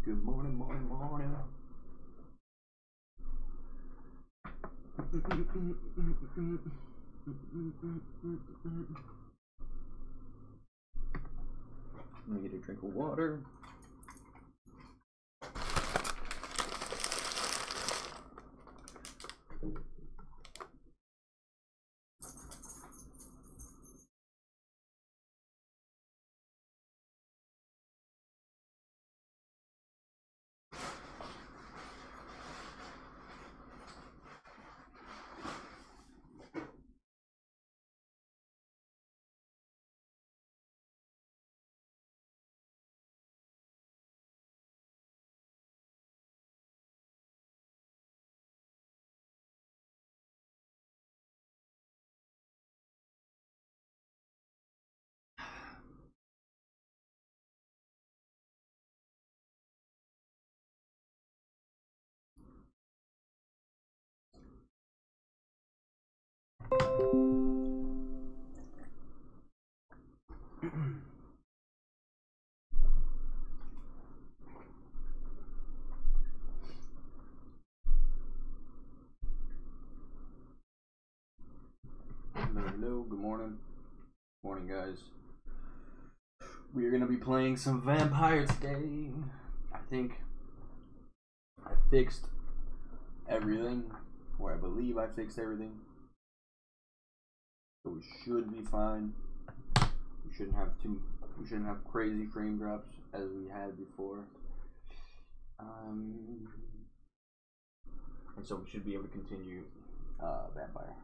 Good morning, morning, morning. Let me get a drink of water. Hello, good morning. Morning, guys. We are going to be playing some Vampyr today. I think I fixed everything, or I believe I fixed everything. So we should be fine. We shouldn't have crazy frame drops as we had before. And so we should be able to continue Vampyr.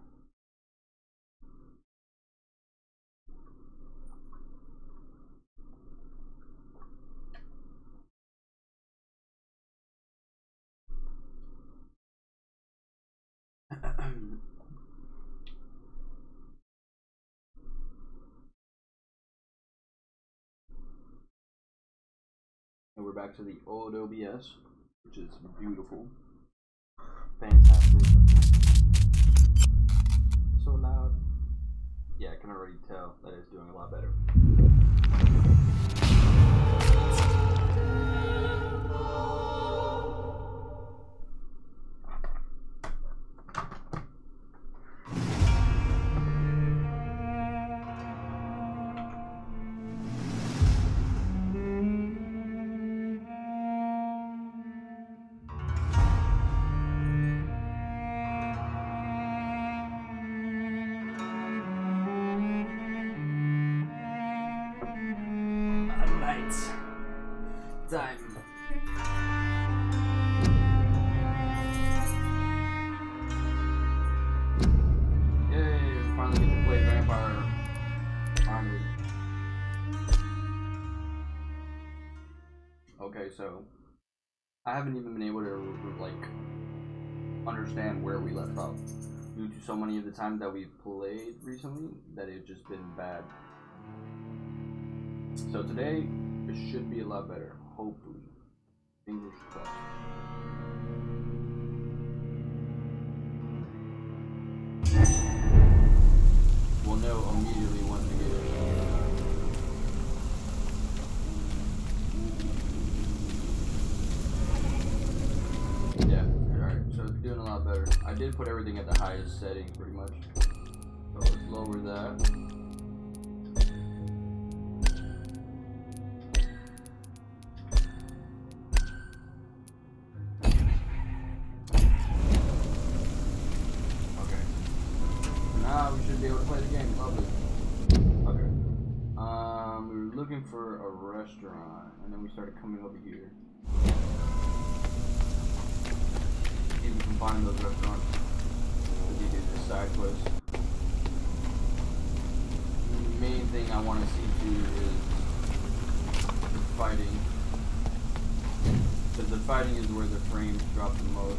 And we're back to the old OBS, which is beautiful. Fantastic. So loud. Yeah, I can already tell that it's doing a lot better. Time. Yay, we finally get to play Vampyr. Finally. Okay, so I haven't even been able to like understand where we left off due to so many of the times that we've played recently that it's just been bad. So today it should be a lot better. Hopefully. Fingers crossed. We'll know immediately once we get it. Yeah, alright, so it's doing a lot better. I did put everything at the highest setting pretty much. So let's lower that. Be able to play the game. Lovely. Okay. We were looking for a restaurant, and then we started coming over here. See if we can find those restaurants. We do this side quest. The main thing I want to see too is the fighting, because the fighting is where the frames drop the most.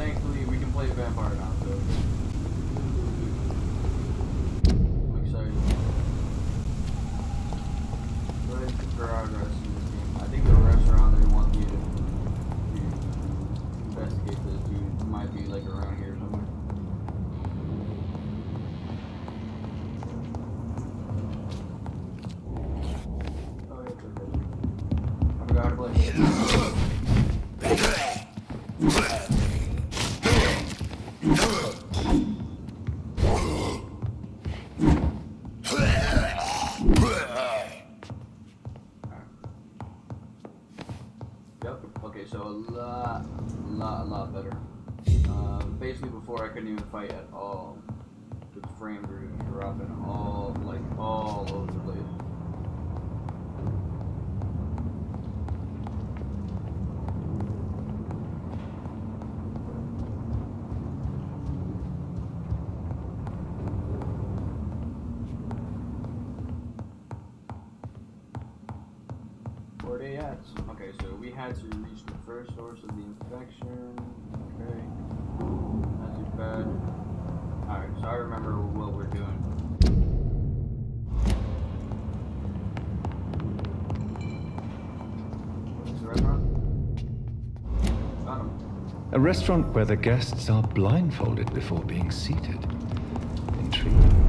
thankfully we can play Vampire now, so I'm excited. Go ahead and progress in this game. I think the restaurant they want you to investigate this dude might be like around here somewhere. Oh yeah, it's okay. I forgot how to play. Okay, so a lot better. Basically, before I couldn't even fight at all. The frames were just dropping all over the place. Where they at? Okay, so we had to reach the first source of the infection. Okay. Not too bad. Alright, so I remember what we're doing. What's the restaurant? Got him. A restaurant where the guests are blindfolded before being seated. Intriguing.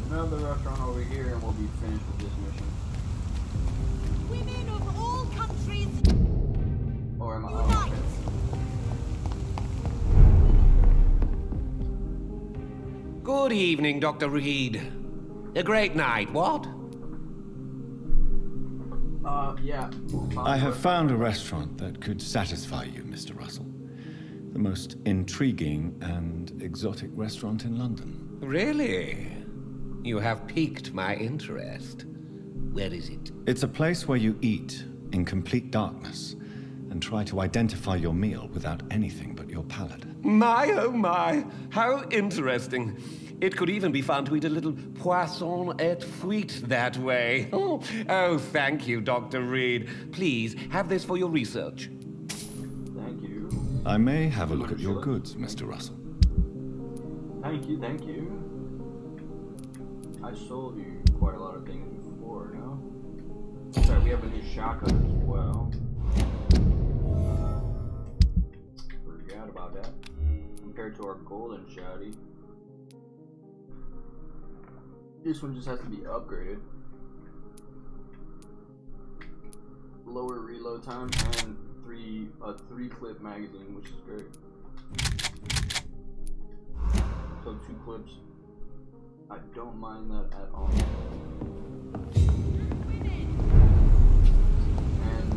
Another restaurant over here and we'll be finished with this mission. Women of all countries, Or am I unite! Good evening, Dr. Reed. A great night, what? Yeah. I have found a restaurant that could satisfy you, Mr. Russell. The most intriguing and exotic restaurant in London. Really? You have piqued my interest. Where is it? It's a place where you eat in complete darkness and try to identify your meal without anything but your palate. My, oh my, how interesting. It could even be fun to eat a little poisson et fruit that way. Oh, thank you, Dr. Reed. Please, have this for your research. Thank you. I may have a look at your goods, Mr. Russell. Thank you, thank you. I sold you quite a lot of things before, no? Sorry, we have a new shotgun as well. Forgot about that. Compared to our golden shotty. This one just has to be upgraded. Lower reload time and a 3-clip magazine, which is great. So 2 clips. I don't mind that at all. And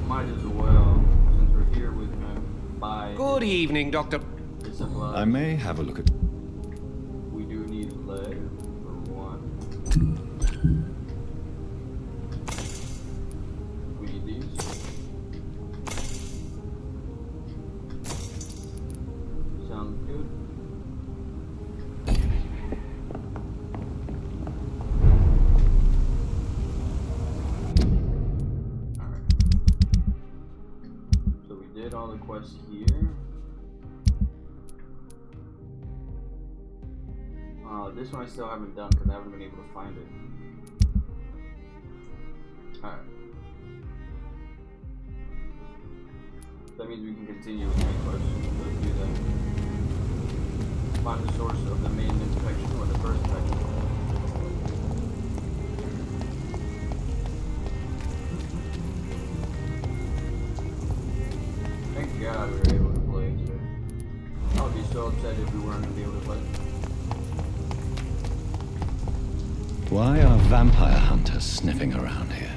might as well, since we're here with him, buy. Good evening, Dr. I may have a look at. We do need lead for one. We need these. Sounds good. All the quests here. This one I still haven't done because I haven't been able to find it. Alright. That means we can continue with the main quest. Let's do that. Find the source of the main infection or the first infection. Thank God we were able to play today. I would be so upset if we weren't going to be able to play. Why are vampire hunters sniffing around here?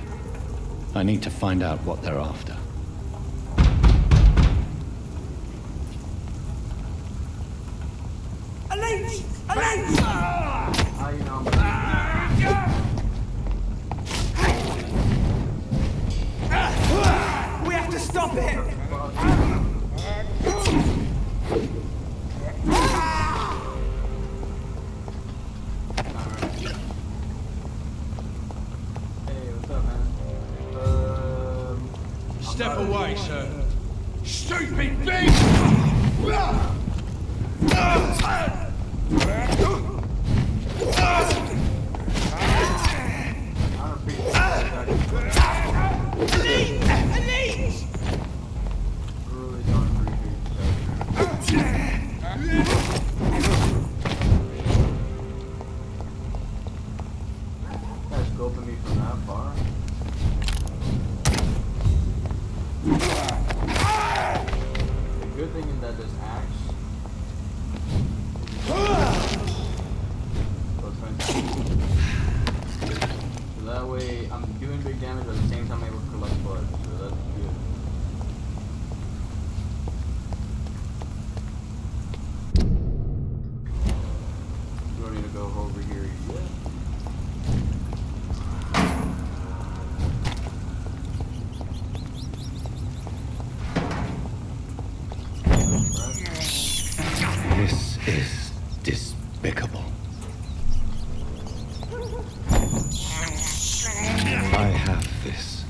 I need to find out what they're after. Alot! Alot! How you know We have to stop it! Scoping me from that far. The good thing is that this axe so that way I'm doing big damage but at the same time I'm able to collect blood, so that's good. You don't need to go over here yet. This is despicable. I have this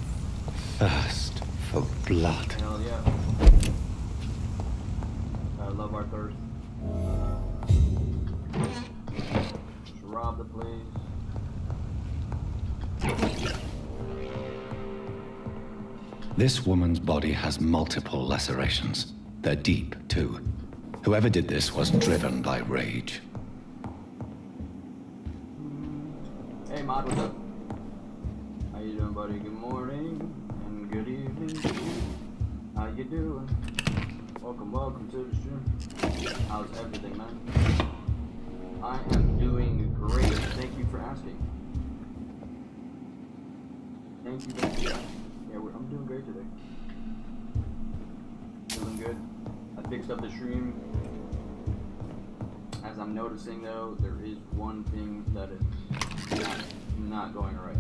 thirst for blood. Hell yeah. I love our thirst. Just rob the place. This woman's body has multiple lacerations. They're deep, too. Whoever did this was driven by rage. Hey, Mod, what's up? How you doing, buddy? Good morning and good evening to you. How you doing? Welcome to the stream. How's everything, man? I am doing great. Thank you for asking. Thank you. Yeah, I'm doing great today. Feeling good. I fixed up the stream. As I'm noticing though, there is one thing that is not going right.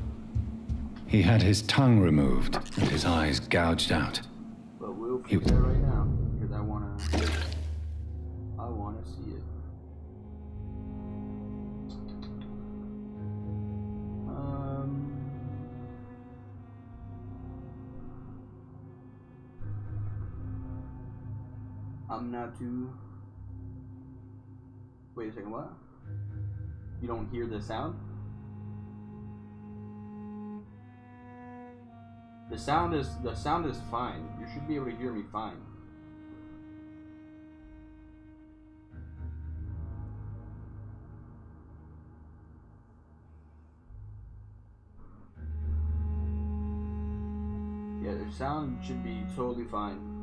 He had his tongue removed and his eyes gouged out. But we'll fix that right now because I wanna see it. I'm not too. Wait a second, what? You don't hear the sound? The sound is fine. You should be able to hear me fine. Yeah, the sound should be totally fine.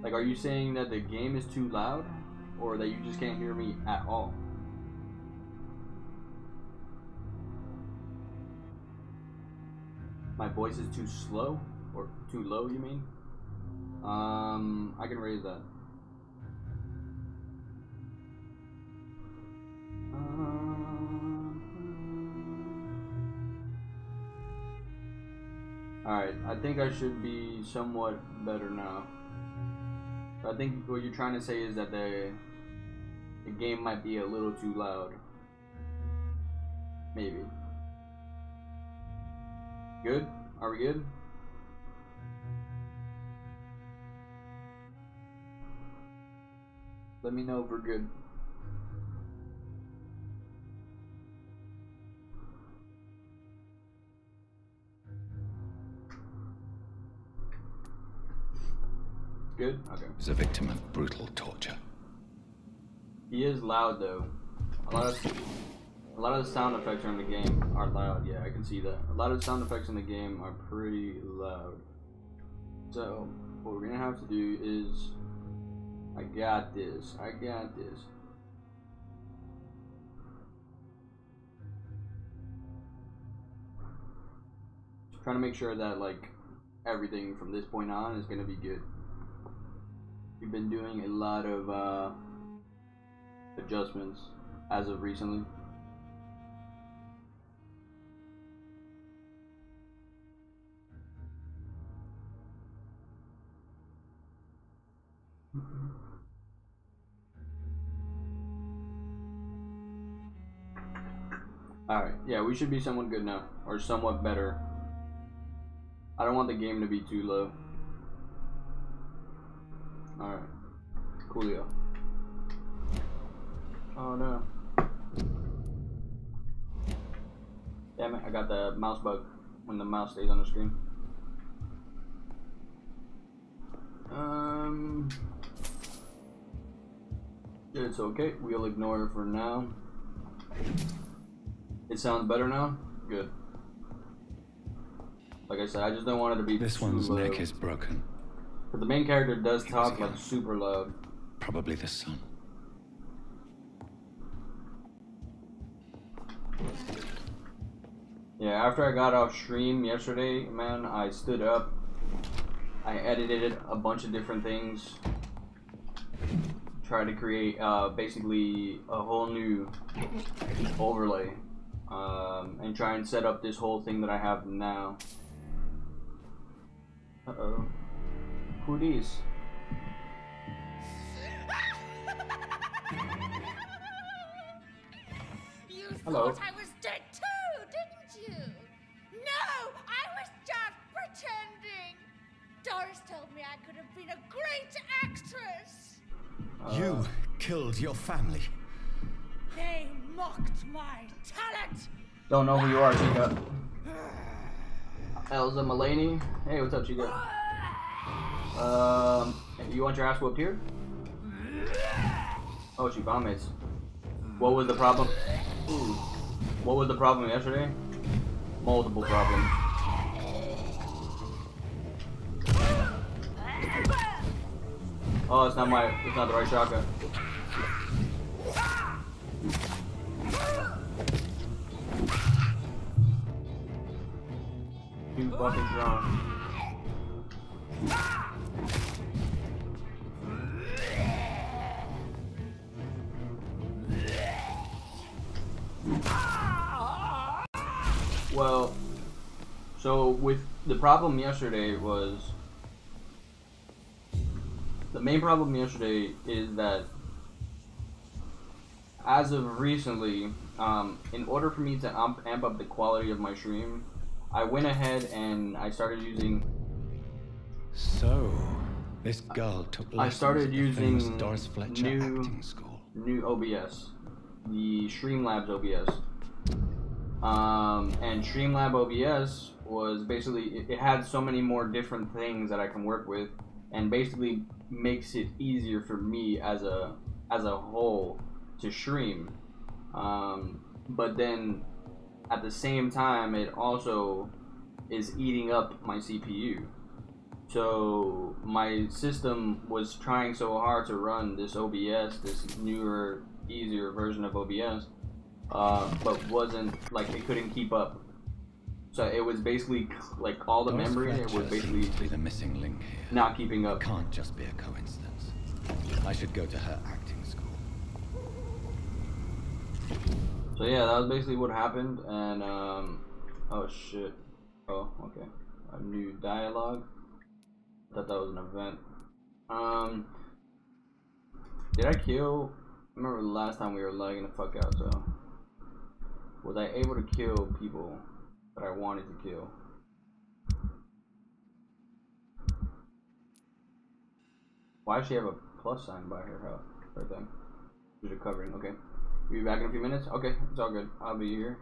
Like, are you saying that the game is too loud? Or that you just can't hear me at all? My voice is too slow? Or too low, you mean? I can raise that. Alright, I think I should be somewhat better now. I think what you're trying to say is that the game might be a little too loud. Maybe. Good? Are we good? Let me know if we're good. Good? Okay. He was a victim of brutal torture. He is loud though. A lot of the sound effects in the game are loud. Yeah, I can see that. A lot of the sound effects in the game are pretty loud. So what we're gonna have to do is, I got this. Trying to make sure that like everything from this point on is gonna be good. We've been doing a lot of adjustments as of recently. Alright, yeah, we should be somewhat good now. Or somewhat better. I don't want the game to be too low. Alright. Coolio. Oh no. Damn it, I got the mouse bug when the mouse stays on the screen. It's okay, we'll ignore it for now. It sounds better now? Good. Like I said, I just don't want it to be This one's neck is broken. But the main character does talk like super loud. Probably the sun. Yeah, after I got off stream yesterday, man, I stood up. I edited a bunch of different things. Tried to create basically a whole new overlay. And try and set up this whole thing that I have now. Uh-oh. Who these? You Hello. thought I was dead too, didn't you? No, I was just pretending. Doris told me I could have been a great actress. You killed your family. They mocked my talent. Don't know who you are, Chica. Elza Mulaney. Hey, what's up, Chica? You want your ass whooped here? Oh, she vomits. What was the problem? Ooh. What was the problem yesterday? Multiple problems. Oh, it's not the right shotgun. Too fucking strong. Well, so with the problem yesterday was, the main problem yesterday is that as of recently, in order for me to amp up the quality of my stream, I went ahead and I started using. So, this girl took lessons I started at the using famous Doris Fletcher acting school. New OBS, the Streamlabs OBS. And Streamlab OBS was basically, it had so many more different things that I can work with, and basically makes it easier for me as a whole to stream. But then at the same time, it also is eating up my CPU. So my system was trying so hard to run this OBS, this newer, easier version of OBS, but wasn't, like, it couldn't keep up. So it was basically like all the Doris memory, it Fletcher was basically seems to be the missing link here. not keeping up. It can't just be a coincidence. I should go to her acting school. So yeah, that was basically what happened, and oh shit. Oh, okay. A new dialogue. I thought that was an event. Did I kill? I remember the last time we were lagging the fuck out, so was I able to kill people that I wanted to kill? Why does she have a plus sign by her thing? She's recovering, okay. We'll be back in a few minutes? Okay, it's all good. I'll be here.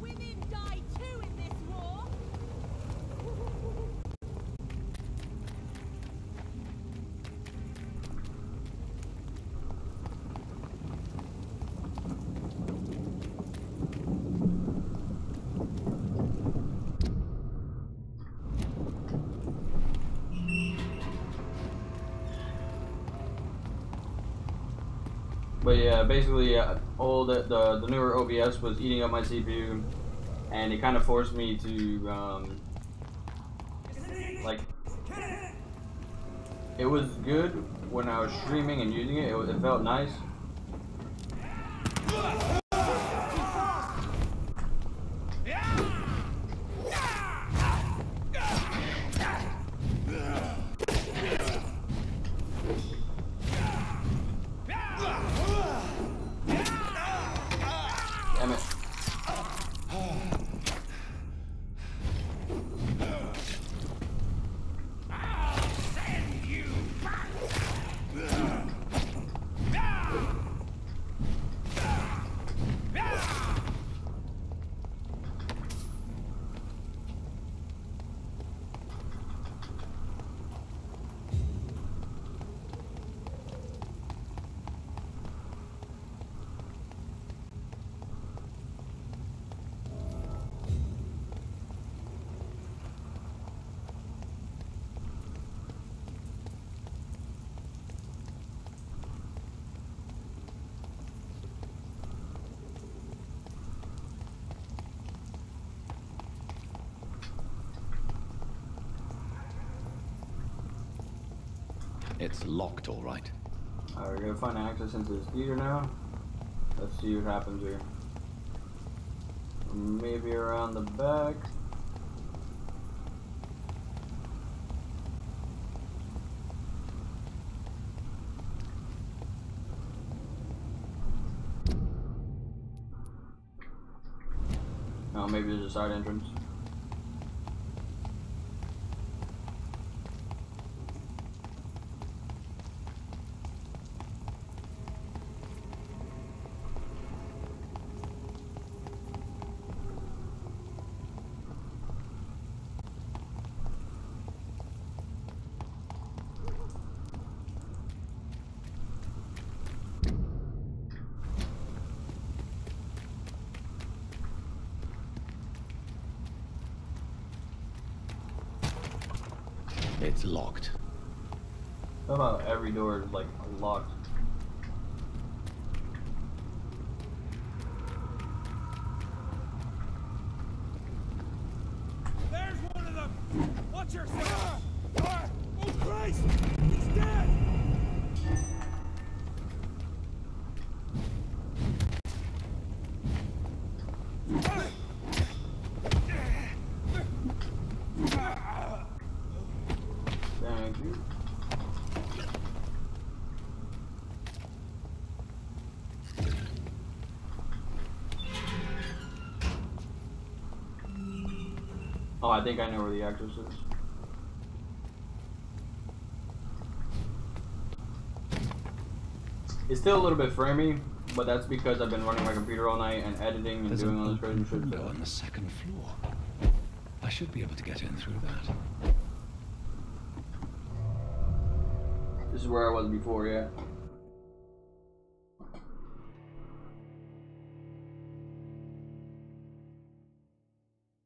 Women die too in this war. But yeah, basically, all the newer OBS was eating up my CPU, and it kind of forced me to Like, it was good when I was streaming and using it. It felt nice. Damn it. It's locked, all right. Alright, we're gonna find access into this theater now. Let's see what happens here. Maybe around the back. No, maybe there's a side entrance. It's locked. How about every door is like locked? There's one of them! Watch yourself! Oh Christ! He's dead! Thank you. Oh, I think I know where the actress is. It's still a little bit framey, but that's because I've been running my computer all night and editing and There's doing an all this crazy open shit. window on the second floor. I should be able to get in through that. This is where I was before, yeah.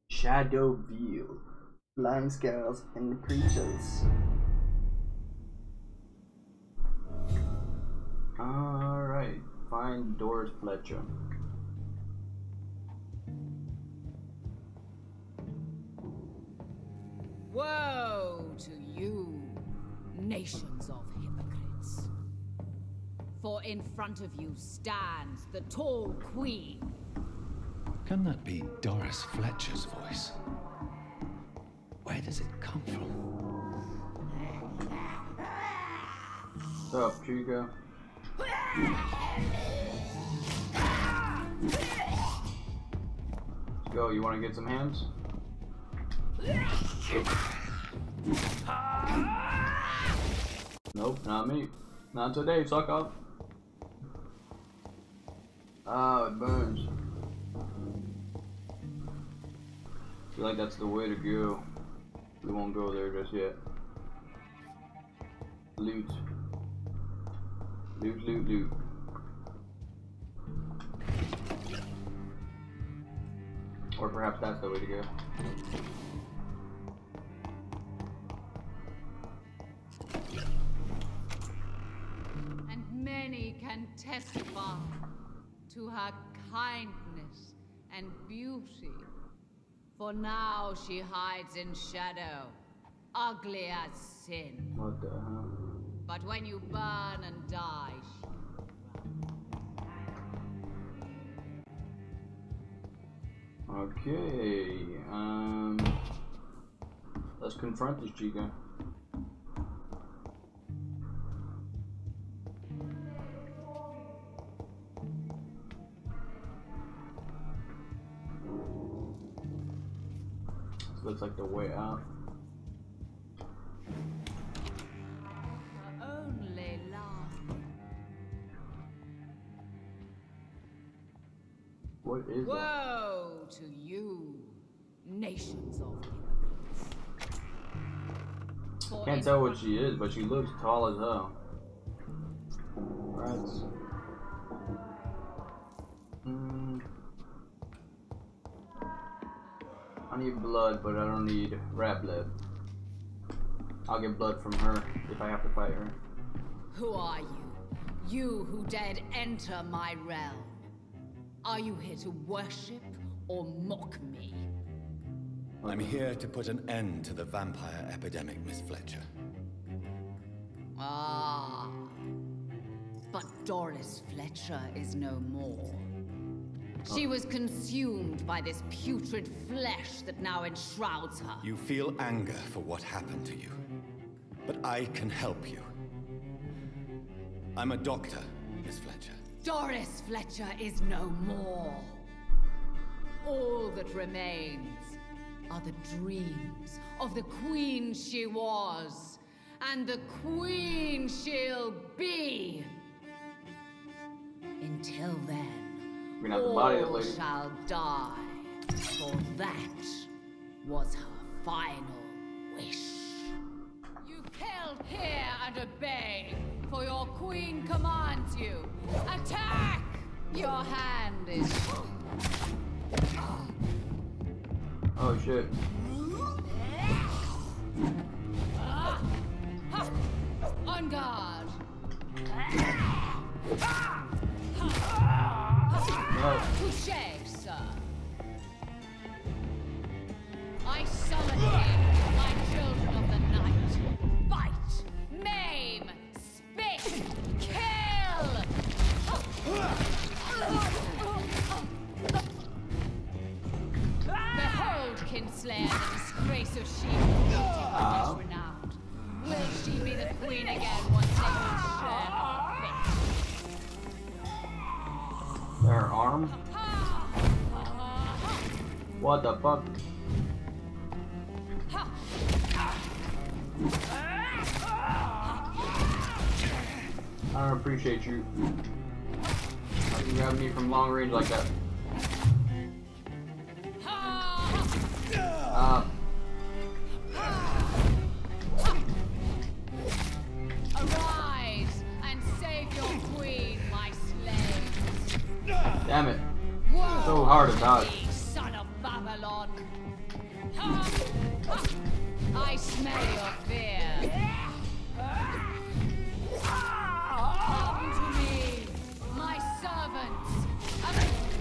Shadow View. Blind Scales and Creatures. Alright. Find Doris Fletcher. Woe to you, nations of hypocrites. For in front of you stands the tall queen. Can that be Doris Fletcher's voice? Where does it come from? What's up, Chica? Let's go, you wanna get some hands? Nope, not me. Not today, suck up. Oh, it burns. I feel like that's the way to go. We won't go there just yet. Loot. Loot, loot, loot. Or perhaps that's the way to go. And many can testify to her kindness and beauty. For now she hides in shadow, ugly as sin. What the hell? But when you burn and die, Okay, let's confront this chica. This looks like the way out. only love. What is that? Woe to you, nations of hypocrites. For Can't in tell what she is, but she looks tall as hell. Right. I need blood, but I don't need rat blood. I'll get blood from her if I have to fight her. Who are you? You who dared enter my realm. Are you here to worship or mock me? I'm here to put an end to the vampire epidemic, Miss Fletcher. Ah. But Doris Fletcher is no more. She was consumed by this putrid flesh that now enshrouds her. You feel anger for what happened to you. But I can help you. I'm a doctor, Miss Fletcher. Doris Fletcher is no more. All that remains are the dreams of the queen she was, and the queen she'll be. Until then, We're gonna have to body this all lady. shall die, for that was her final wish. You killed here and obey, for your queen commands you. Attack! Your hand is... Oh shit. On guard! No. Touché, sir. I summon here my children of the night. Bite, maim, spit, kill! Behold, Kinslayer, the disgrace of she-wolf, much renowned. Will she be the queen again once they can share her fate? Her arm? What the fuck? I don't appreciate you. Why you grabbing me from long range like that? Arise and save your queen, my slaves. Damn it. Woe So hard to dodge. thee, son of Babylon. I smell your fear. Come to me, my servants.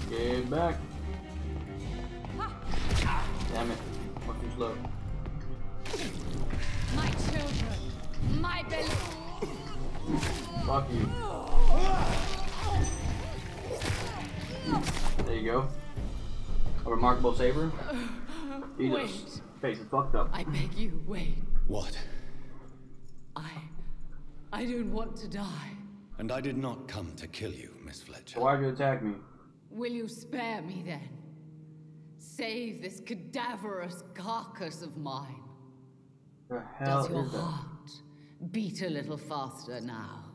Get back. Damn it. What's too slow? My children, my beloved. Fuck you. There you go. A remarkable saber. Jesus. Wait. Face is fucked up. I beg you, wait. What? I don't want to die. And I did not come to kill you, Miss Fletcher. Why'd you attack me? Will you spare me then? Save this cadaverous carcass of mine. The hell Does your is that? heart beat a little faster now?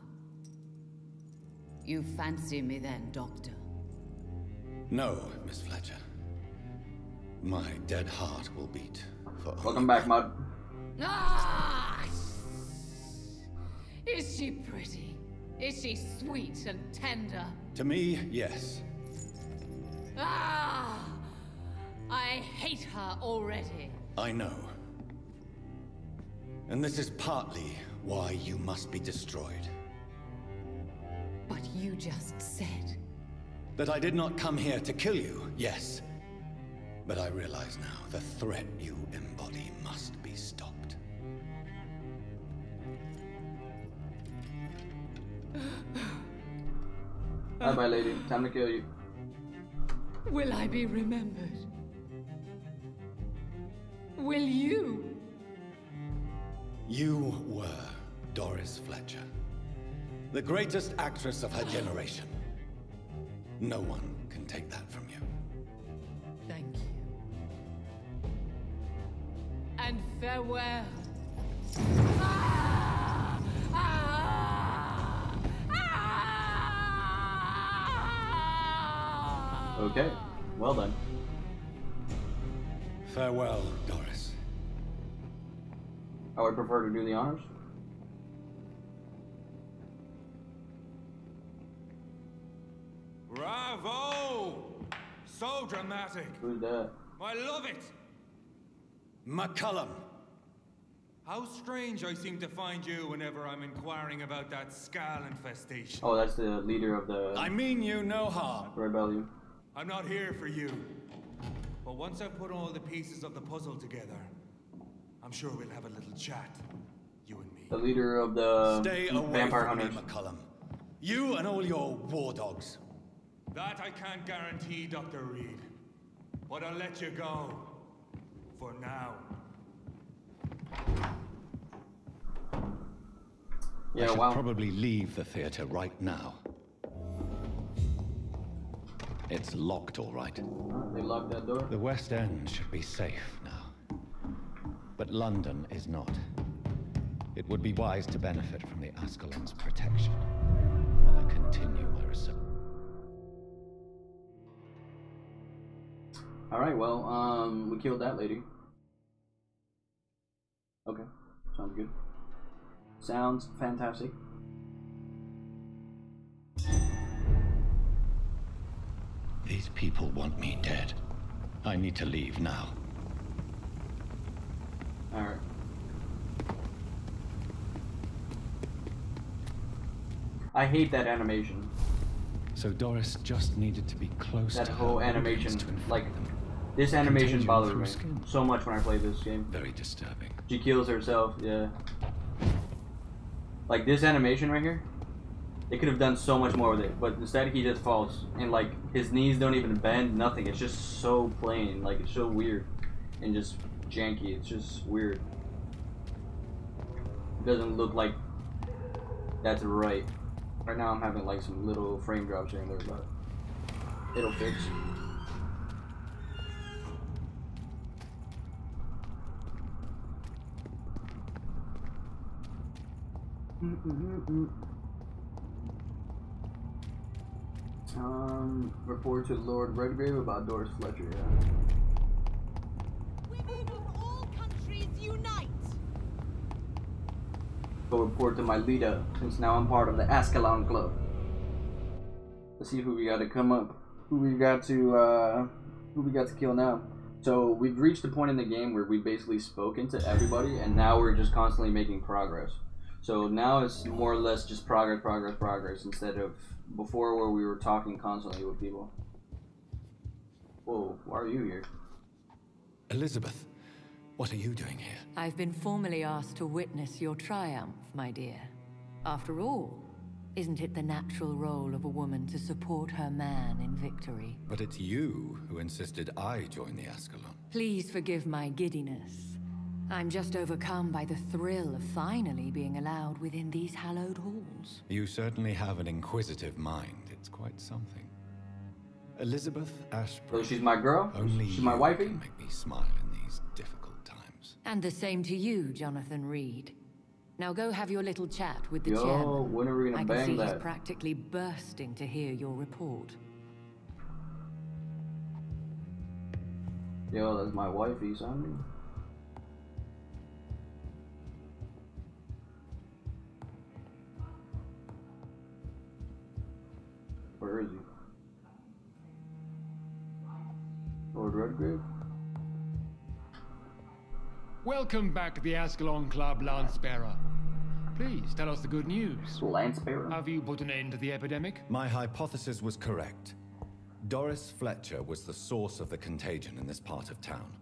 You fancy me then, Doctor? No, Miss Fletcher. My dead heart will beat for Welcome back, Mud. Ah! Is she pretty? Is she sweet and tender? To me, yes. Ah! I hate her already. I know. And this is partly why you must be destroyed. But you just said... That I did not come here to kill you, yes. But I realize now the threat you embody must be stopped. Bye-bye, lady. Time to kill you. Will I be remembered? Will you? You were Doris Fletcher, the greatest actress of her generation. No one can take that from you. Thank you. And farewell. Ah! Ah! Ah! Okay, well done. Farewell, Doris. I would prefer to do the honors. Bravo! So dramatic. Who's that? I love it. McCullum. How strange I seem to find you whenever I'm inquiring about that Skal infestation. Oh, that's the leader of the I mean you no harm. rebellion. I'm not here for you. But once I've put all the pieces of the puzzle together, I'm sure we'll have a little chat. You and me. The leader of the Stay away vampire from hunters. me, McCullum. You and all your war dogs. That I can't guarantee, Dr. Reed. But I'll let you go. For now. I Yeah, should wow. probably leave the theater right now. It's locked, all right. They locked that door. The West End should be safe now. But London is not. It would be wise to benefit from the Ascalon's protection while I continue my research. Alright, well, we killed that lady. Okay, sounds good. Sounds fantastic. These people want me dead. I need to leave now. Alright. I hate that animation. So Doris just needed to be close That to whole her animation, organs to infect like, them. this animation Contagion bothers through me skin. so much when I play this game. Very disturbing. She kills herself, yeah. Like this animation right here, they could have done so much more with it, but instead he just falls, and like his knees don't even bend, nothing. It's just so plain, like it's so weird and just janky. It's just weird. It doesn't look like that's right. Right now I'm having like some little frame drops here and there, but it'll fix. Report to Lord Redgrave about Doris Fletcher, yeah. Women of all countries unite! Go report to my leader, since now I'm part of the Ascalon Club. Let's see who we got to come up. Who we got to kill now. So we've reached the point in the game where we basically spoken to everybody, and now we're just constantly making progress. So now it's more or less just progress, instead of before where we were talking constantly with people. Whoa, why are you here? Elizabeth, what are you doing here? I've been formally asked to witness your triumph, my dear. After all, isn't it the natural role of a woman to support her man in victory? But it's you who insisted I join the Ascalon. Please forgive my giddiness. I'm just overcome by the thrill of finally being allowed within these hallowed halls. You certainly have an inquisitive mind. It's quite something. Elizabeth Ashbrook. So she's my girl? Only She's my you wifey? can make me smile in these difficult times. And the same to you, Jonathan Reed. Now go have your little chat with the Yo, chairman. when are we gonna I can bang see that? he's practically bursting to hear your report. Yo, that's my wifey, son. Where is he? Lord Redgrave? Welcome back to the Ascalon Club, Lancebearer. Please tell us the good news. Lancebearer? Have you put an end to the epidemic? My hypothesis was correct. Doris Fletcher was the source of the contagion in this part of town.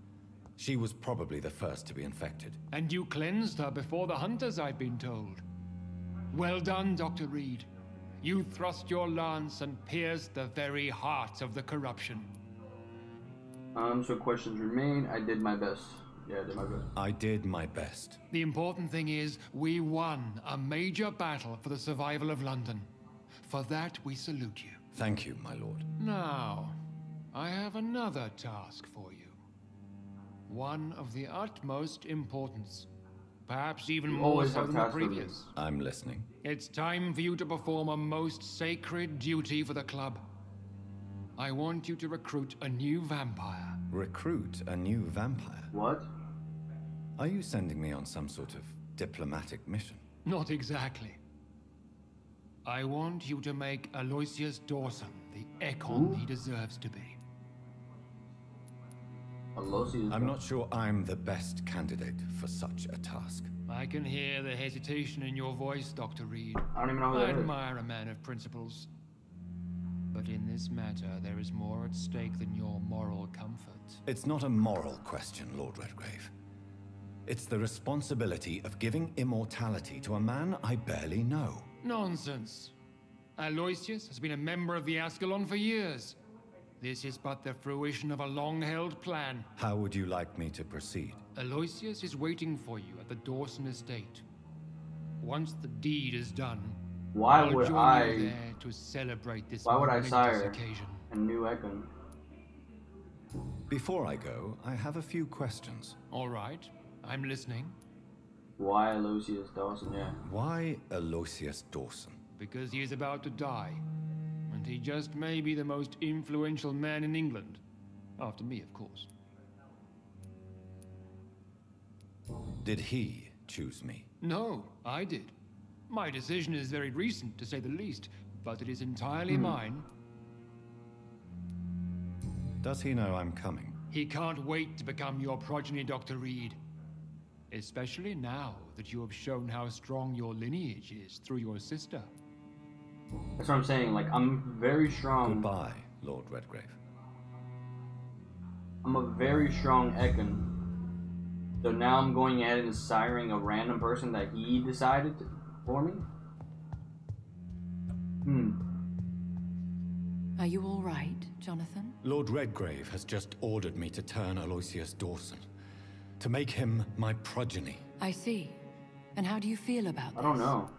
She was probably the first to be infected. And you cleansed her before the hunters, I've been told. Well done, Dr. Reed. You thrust your lance and pierced the very heart of the corruption. So questions remain. I did my best. Yeah, I did my best. I did my best. The important thing is, we won a major battle for the survival of London. For that, we salute you. Thank you, my lord. Now, I have another task for you. One of the utmost importance. Perhaps even more always so have than the tasks for me. previous. I'm listening. It's time for you to perform a most sacred duty for the club. I want you to recruit a new vampire. Recruit a new vampire? What? Are you sending me on some sort of diplomatic mission? Not exactly. I want you to make Aloysius Dawson the Ekon he deserves to be. Aloysius. I'm not sure I'm the best candidate for such a task. I can hear the hesitation in your voice, Dr. Reed. I don't even know who I that is. admire a man of principles. But in this matter, there is more at stake than your moral comfort. It's not a moral question, Lord Redgrave. It's the responsibility of giving immortality to a man I barely know. Nonsense. Aloysius has been a member of the Ascalon for years. This is but the fruition of a long-held plan. How would you like me to proceed? Aloysius is waiting for you at the Dawson estate. Once the deed is done, Why I'll would join I? you there to celebrate this Why would I momentous sire occasion. a new Ekon? Before I go, I have a few questions. All right, I'm listening. Why Aloysius Dawson? Yeah. Why Aloysius Dawson? Because he is about to die. And he just may be the most influential man in England. After me, of course. Did he choose me? No, I did. My decision is very recent, to say the least, but it is entirely mine. Does he know I'm coming? He can't wait to become your progeny, Dr. Reed. Especially now that you have shown how strong your lineage is through your sister. That's what I'm saying. Like, I'm very strong. Goodbye, Lord Redgrave. I'm a very strong Ekon. So now I'm going ahead and siring a random person that he decided for me? Are you all right, Jonathan? Lord Redgrave has just ordered me to turn Aloysius Dawson. To make him my progeny. I see. And how do you feel about this? I don't know.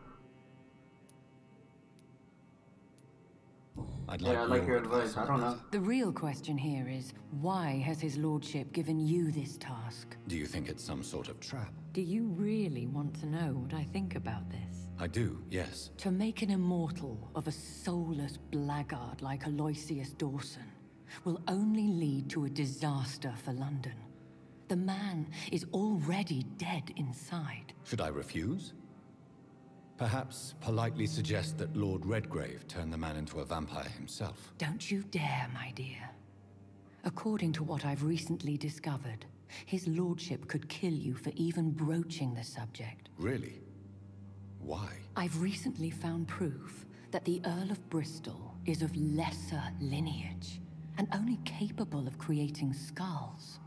I'd Yeah, I'd like your advice. I don't know. The real question here is, why has his lordship given you this task? Do you think it's some sort of trap? Do you really want to know what I think about this? I do, yes. To make an immortal of a soulless blackguard like Aloysius Dawson will only lead to a disaster for London. The man is already dead inside. Should I refuse? Perhaps politely suggest that Lord Redgrave turn the man into a vampire himself. Don't you dare, my dear. According to what I've recently discovered, his lordship could kill you for even broaching the subject. Really? Why? I've recently found proof that the Earl of Bristol is of lesser lineage and only capable of creating skulls.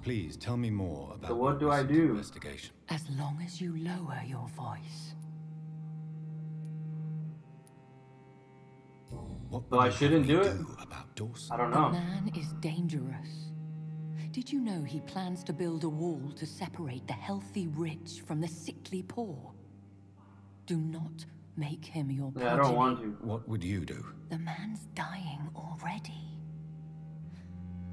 Please tell me more about So what your do I recent do? investigation. As long as you lower your voice. What So would I you have shouldn't me do it? about Dawson? I don't The know. man is dangerous. Did you know he plans to build a wall to separate the healthy rich from the sickly poor? Do not make him your Yeah, I progeny. don't want to. What would you do? The man's dying already.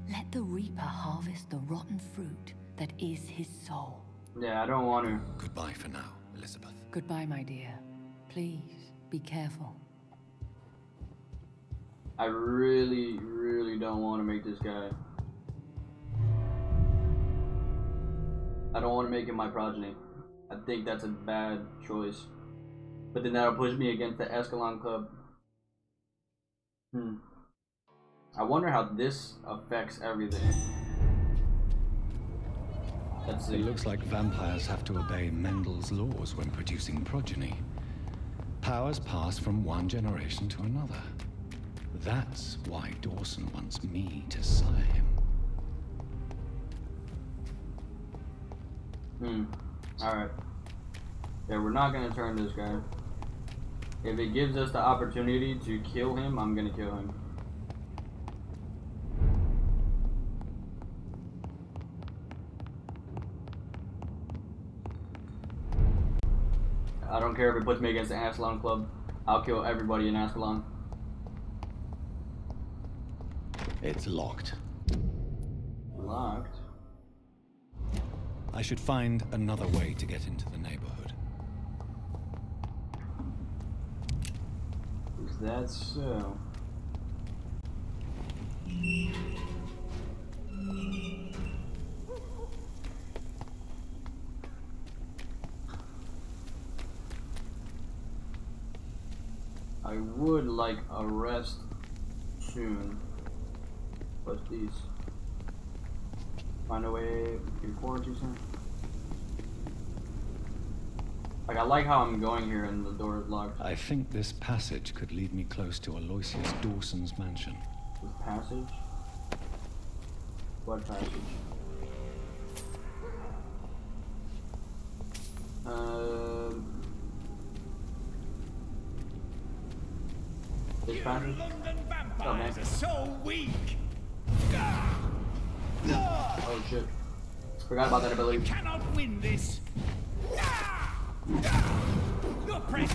Let the Reaper harvest the rotten fruit that is his soul. Yeah, I don't want to. Goodbye for now, Elizabeth. Goodbye, my dear. Please, be careful. I really, really don't want to make this guy. I don't want to make him my progeny. I think that's a bad choice. But then that'll push me against the Ascalon Club. I wonder how this affects everything. Let's see. It looks like vampires have to obey Mendel's laws when producing progeny. Powers pass from one generation to another. That's why Dawson wants me to sire him. Alright. Yeah, we're not gonna turn this guy. If it gives us the opportunity to kill him, I'm gonna kill him. I don't care if it puts me against the Ascalon Club. I'll kill everybody in Ascalon. It's locked. Locked? I should find another way to get into the neighborhood. Is that so? I would like a rest soon. What's these? Find a way to quarantine soon. Like, I like how I'm going here and the door is locked. I think this passage could lead me close to Aloysius Dawson's mansion. This passage? What passage? This passage? London Oh, vampires man. are so weak. Oh shit. Forgot about that ability. Cannot win this. Your press.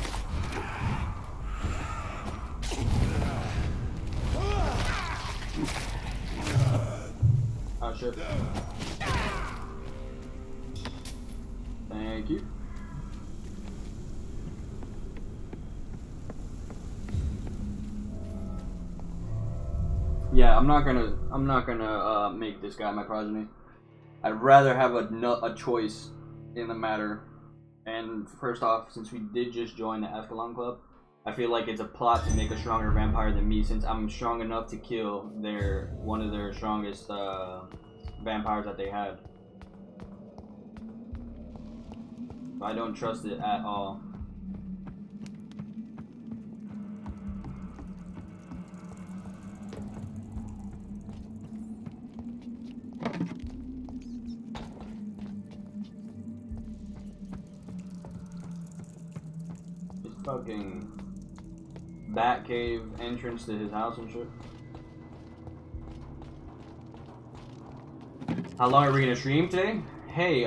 Oh shit. Thank you. Yeah, I'm not gonna make this guy my progeny. I'd rather have a choice in the matter. And first off, since we did just join the Ascalon Club, I feel like it's a plot to make a stronger vampire than me, since I'm strong enough to kill one of their strongest vampires that they had. I don't trust it at all. This fucking bat cave entrance to his house and shit. How long are we gonna stream today? Hey,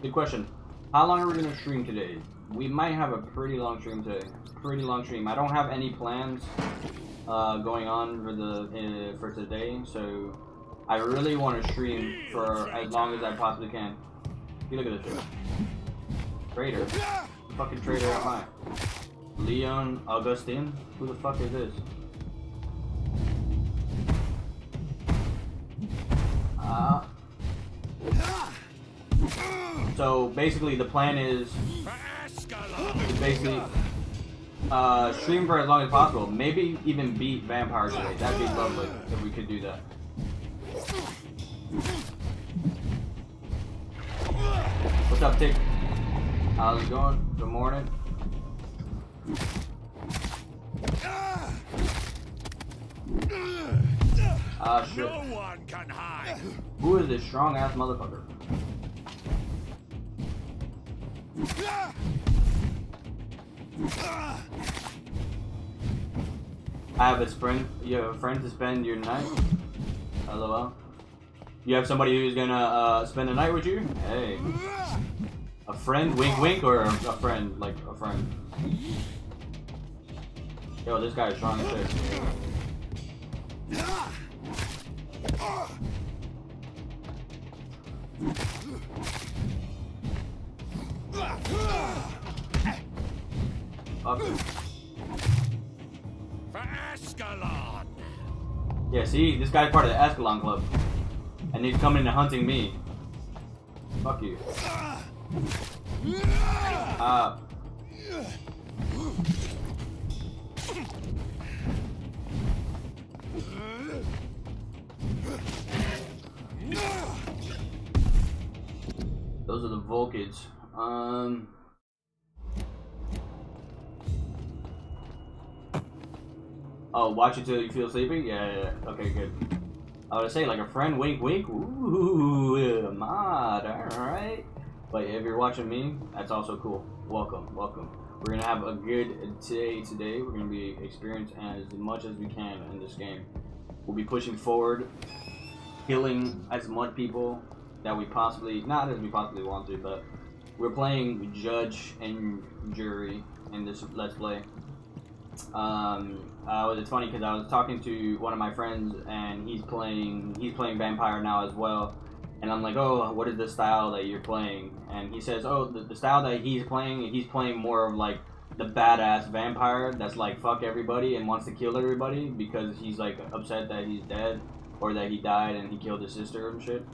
good question. How long are we gonna stream today? We might have a pretty long stream today. Pretty long stream. I don't have any plans going on for today, so I really want to stream for as long as I possibly can. You look at this shit. Traitor. Fucking traitor am I? Leon Augustine? Who the fuck is this? So basically the plan is basically stream for as long as possible. Maybe even beat Vampire today. That'd be lovely if we could do that. What's up, Tick? How's it going? Good morning. Ah, shit. No one can hide. Who is this strong ass motherfucker? I have a friend. You have a friend to spend your night? LOL. You have somebody who's gonna spend the night with you? Hey. A friend? Wink wink, or a friend? Like a friend? Yo, this guy is strong as shit. Up. For Ascalon. Yeah, see, this guy's part of the Ascalon Club, and he's coming and hunting me. Fuck you. Those are the Vulcans. Oh, watch it till you feel sleepy? Yeah. Okay, good. I would say like a friend, wink, wink. Ooh, mod. Alright. But if you're watching me, that's also cool. Welcome, welcome. We're gonna have a good day today. We're gonna be experienced as much as we can in this game. We'll be pushing forward, killing as much people that we possibly, not as we possibly want to, but we're playing judge and jury in this Let's Play. It's funny because I was talking to one of my friends and he's playing Vampyr now as well, and I'm like, oh, what is the style that you're playing? And he says, oh, the style that he's playing more of like the badass vampire that's like fuck everybody and wants to kill everybody because he's like upset that he's dead or that he died and he killed his sister and shit.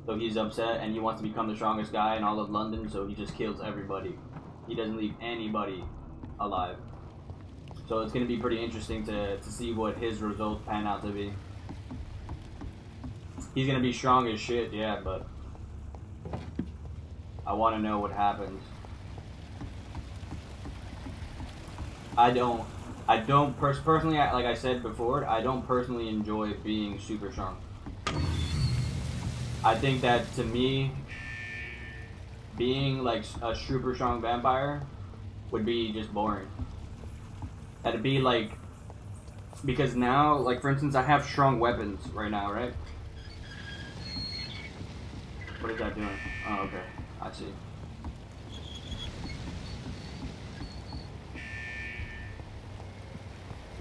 So he's upset and he wants to become the strongest guy in all of London, so he just kills everybody. He doesn't leave anybody alive. So it's going to be pretty interesting to see what his results pan out to be. He's going to be strong as shit, yeah, but I want to know what happens. Personally, like I said before, I don't personally enjoy being super strong. I think that to me, being like a super strong vampire would be just boring. That'd be like, because now, like for instance, I have strong weapons right now, right? What is that doing? Oh, okay, I see.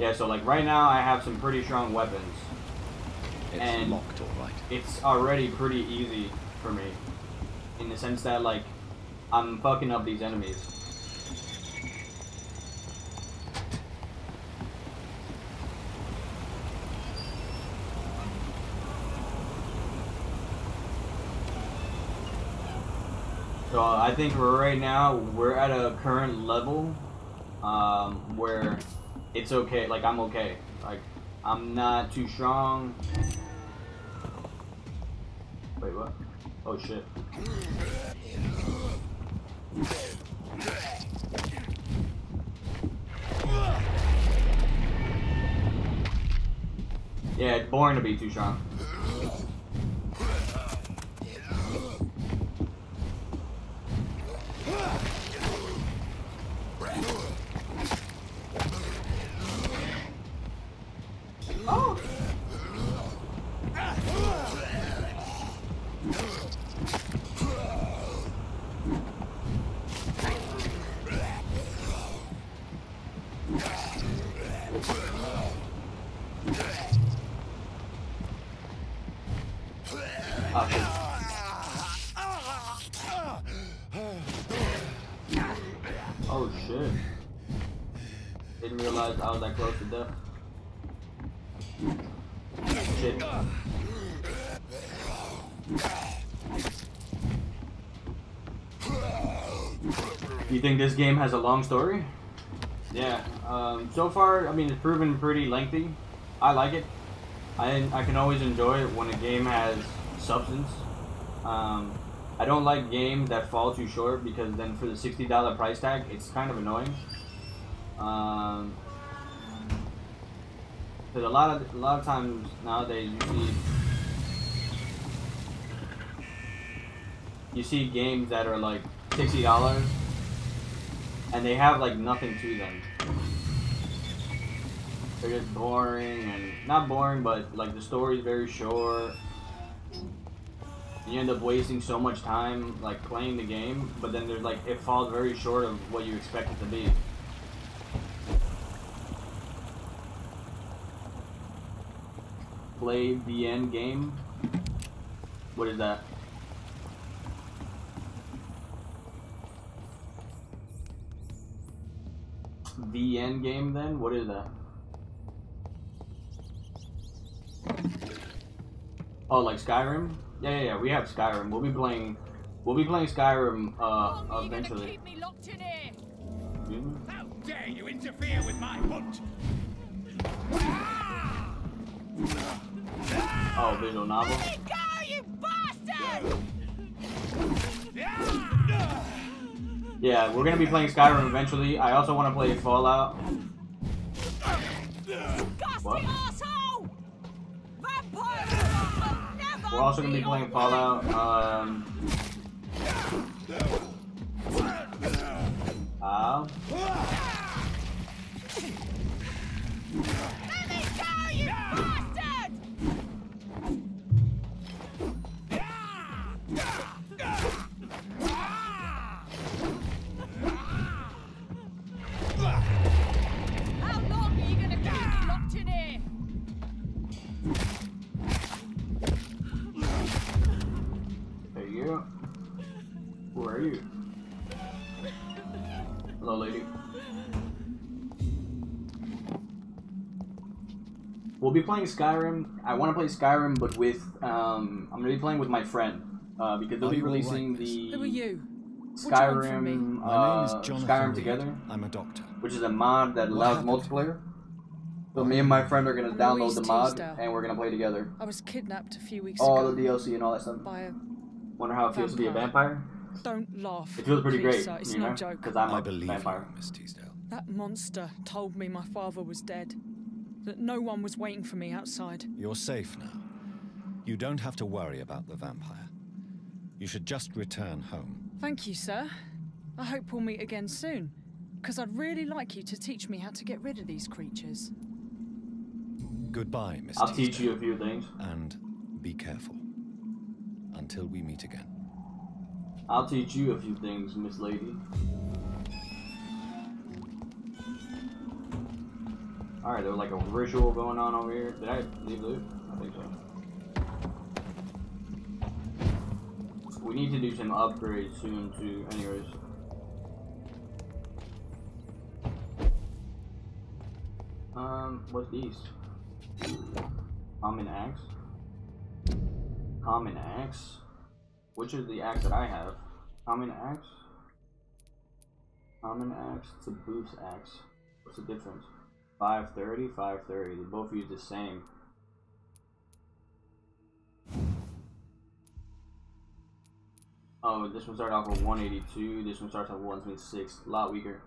Yeah, so like right now I have some pretty strong weapons. It's locked, all right. It's already pretty easy for me, in the sense that like, I'm fucking up these enemies. So I think right now we're at a current level where it's okay. Like I'm okay. Like I'm not too strong. Wait, what? Oh shit. Yeah, it's boring to be too strong. Oh. Oh shit. Didn't realize I was that close to death. Shit. You think this game has a long story? Yeah. So far, I mean, it's proven pretty lengthy. I like it. I can always enjoy it when a game has substance. I don't like games that fall too short because then for the $60 price tag, it's kind of annoying. Because a lot of times nowadays you see games that are like $60 and they have like nothing to them. They're just boring, and not boring, but like the story's very short. You end up wasting so much time like playing the game, but then there's like it falls very short of what you expect it to be. Play the end game. What is that? The end game then? What is that? Oh, like Skyrim? Yeah, we have Skyrim. We'll be playing Skyrim eventually. Keep me locked in here. How dare you interfere with my hunt? Oh, visual novel. Let me go, you bastard! Yeah, we're gonna be playing Skyrim eventually. I also want to play Fallout. What? We're also gonna be playing Fallout. Let me go, you bastard! How long are you gonna keep me locked in here? There you go. Who are you? Hello, lady. We'll be playing Skyrim. I want to play Skyrim, but with I'm gonna be playing with my friend because they'll be releasing the Who are you? Skyrim My name is Jonathan Skyrim Reed. Together, I'm a doctor. which is a mod that allows multiplayer. So me and my friend are gonna download the mod and we're gonna play together. I was kidnapped a few weeks All ago. the DLC and all that stuff. By a Wonder how it feels to be a vampire. Don't laugh. It feels pretty please, great, sir. It's you no know, joke. because I'm I a believe vampire. you, Miss Teasdale. That monster told me my father was dead. That no one was waiting for me outside. You're safe now. You don't have to worry about the vampire. You should just return home. Thank you, sir. I hope we'll meet again soon. Because I'd really like you to teach me how to get rid of these creatures. Goodbye, Miss I'll Teasdale. teach you a few things. And be careful. Until we meet again. I'll teach you a few things, Miss Lady. Alright, there's like a ritual going on over here. Did I leave loot? I think so. We need to do some upgrades soon too, anyways. What's these? Common axe? Common axe? Which is the axe that I have? Common axe? Common axe to boost axe. What's the difference? 530, 530. They both use the same. Oh, this one started off with 182. This one starts off with 126. A lot weaker.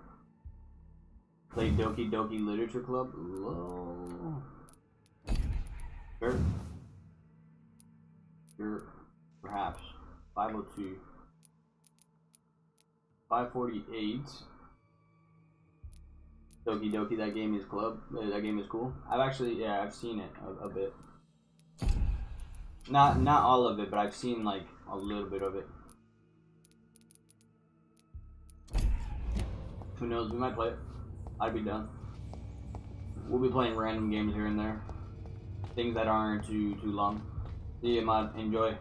Play Doki Doki Literature Club. Whoa. Sure. Perhaps. 502. 548. Doki Doki, that game is that game is cool. I've seen it a bit. Not all of it, but I've seen like a little bit of it. Who knows, we might play it. I'd be done. We'll be playing random games here and there. Things that aren't too long. See you, mod. Enjoy.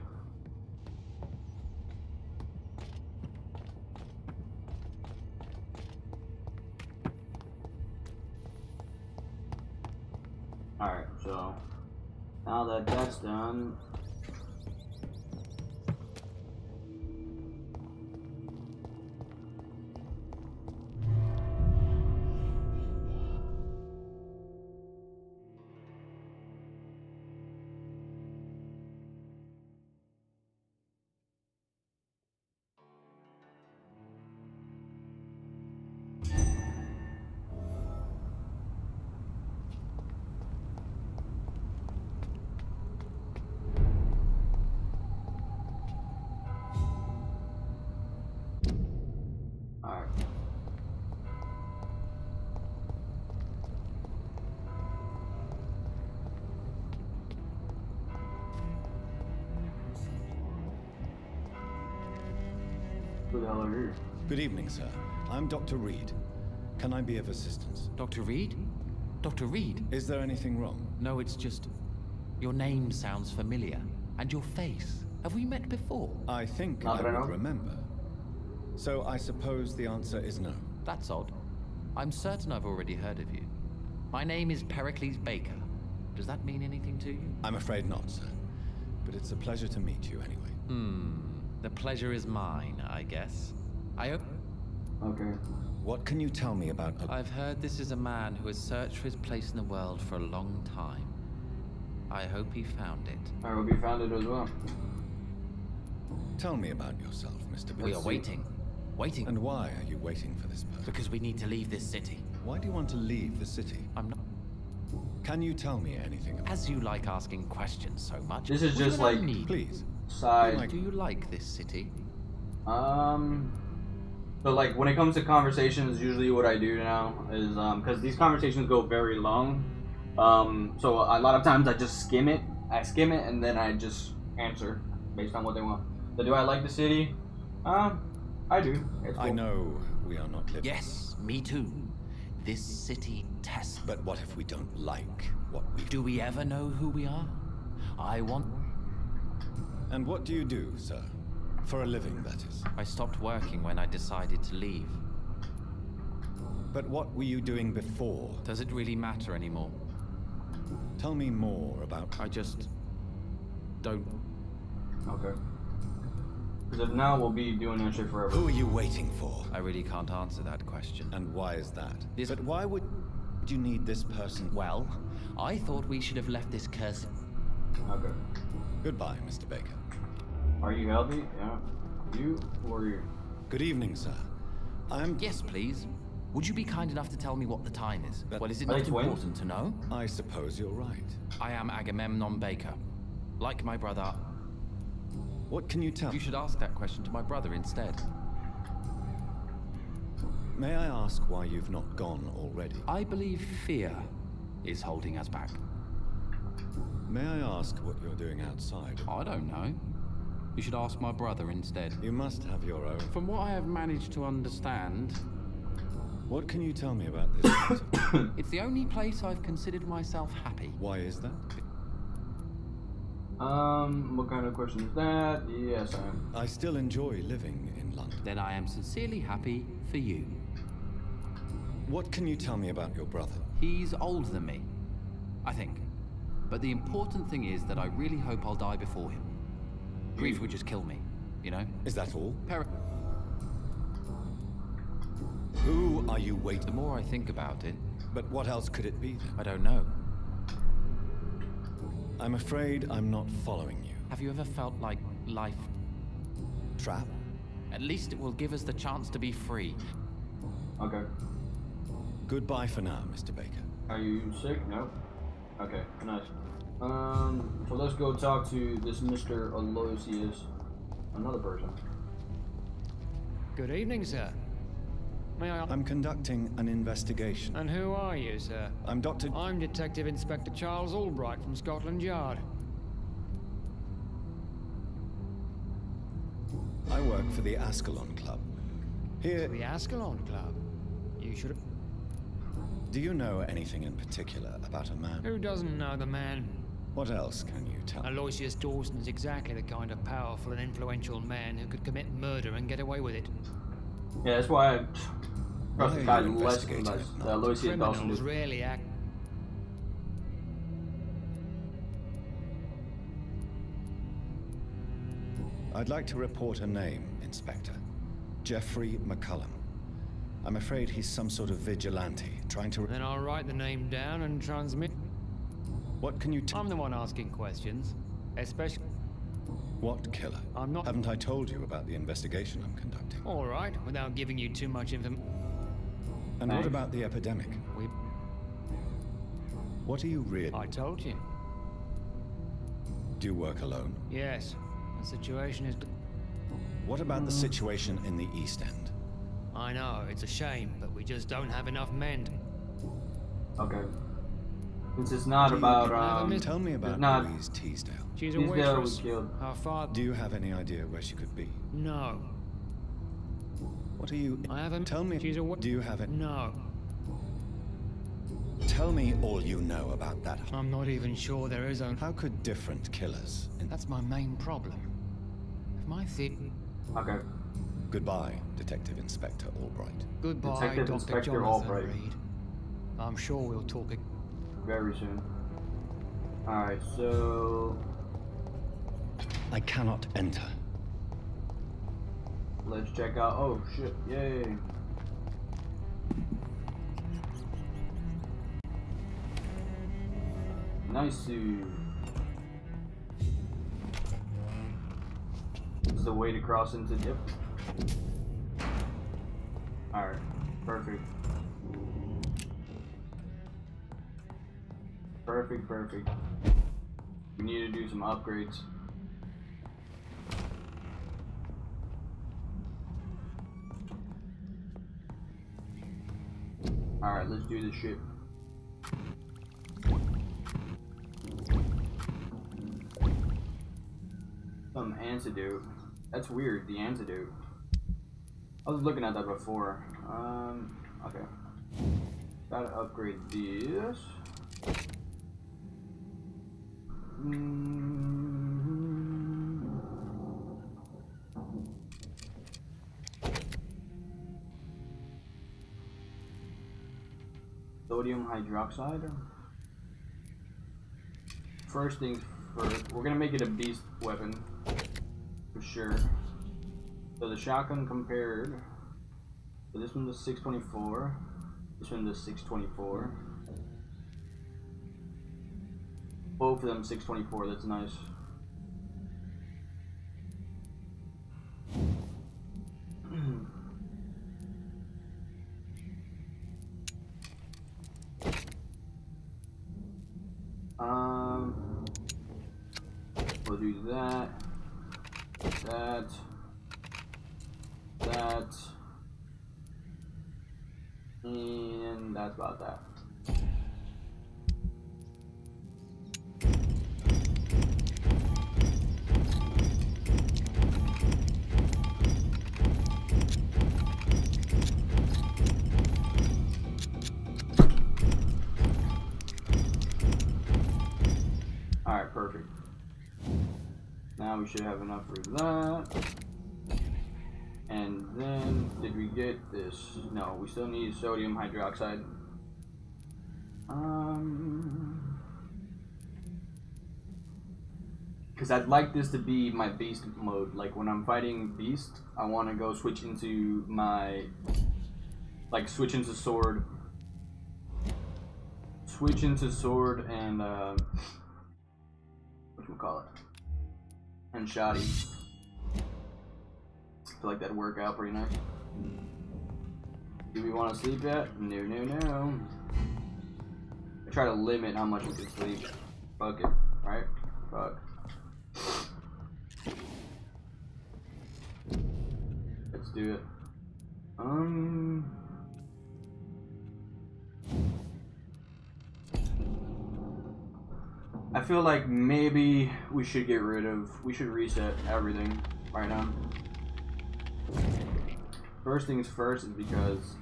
Alright, so now that that's done, alright. Who the hell are you? Good evening, sir. I'm Dr. Reed. Can I be of assistance? Dr. Reed? Dr. Reed? Is there anything wrong? No, it's just... your name sounds familiar. And your face. Have we met before? I think Not I that I would know. remember. So I suppose the answer is no. That's odd. I'm certain I've already heard of you. My name is Pericles Baker. Does that mean anything to you? I'm afraid not, sir. But it's a pleasure to meet you anyway. The pleasure is mine, I guess. I hope... Okay. What can you tell me about... I've heard this is a man who has searched for his place in the world for a long time. I hope he found it. I hope you found it as well. Tell me about yourself, Mr. We are Bills. waiting. Waiting. And why are you waiting for this person? Because we need to leave this city. Why do you want to leave the city? I'm not. Can you tell me anything about As you like asking questions so much. This is just like Please. side. Do you like this city? So like when it comes to conversations, usually what I do now is because these conversations go very long. So a lot of times I just skim it. I skim it and then I just answer based on what they want. So do I like the city? I do. It's cool. I know we are not living. Yes, me too. This city tests. But what if we don't like what we do? Do we ever know who we are? I want. And what do you do, sir? For a living, that is. I stopped working when I decided to leave. But what were you doing before? Does it really matter anymore? Tell me more about... I just don't. Okay. Because if now we'll be doing that shit forever. Who are you waiting for? I really can't answer that question. And why is that? But why would you need this person? Well, I thought we should have left this curse. Okay. Goodbye, Mr. Baker. Are you healthy? Yeah. You or you? Good evening, sir. Yes, please. Would you be kind enough to tell me what the time is? Well, is it Are not they twins? important to know? I suppose you're right. I am Agamemnon Baker. Like my brother. What can you tell? You should ask that question to my brother instead. May I ask why you've not gone already? I believe fear is holding us back. May I ask what you're doing outside? I don't know. You should ask my brother instead. You must have your own. From what I have managed to understand... What can you tell me about this matter? It's the only place I've considered myself happy. Why is that? What kind of question is that? Yes, I am. I still enjoy living in London. Then I am sincerely happy for you. What can you tell me about your brother? He's older than me, I think. But the important thing is that I really hope I'll die before him. Grief would just kill me, you know? Is that all? The Who are you waiting? more I think about it... But what else could it be then? I don't know. I'm afraid I'm not following you. Have you ever felt like life... Trap? At least it will give us the chance to be free. Okay. Goodbye for now, Mr. Baker. Are you sick? No. Okay, nice. So let's go talk to this Mr. Aloysius, another person. Good evening, sir. May I... I'm conducting an investigation. And who are you, sir? I'm Dr. I'm Detective Inspector Charles Albright from Scotland Yard. I work for the Ascalon Club. Here... The Ascalon Club? You should have... Do you know anything in particular about a man? Who doesn't know the man? What else can you tell me? Aloysius Dawson is exactly the kind of powerful and influential man who could commit murder and get away with it. Yeah, that's why I trust the guy you less investigating than it, not Aloysius Dawson. Criminals rarely act... I'd like to report a name, Inspector. Jeffrey McCullum. I'm afraid he's some sort of vigilante, trying to... Then I'll write the name down and transmit... What can you tell... I'm the one asking questions. Especially... What killer? I'm not... Haven't I told you about the investigation I'm conducting? All right, without giving you too much information. And what about the epidemic? We... What are you really... I told you. Do you work alone? Yes. The situation is... What about the situation in the East End? I know, it's a shame, but we just don't have enough men. Okay. Since it's not about, Tell me about Louise Teasdale. She's a Teasdale waitress. was killed. Her father... Do you have any idea where she could be? No. What are you... I haven't... Tell me... She's a... Do you have it? No. Tell me all you know about that. I'm not even sure there is a... How could different killers... That's my main problem. If my theory... Okay. Goodbye, Detective Inspector Albright. Goodbye, Detective Dr. Inspector Jonathan Albright. Reed. I'm sure we'll talk again. Very soon. Alright, so... I cannot enter. Let's check out... Oh, shit. Yay. Nice. This is the way to cross into dip. Alright, perfect. Perfect. We need to do some upgrades. Alright, let's do this shit. Some antidote. That's weird, the antidote. I was looking at that before. Okay. Gotta upgrade this. Sodium hydroxide. First things first, we're gonna make it a beast weapon for sure. So the shotgun compared. So this one's a 624. This one's a 624. Both of them 624. That's nice. We'll do that, and that's about that. Alright, perfect. Now we should have enough for that. And then, did we get this? No, we still need sodium hydroxide. Because I'd like this to be my beast mode. Like when I'm fighting beast, I want to go switch into my, like switch into sword. Switch into sword and, whatchamacallit? And shoddy. I feel like that'd work out pretty nice. Do we want to sleep yet? No. I try to limit how much we can sleep. Fuck it, right? Fuck. Let's do it. I feel like maybe we should reset everything right now. First things first is because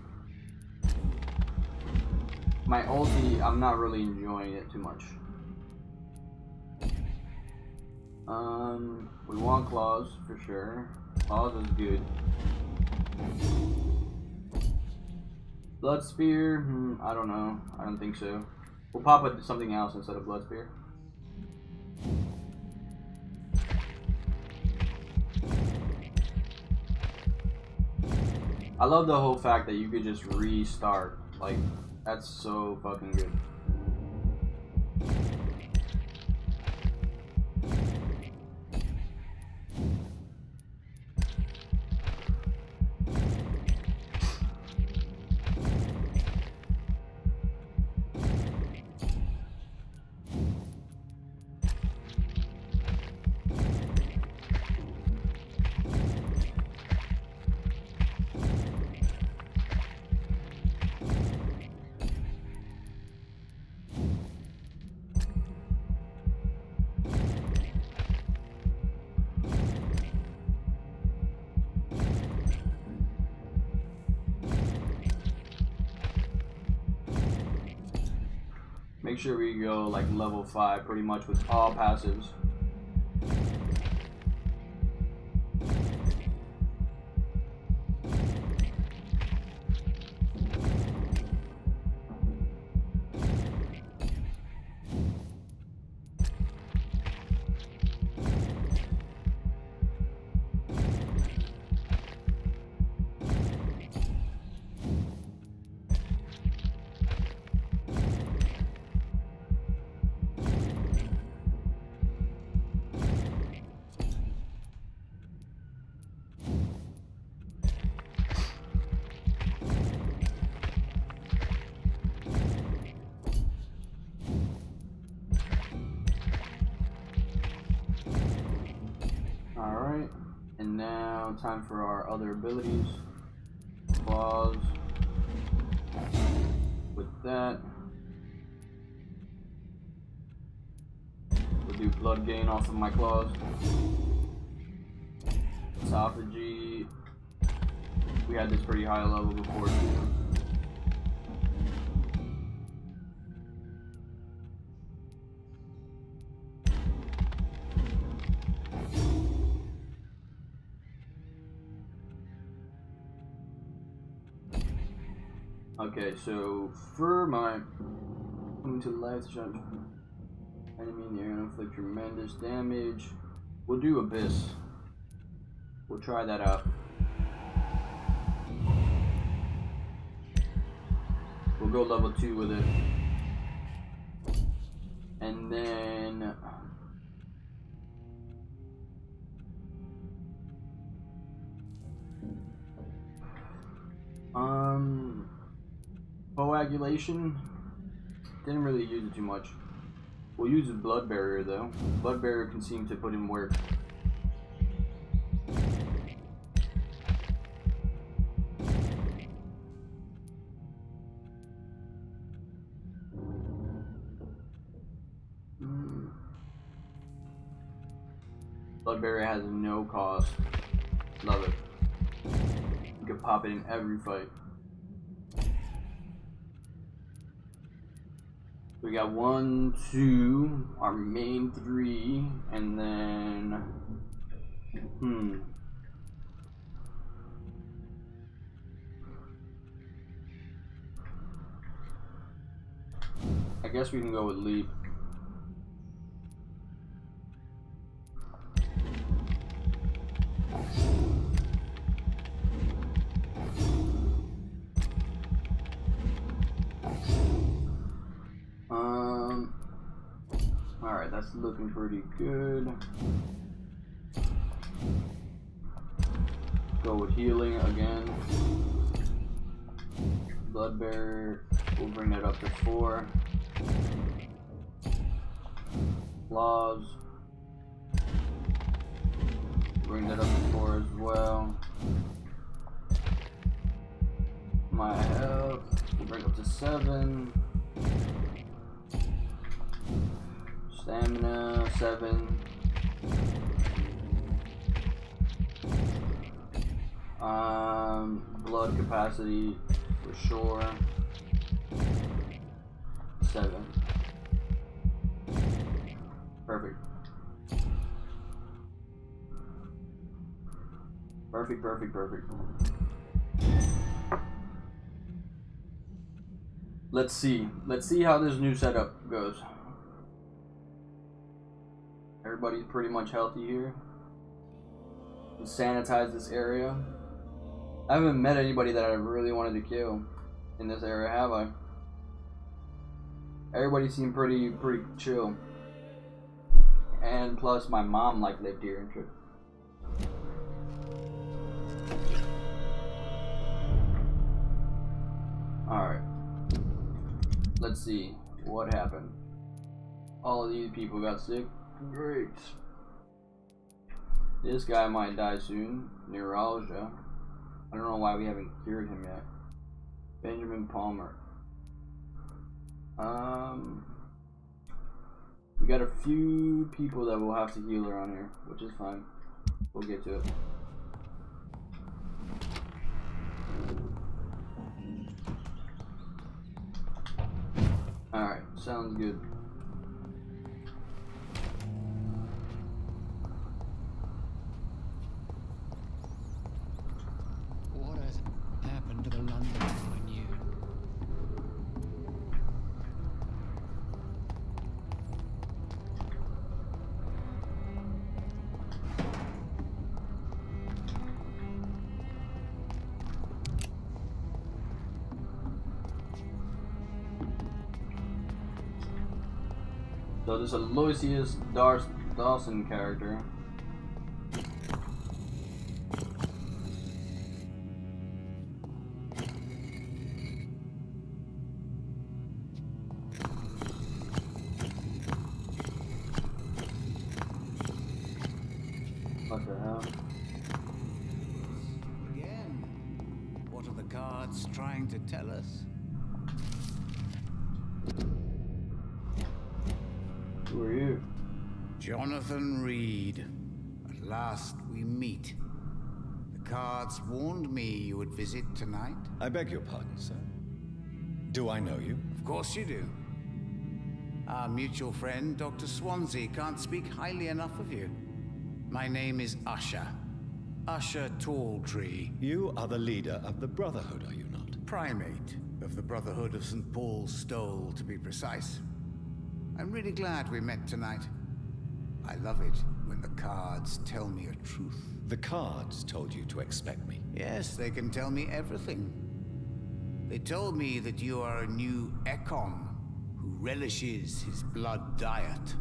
my ulti, I'm not really enjoying it too much. We want claws for sure. Claws is good. Blood spear, I don't know. I don't think so. We'll pop it something else instead of blood spear. I love the whole fact that you could just restart. Like, that's so fucking good. Make sure we go like level 5 pretty much with all passives. And now, time for our other abilities. Claws. With that, we'll do blood gain off of my claws. Autophagy. We had this pretty high level before too. Okay, so for my coming to life, enemy in the air inflict tremendous damage. We'll do Abyss. We'll try that out. We'll go level 2 with it. And then coagulation, didn't really use it too much. We'll use a blood barrier though. Blood barrier can seem to put in work. Blood barrier has no cost. Love it. You can pop it in every fight. We got 1, 2, our main 3, and then I guess we can go with leap. Alright, that's looking pretty good. Go with healing again. Blood barrier, we'll bring that up to 4. Claws, bring that up to 4 as well. My health, we'll bring up to 7. Stamina, 7. Blood capacity for sure. 7. Perfect. Perfect, perfect, perfect. Let's see. Let's see how this new setup goes. Everybody's pretty much healthy here. We'll sanitize this area. I haven't met anybody that I really wanted to kill in this area, have I? Everybody seemed pretty chill. And plus my mom lived here and shit. Alright. Let's see what happened. All of these people got sick. Great. This guy might die soon. Neuralgia. I don't know why we haven't cured him yet. Benjamin Palmer. We got a few people that will have to heal around here, which is fine. We'll get to it. Alright, sounds good. What has happened to the London I knew? So this Aloysius Dawson character. What the hell? what's trying to tell us? Who are you? Jonathan Reed. At last we meet. The cards warned me you would visit tonight. I beg your pardon, sir. Do I know you? Of course you do. Our mutual friend, Dr. Swansea, can't speak highly enough of you. My name is Usher. Usher Talltree. You are the leader of the Brotherhood, are you not? Primate of the Brotherhood of St. Paul's Stole, to be precise. I'm really glad we met tonight. I love it when the cards tell me a truth. The cards told you to expect me. Yes, they can tell me everything. They told me that you are a new Ekon who relishes his blood diet.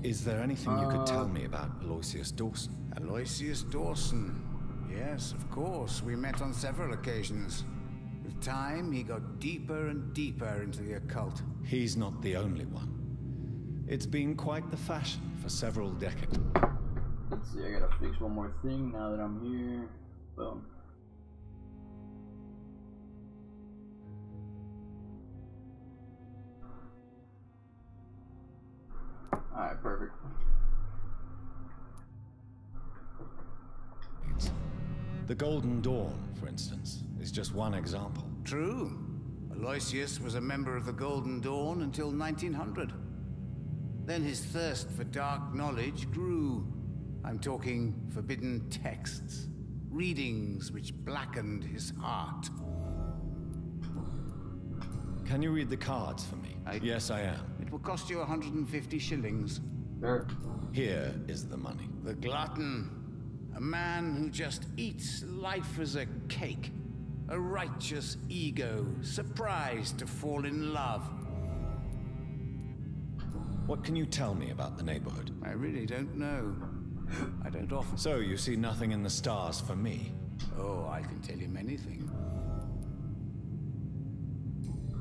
Is there anything you could tell me about Aloysius Dawson? Aloysius Dawson. Yes, of course. We met on several occasions. With time, he got deeper and deeper into the occult. He's not the only one. It's been quite the fashion for several decades. Let's see, I gotta fix one more thing now that I'm here. Boom. Alright, perfect. The Golden Dawn, for instance, is just one example. True. Aloysius was a member of the Golden Dawn until 1900. Then his thirst for dark knowledge grew. I'm talking forbidden texts, readings which blackened his heart. Can you read the cards for me? Yes, I am. It will cost you 150 shillings. Sure. Here is the money. The glutton. A man who just eats life as a cake. A righteous ego, surprised to fall in love. What can you tell me about the neighborhood? I really don't know. I don't often... So you see nothing in the stars for me? Oh, I can tell you many things.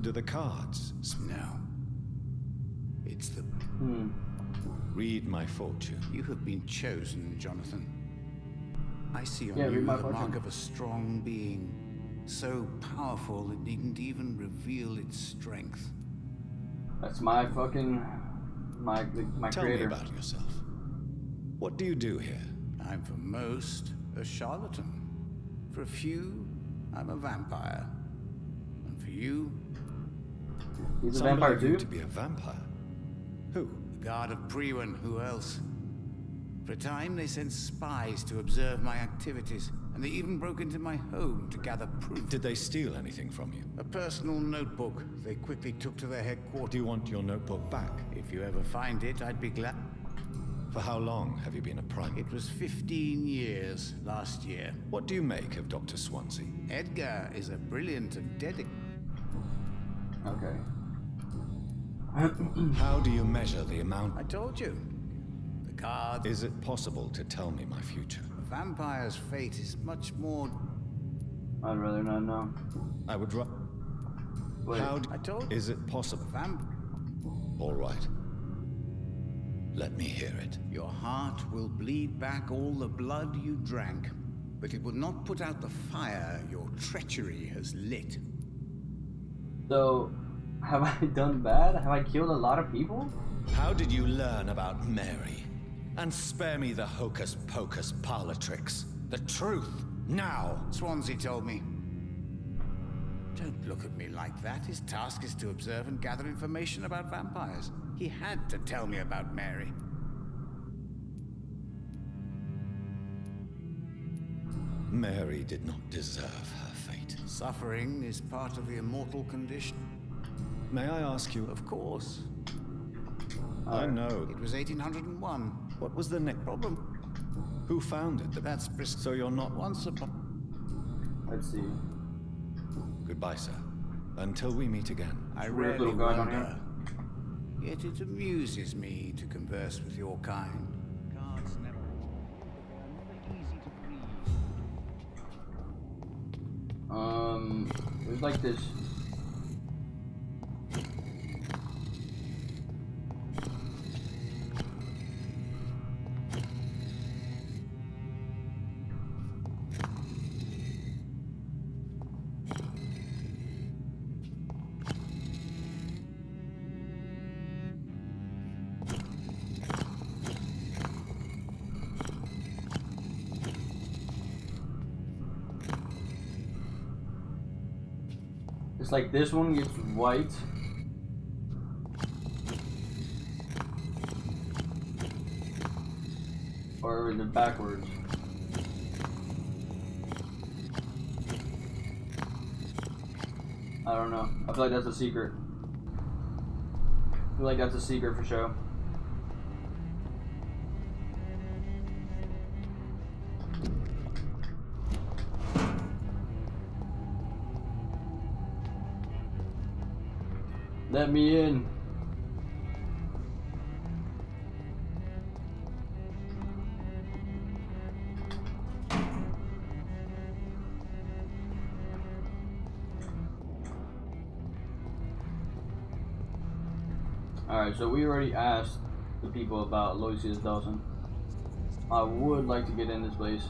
Do the cards? No. It's the... Read my fortune. You have been chosen, Jonathan. I see on Yeah, you read my the fortune. mark of a strong being. So powerful it needn't even reveal its strength. That's my fucking... my Tell creator. me about yourself. What do you do here? I'm for most a charlatan. For a few, I'm a vampire. And for you, He's a Somebody vampire grew too? to be a vampire. Who? the guard of Priwen, who else? For a time, they sent spies to observe my activities, and they even broke into my home to gather proof. Did they steal anything from you? A personal notebook they quickly took to their headquarters. Do you want your notebook back? If you ever find it, I'd be glad. For how long have you been a primate? It was 15 years last year. What do you make of Dr. Swansea? Edgar is a brilliant and dedicated... Okay. How do you measure the amount? I told you. The cards... Is it possible to tell me my future? A vampire's fate is much more... I'd rather not know. I would Wait. I told you. Is it possible? All right. Let me hear it. Your heart will bleed back all the blood you drank, but it will not put out the fire your treachery has lit. So, have I done bad? Have I killed a lot of people? How did you learn about Mary? And spare me the hocus pocus parlor tricks. The truth, now! Swansea told me. Don't look at me like that. His task is to observe and gather information about vampires. He had to tell me about Mary. Mary did not deserve her fate. Suffering is part of the immortal condition. May I ask you? Of course. I know. It was 1801. What was the next Problem? Who founded the... That's So you're not... once upon... Let's see. Goodbye, sir. Until we meet again. I Weird rarely little guy down wonder. Yet it amuses me to converse with your kind. Cards never... They're never easy to read. There's like this. It's like this one gets white. Or is it backwards? I don't know. I feel like that's a secret. I feel like that's a secret for sure. Let me in. Alright, so we already asked the people about Aloysius Dawson. I would like to get in this place.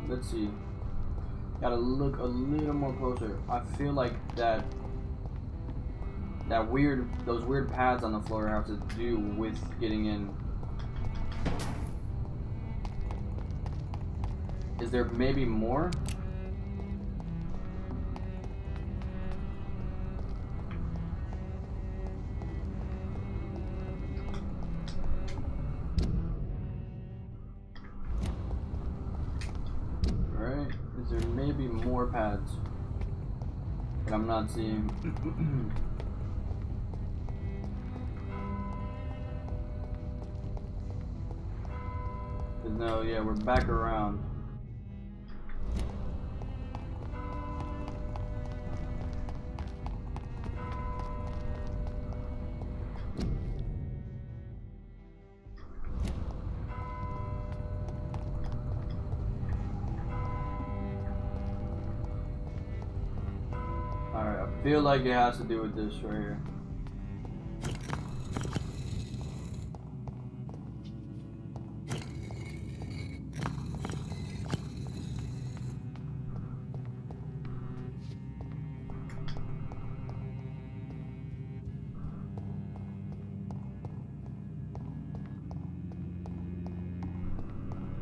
Let's see. Gotta look a little more closer. I feel like those weird pads on the floor have to do with getting in. Is there maybe more? Alright, is there maybe more pads that I'm not seeing? No, yeah, we're back around. Alright, I feel like it has to do with this right here.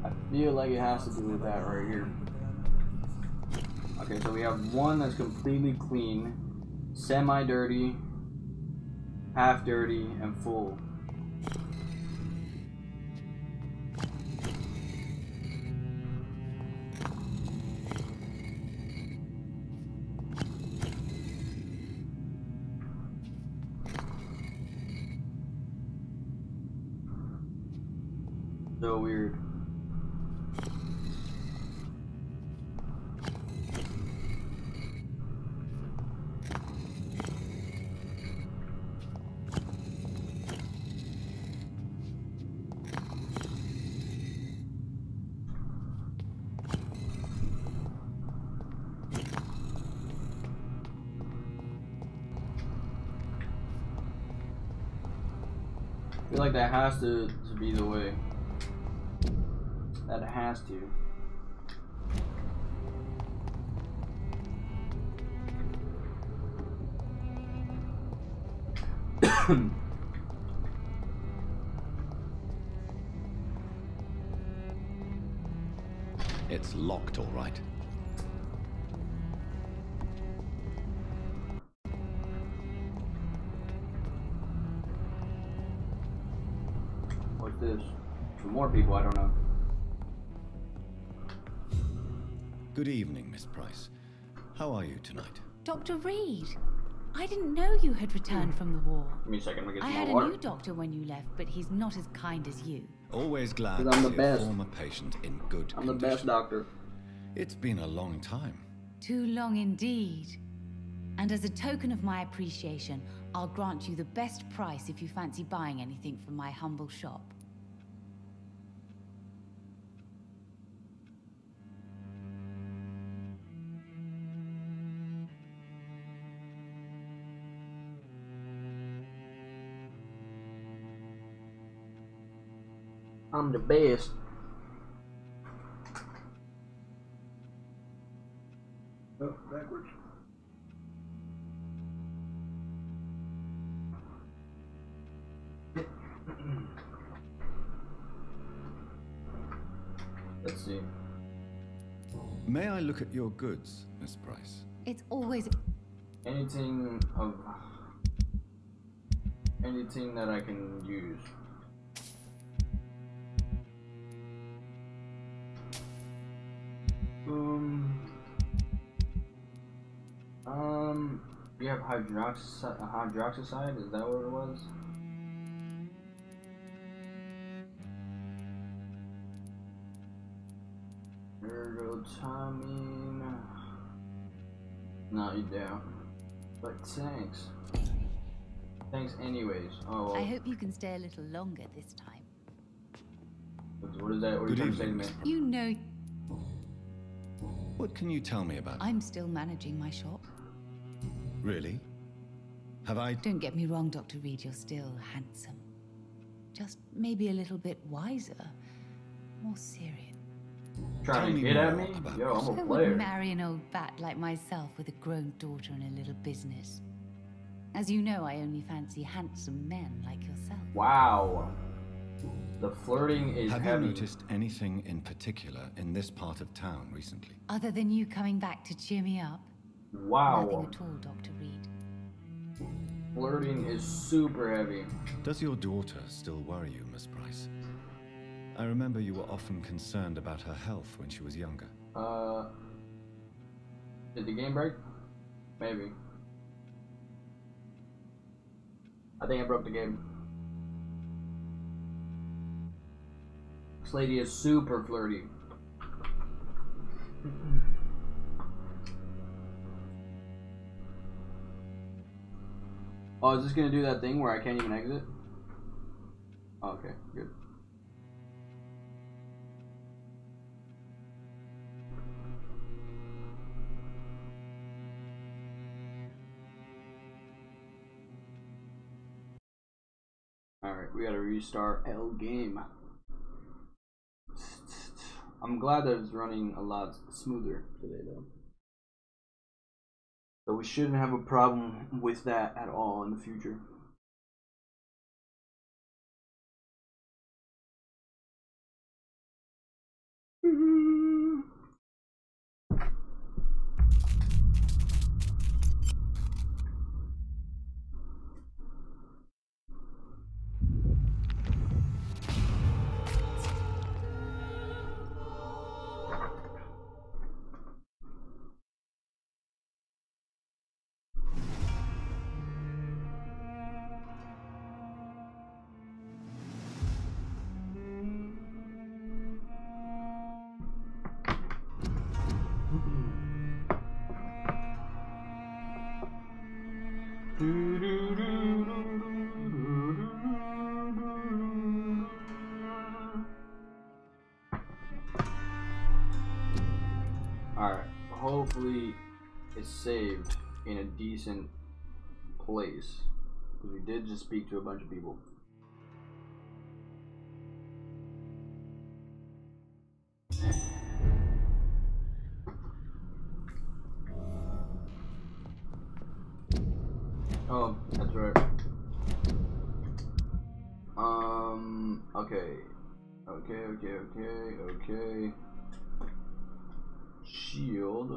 I feel like it has to do with that right here. Okay, so we have one that's completely clean, semi-dirty, half dirty, and full. So weird. I feel like that has to be the way. That has to. It's locked, all right. What's this? For more people, I don't know. Good evening, Miss Price. How are you tonight? Dr. Reed, I didn't know you had returned from the war. Give me a second, let me get I some had more a water. new doctor when you left, but he's not as kind as you. Always glad to 'Cause I'm the see a best. former patient in good I'm the condition. best doctor. It's been a long time. Too long indeed. And as a token of my appreciation, I'll grant you the best price if you fancy buying anything from my humble shop. I'm the best. Oh, backwards. Let's see. May I look at your goods, Miss Price? It's always... Anything that I can use. You have hydroxide? Is that what it was? Ergotamine. No, you don't. But thanks. Thanks anyways. Oh, well. I hope you can stay a little longer this time. What is that? What are you trying to say to me? You know... What can you tell me about? I'm still managing my shop. Really? Have I... Don't get me wrong, Dr. Reed, you're still handsome. Just maybe a little bit wiser. More serious. Trying to get at me? Yo, I'm a Who player. would marry an old bat like myself with a grown daughter and a little business? As you know, I only fancy handsome men like yourself. Wow. The flirting is Have heavy. you noticed anything in particular in this part of town recently? Other than you coming back to cheer me up? Wow. Nothing at all, Dr. Reed. Flirting is super heavy. Does your daughter still worry you, Miss Price? I remember you were often concerned about her health when she was younger. Did the game break? Maybe. I think I broke the game. This lady is super flirty. Oh, is this gonna do that thing where I can't even exit? Okay, good. Alright, we gotta restart L game. I'm glad that it's running a lot smoother today though. So we shouldn't have a problem with that at all in the future. Alright, hopefully it's saved in a decent place. Because we did just speak to a bunch of people. Oh, that's right. Okay. Shield.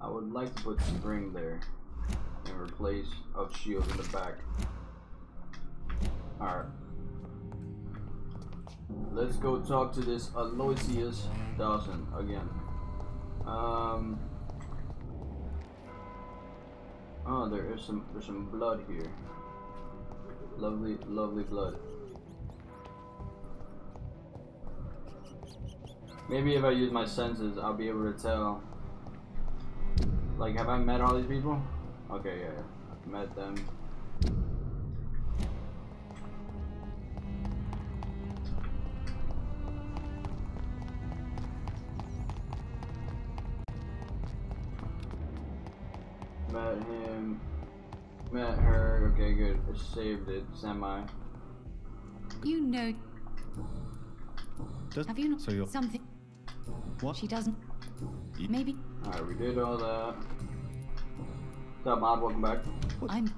I would like to put spring there in replace of shield in the back. Alright. Let's go talk to this Aloysius Dawson again. Oh, there's some blood here. Lovely blood. Maybe if I use my senses, I'll be able to tell. Like, have I met all these people? Okay, yeah, I've met them. Met him. Met her. Okay, good. I saved it. Semi. You know... Have you not so you're... something? What? She doesn't... Maybe... Alright, we did all that. What's up, Mod? Welcome back. I'm...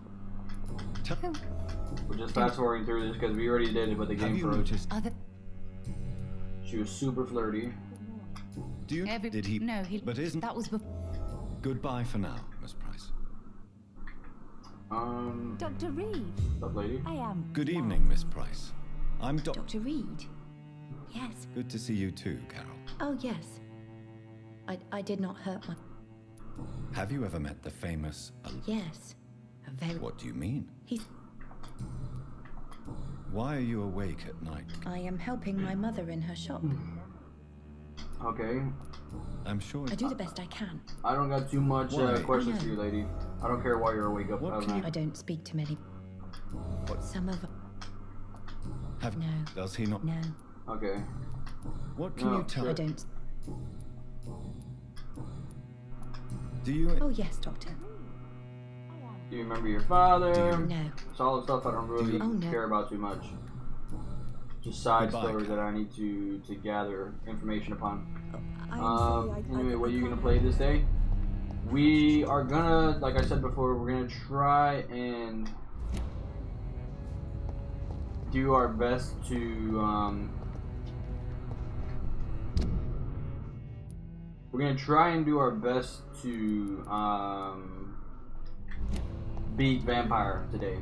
We're just fast forwarding through this because we already did it, but the game froze. Other... She was super flirty. Do you? Did he? No, he. But isn't that was before. Goodbye for now, Miss Price. Dr. Reed. That lady. I am. Good evening, Miss Price. I'm Dr. Reed. Yes. Good to see you too, Carol. Oh, yes. I did not hurt my... Have you ever met the famous... Yes. A very... What do you mean? He's... Why are you awake at night? I am helping my mother in her shop. Okay. I'm sure... I do the best I can. I don't got too much questions for you, lady. I don't care why you're awake up at night. I don't speak to many... What? Some of... No. Does he not? No. Okay. What can you tell? I don't... Do you... Oh, yes, Doctor. Do you remember your father? No. Solid stuff I don't really care about too much. Just side stories that I need to gather information upon. Anyway, what are you gonna play this day? We are gonna, like I said before, we're gonna try and do our best to we're gonna try and do our best to beat Vampyr today.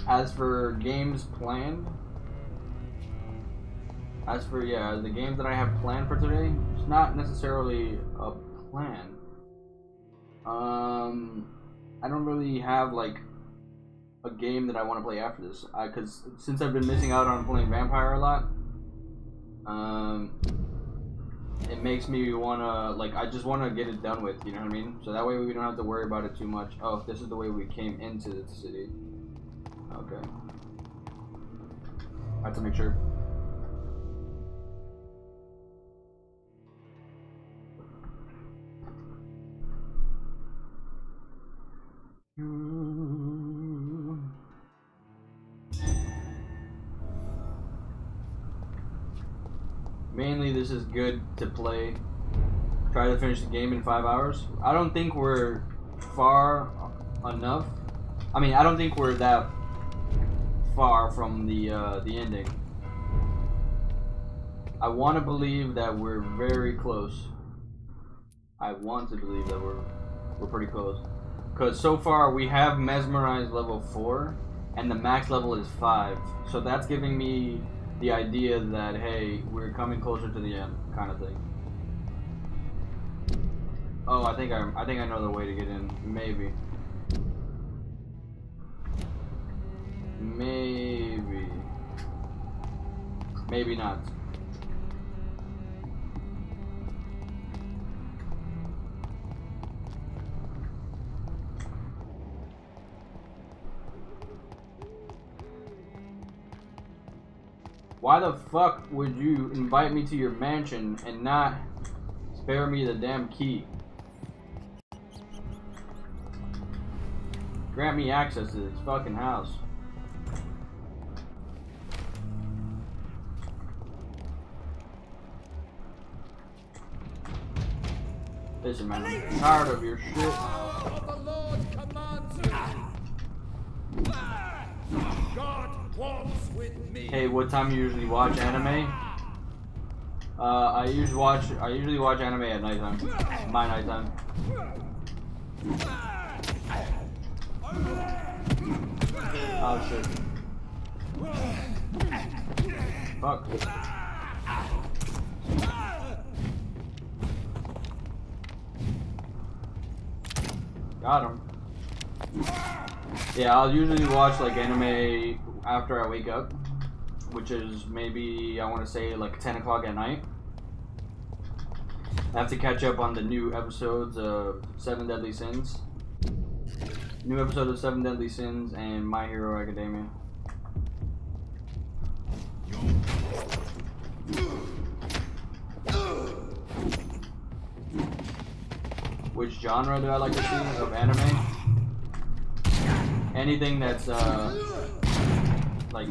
As for games planned, the games that I have planned for today, it's not necessarily a plan. I don't really have like a game that I want to play after this, because since I've been missing out on playing Vampyr a lot, it makes me wanna, like, I just wanna get it done with, you know what I mean? So that way we don't have to worry about it too much. Oh, this is the way we came into the city. Okay. I have to make sure. Mainly this is good to play. Try to finish the game in 5 hours. I don't think we're far enough. I mean, I don't think we're that far from the ending. I want to believe that we're very close. I want to believe that we're pretty close. Because so far we have mesmerized level 4 and the max level is 5. So that's giving me the idea that, hey, we're coming closer to the end, kind of thing. Oh, I think I know the way to get in. Maybe. Maybe not. Why the fuck would you invite me to your mansion and not spare me the damn key? Grant me access to this fucking house. Listen, man, I'm tired of your shit. The Lord commands you. God walks with me. Hey, what time you usually watch anime? I usually watch anime at nighttime. My nighttime. Oh shit. Fuck. Got him. Yeah, I'll usually watch like anime after I wake up, which is maybe, I want to say, like 10 o'clock at night. I have to catch up on the new episodes of 7 Deadly Sins. New episode of 7 Deadly Sins and My Hero Academia. Which genre do I like to see of anime? Anything that's like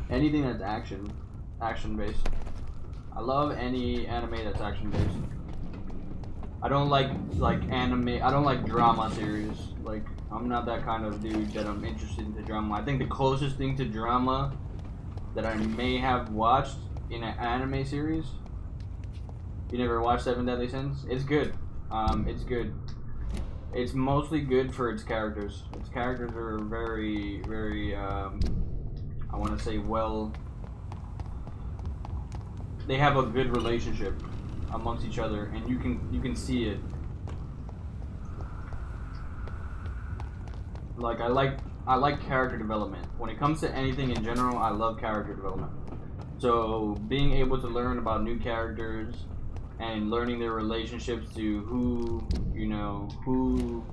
anything that's action based. I love any anime that's action based. I don't like anime. I don't like drama series. Like, I'm not that kind of dude that I'm interested into drama. I think the closest thing to drama that I may have watched in an anime series. You never watched Seven Deadly Sins? It's good. It's good. It's mostly good for its characters. Its characters are very, very, I want to say, well, they have a good relationship amongst each other, and you can see it. Like I like character development. When it comes to anything in general, I love character development. So being able to learn about new characters and learning their relationships to who, you know, who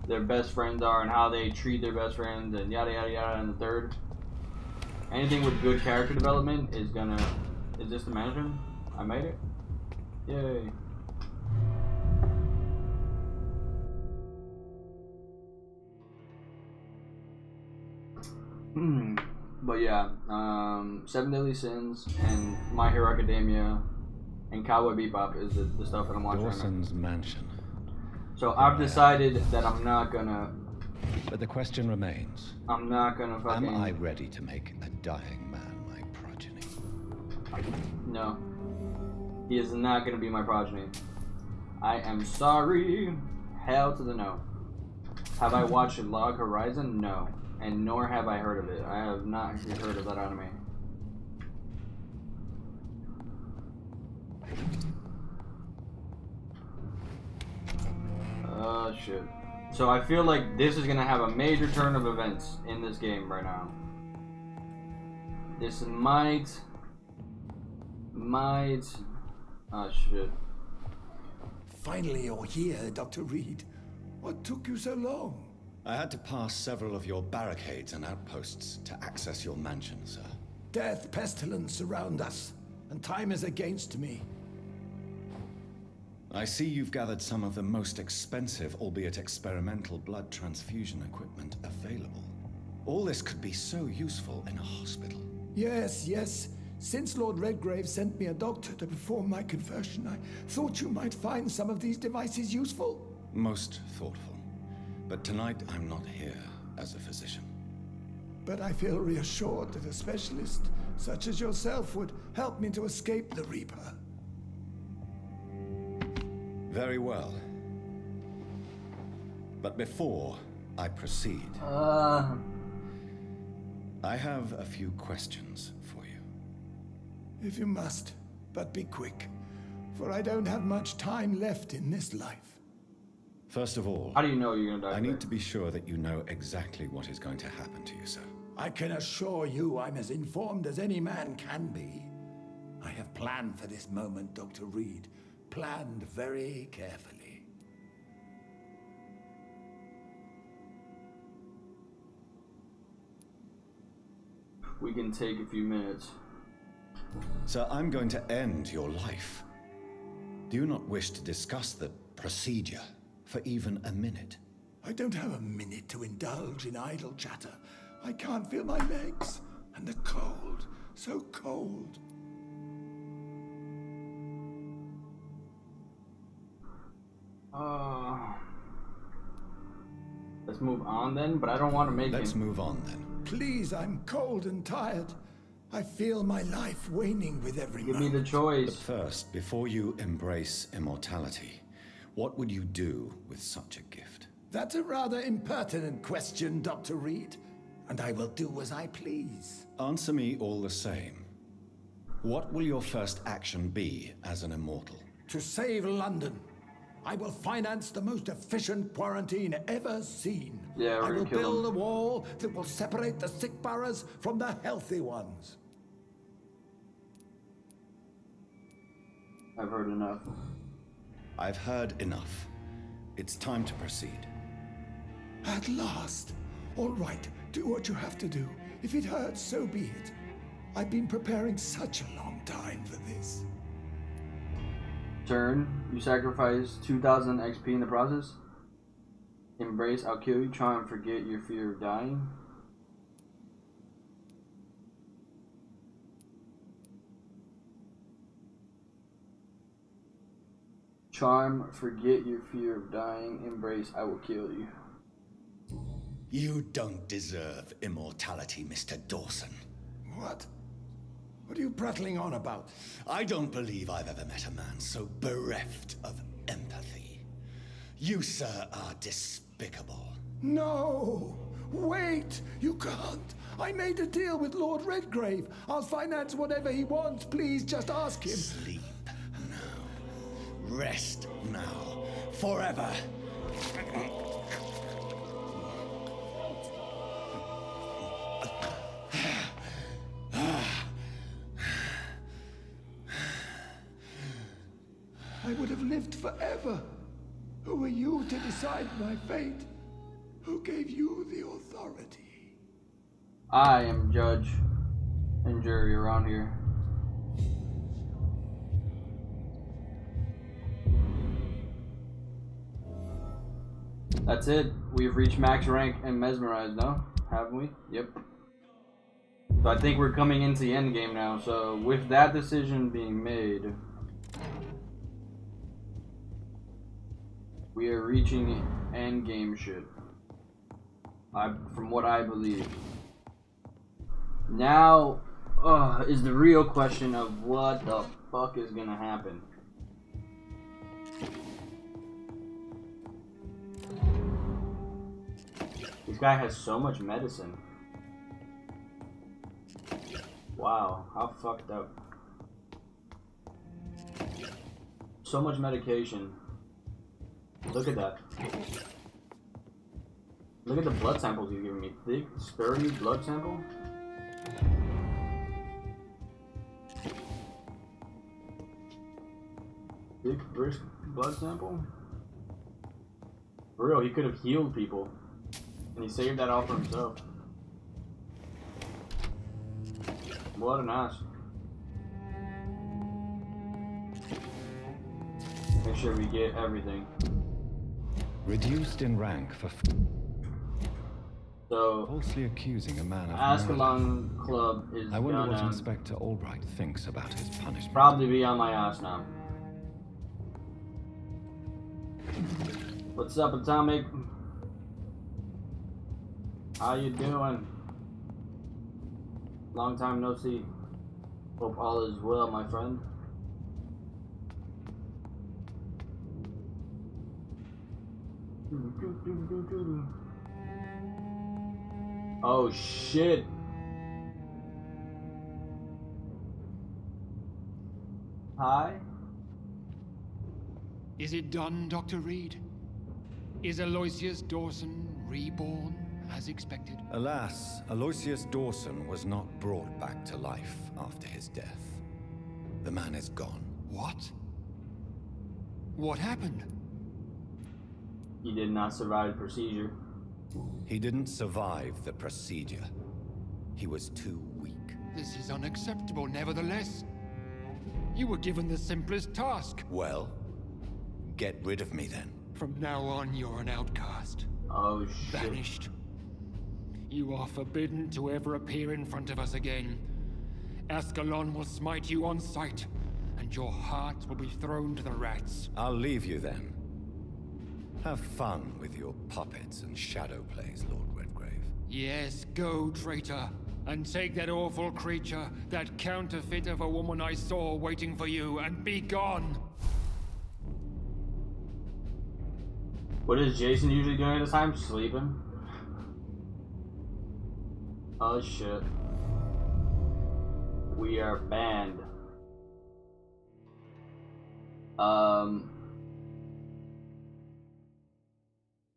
their best friends are and how they treat their best friends and yada yada yada, and the third. Anything with good character development is gonna... Is this the mansion? I made it? Yay. But yeah, Seven Deadly Sins and My Hero Academia and Cowboy Bebop is the stuff that I'm watching Dawson's right now. mansion. So I've decided that I'm not gonna... But the question remains. I'm not gonna fucking... Am I ready to make a dying man my progeny? No. He is not gonna be my progeny. I am sorry. Hell to the no. Have I watched Log Horizon? No. And nor have I heard of it. I have not heard of that anime. Oh shit. So I feel like this is gonna have a major turn of events in this game right now. This might... Oh shit. Finally you're here, Dr. Reed. What took you so long? I had to pass several of your barricades and outposts to access your mansion, sir. Death, pestilence surround us, and time is against me. I see you've gathered some of the most expensive, albeit experimental, blood transfusion equipment available. All this could be so useful in a hospital. Yes, yes. Since Lord Redgrave sent me a doctor to perform my conversion, I thought you might find some of these devices useful. Most thoughtful. But tonight, I'm not here as a physician. But I feel reassured that a specialist such as yourself would help me to escape the Reaper. Very well. But before I proceed, I have a few questions for you. If you must, but be quick, for I don't have much time left in this life. First of all, how do you know you're gonna die? I need to be sure that you know exactly what is going to happen to you, sir. I can assure you I'm as informed as any man can be. I have planned for this moment, Dr. Reed. Planned very carefully. We can take a few minutes. Sir, I'm going to end your life. Do you not wish to discuss the procedure for even a minute? I don't have a minute to indulge in idle chatter. I can't feel my legs, and the cold, so cold. Let's move on then, but I don't want to make it. Let's move on then. Please, I'm cold and tired. I feel my life waning with every moment. Give me the choice. But first, before you embrace immortality, what would you do with such a gift? That's a rather impertinent question, Dr. Reed. And I will do as I please. Answer me all the same. What will your first action be as an immortal? To save London. I will finance the most efficient quarantine ever seen. Yeah, I will build a wall that will separate the sick boroughs from the healthy ones. I've heard enough. I've heard enough. It's time to proceed. At last. All right, do what you have to do. If it hurts, so be it. I've been preparing such a long time for this. Turn. You sacrifice 2,000 XP in the process. Embrace, I'll kill you. Try and forget your fear of dying. Charm, forget your fear of dying. Embrace, I will kill you. You don't deserve immortality, Mr. Dawson. What? What are you prattling on about? I don't believe I've ever met a man so bereft of empathy. You, sir, are despicable. No! Wait! You can't! I made a deal with Lord Redgrave. I'll finance whatever he wants. Please, just ask him. Sleep now. Rest now. Forever. I would have lived forever. Who are you to decide my fate? Who gave you the authority? I am judge and jury around here. That's it. We've reached max rank and mesmerized, no? Haven't we? Yep. So I think we're coming into the end game now. So with that decision being made, we are reaching end game shit. From what I believe. Now is the real question of what the fuck is gonna happen. This guy has so much medicine. Wow, how fucked up. So much medication. Look at that. Look at the blood samples he's giving me. Thick, sturdy blood sample. Thick, brisk blood sample. For real, he could have healed people. And he saved that all for himself. What an ass. Make sure we get everything. Reduced in rank for so falsely accusing a man of Ascalon Club is I wonder what gonna Inspector Albright thinks about his punishment. probably be on my ass now. What's up, Atomic? How you doing? Long time no see. Hope all is well, my friend. Oh shit. Hi? Is it done, Dr. Reed? Is Aloysius Dawson reborn as expected? Alas, Aloysius Dawson was not brought back to life after his death. The man is gone. What? What happened? He did not survive the procedure. He didn't survive the procedure. He was too weak. This is unacceptable, nevertheless. You were given the simplest task. Well, get rid of me then. From now on, you're an outcast. Oh shit. Banished. You are forbidden to ever appear in front of us again. Ascalon will smite you on sight, and your heart will be thrown to the rats. I'll leave you then. Have fun with your puppets and shadow plays, Lord Redgrave. Yes, go, traitor, and take that awful creature, that counterfeit of a woman I saw waiting for you, and be gone! What is Jason usually doing at this time? Sleeping? Oh shit. We are banned.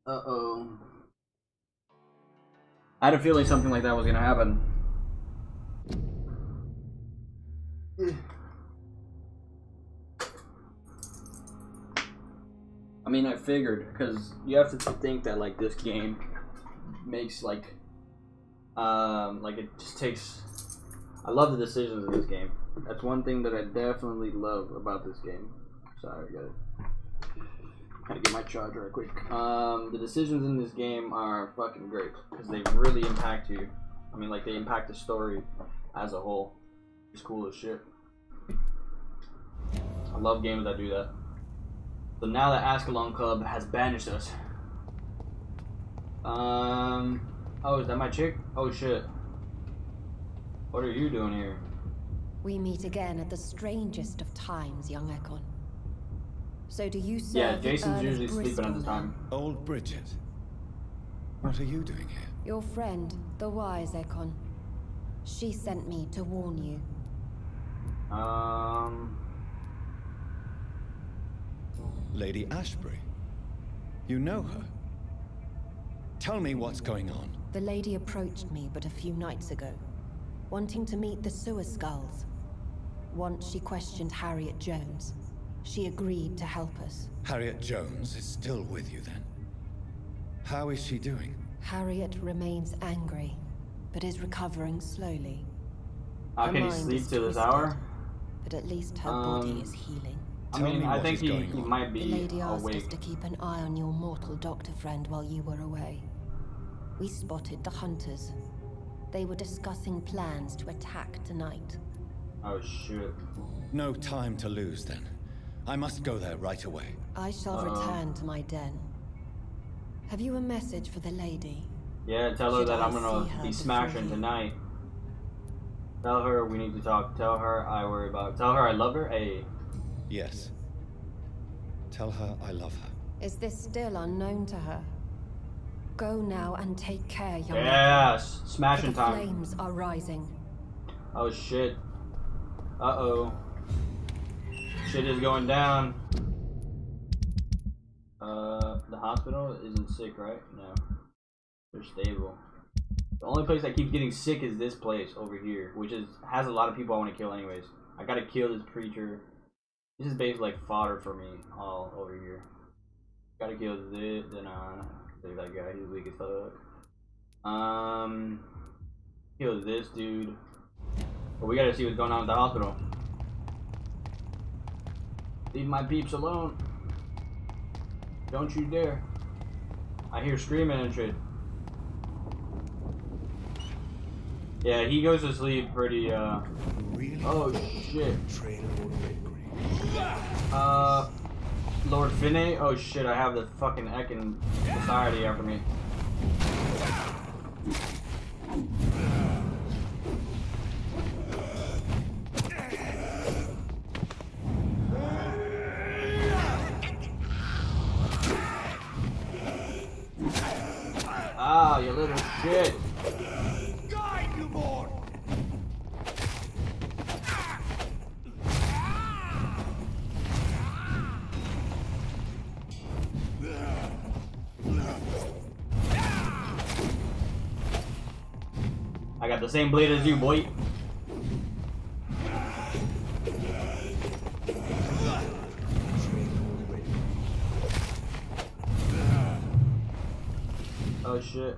Uh-oh. I had a feeling something like that was gonna happen. I mean, I figured, because you have to think that, like, this game makes, like it just takes... I love the decisions in this game. That's one thing that I definitely love about this game. Sorry, I gotta get my charger right quick. The decisions in this game are fucking great, because they really impact you. I mean, like, they impact the story as a whole. It's cool as shit. I love games that do that. So now that Ascalon Club has banished us. Oh, is that my chick? Oh shit. What are you doing here? We meet again at the strangest of times, young Ekon. So do you serve Yeah, the Jason's Earl usually of sleeping at Bristol this now? time. Old Bridget. What are you doing here? Your friend, the wise Ekon. She sent me to warn you. Lady Ashbury. You know her. Tell me what's going on. The lady approached me but a few nights ago, wanting to meet the sewer skulls. Once she questioned Harriet Jones. She agreed to help us. Harriet Jones is still with you then? How is she doing? Harriet remains angry, but is recovering slowly. How Her can he mind sleep is till this twisted, hour? But at least her body is healing. I mean, I think he might The be lady asked us awake. to keep an eye on your mortal doctor friend while you were away. We spotted the hunters. They were discussing plans to attack tonight. Oh shit. No time to lose then. I must go there right away. I shall return to my den. Have you a message for the lady? Yeah, tell her Should that I I'm gonna see her be before smashing you? tonight. Tell her we need to talk. Tell her I worry about. Tell her I love her. Hey. Yes. Tell her I love her. Is this still unknown to her? Go now and take care, young lady. Yes, smashing The time. flames are rising. Oh shit. Uh-oh. Shit is going down. The hospital isn't sick, right? No. They're stable. The only place that keeps getting sick is this place over here, which has a lot of people I want to kill anyways. I gotta kill this preacher. This is basically like fodder for me all over here. Gotta kill this, then that guy, he's weak as fuck. Kill this dude. But we gotta see what's going on at the hospital. Leave my peeps alone. Don't you dare. I hear screaming and shit. Yeah, he goes to sleep pretty, oh shit. Lord Finney? Oh shit, I have the fucking Ekin Society after me. Ah, you little shit. Guide you more. I got the same blade as you, boy. Oh shit.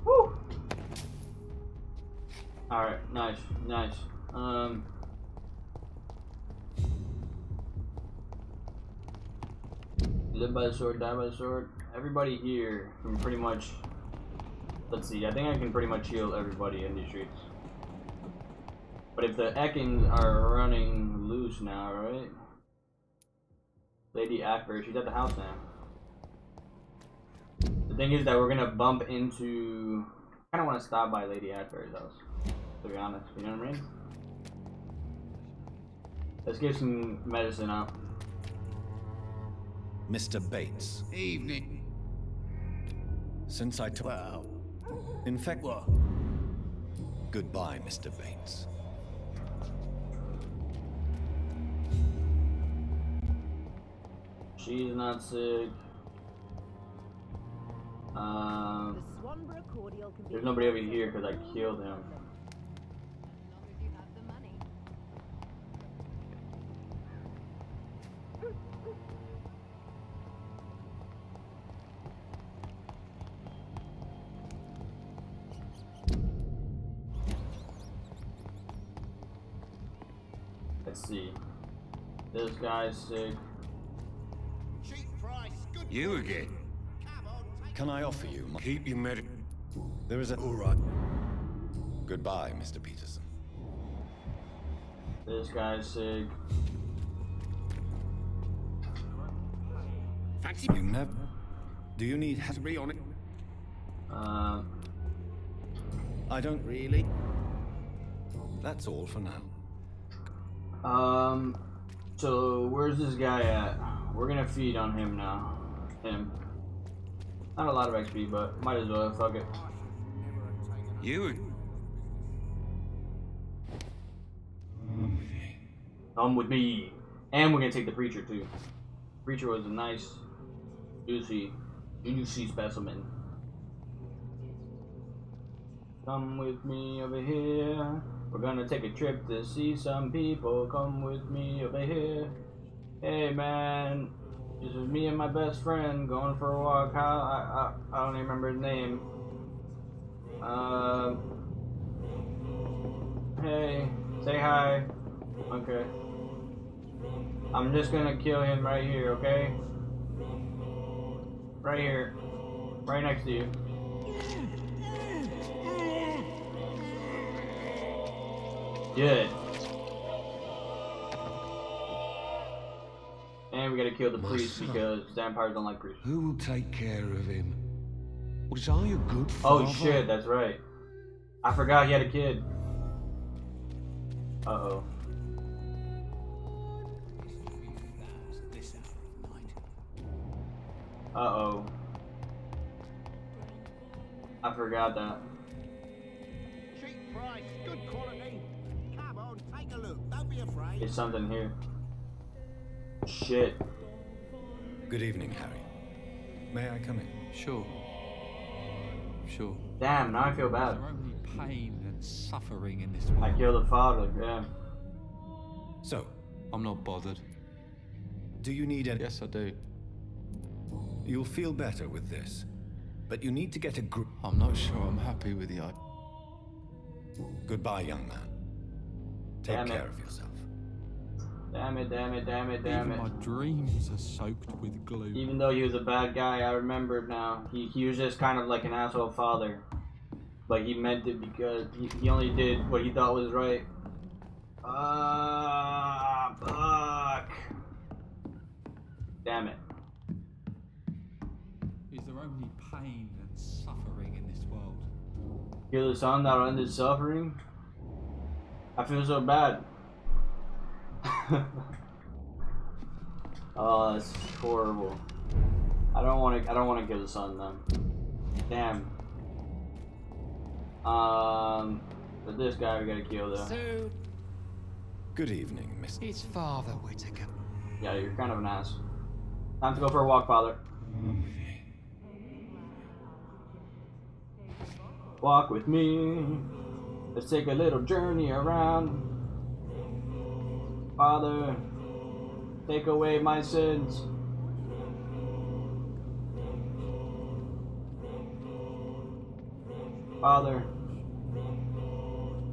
Woo! Alright, nice, nice. Live by the sword, die by the sword. Everybody here can pretty much. Let's see, I think I can pretty much heal everybody in these streets. But if the Ekins are running loose now, right? Lady Ashbury, she's at the house now. The thing is that we're gonna bump into. I kinda wanna stop by Lady Ashbury's house, to be honest, you know what I mean? Let's get some medicine out. Mr. Bates. Evening. Since I took... Well... In fact... What? Goodbye, Mr. Bates. She's not sick. There's nobody over here because I killed him. Let's see. This guy's sick. You again? Can I offer you my... Keep your medic... There is a... All right. Goodbye, Mr. Peterson. This guy's sick. Fancy You never... Do you need... Three on it. I don't really. That's all for now. So where's this guy at? We're gonna feed on him now. Him. Not a lot of XP, but might as well. Fuck it. You. Come with me. And we're gonna take the preacher too. Preacher was a nice, juicy specimen. Come with me over here. We're gonna take a trip to see some people. Come with me over here. Hey man, this is me and my best friend going for a walk. I don't even remember his name. Hey, say hi. Okay. I'm just gonna kill him right here, okay? Right here. Right next to you. Good. And we gotta kill the priest because vampires don't like priests. Who will take care of him? Was I a good father? Oh shit, that's right. I forgot he had a kid. Uh-oh. Uh-oh. I forgot that. Cheap price, good quality. Come on, take a look. Don't be afraid. There's something here. Shit. Good evening, Harry. May I come in? Sure. Sure. Damn, now I feel bad. There's only pain and suffering in this world. I killed the father, yeah. So, I'm not bothered. do you need any... Yes, I do. You'll feel better with this. But you need to get a grip. I'm not sure I'm happy with the idea. Goodbye, young man. Take care of yourself. Damn it, damn it, damn it, damn Even it. my dreams are soaked with glue. Even though he was a bad guy, I remembered now. He was just kind of like an asshole father. But he meant it because he only did what he thought was right. Fuck. Damn it. Is there only pain and suffering in this world? Kill the son that'll end his suffering? I feel so bad. Oh, that's horrible. I don't want to kill the son though. Damn. But this guy we gotta kill though. So, Good evening, Miss. it's Father Whitaker. Yeah, you're kind of an ass. Time to go for a walk, Father. Walk with me. Let's take a little journey around. Father, take away my sins. Father,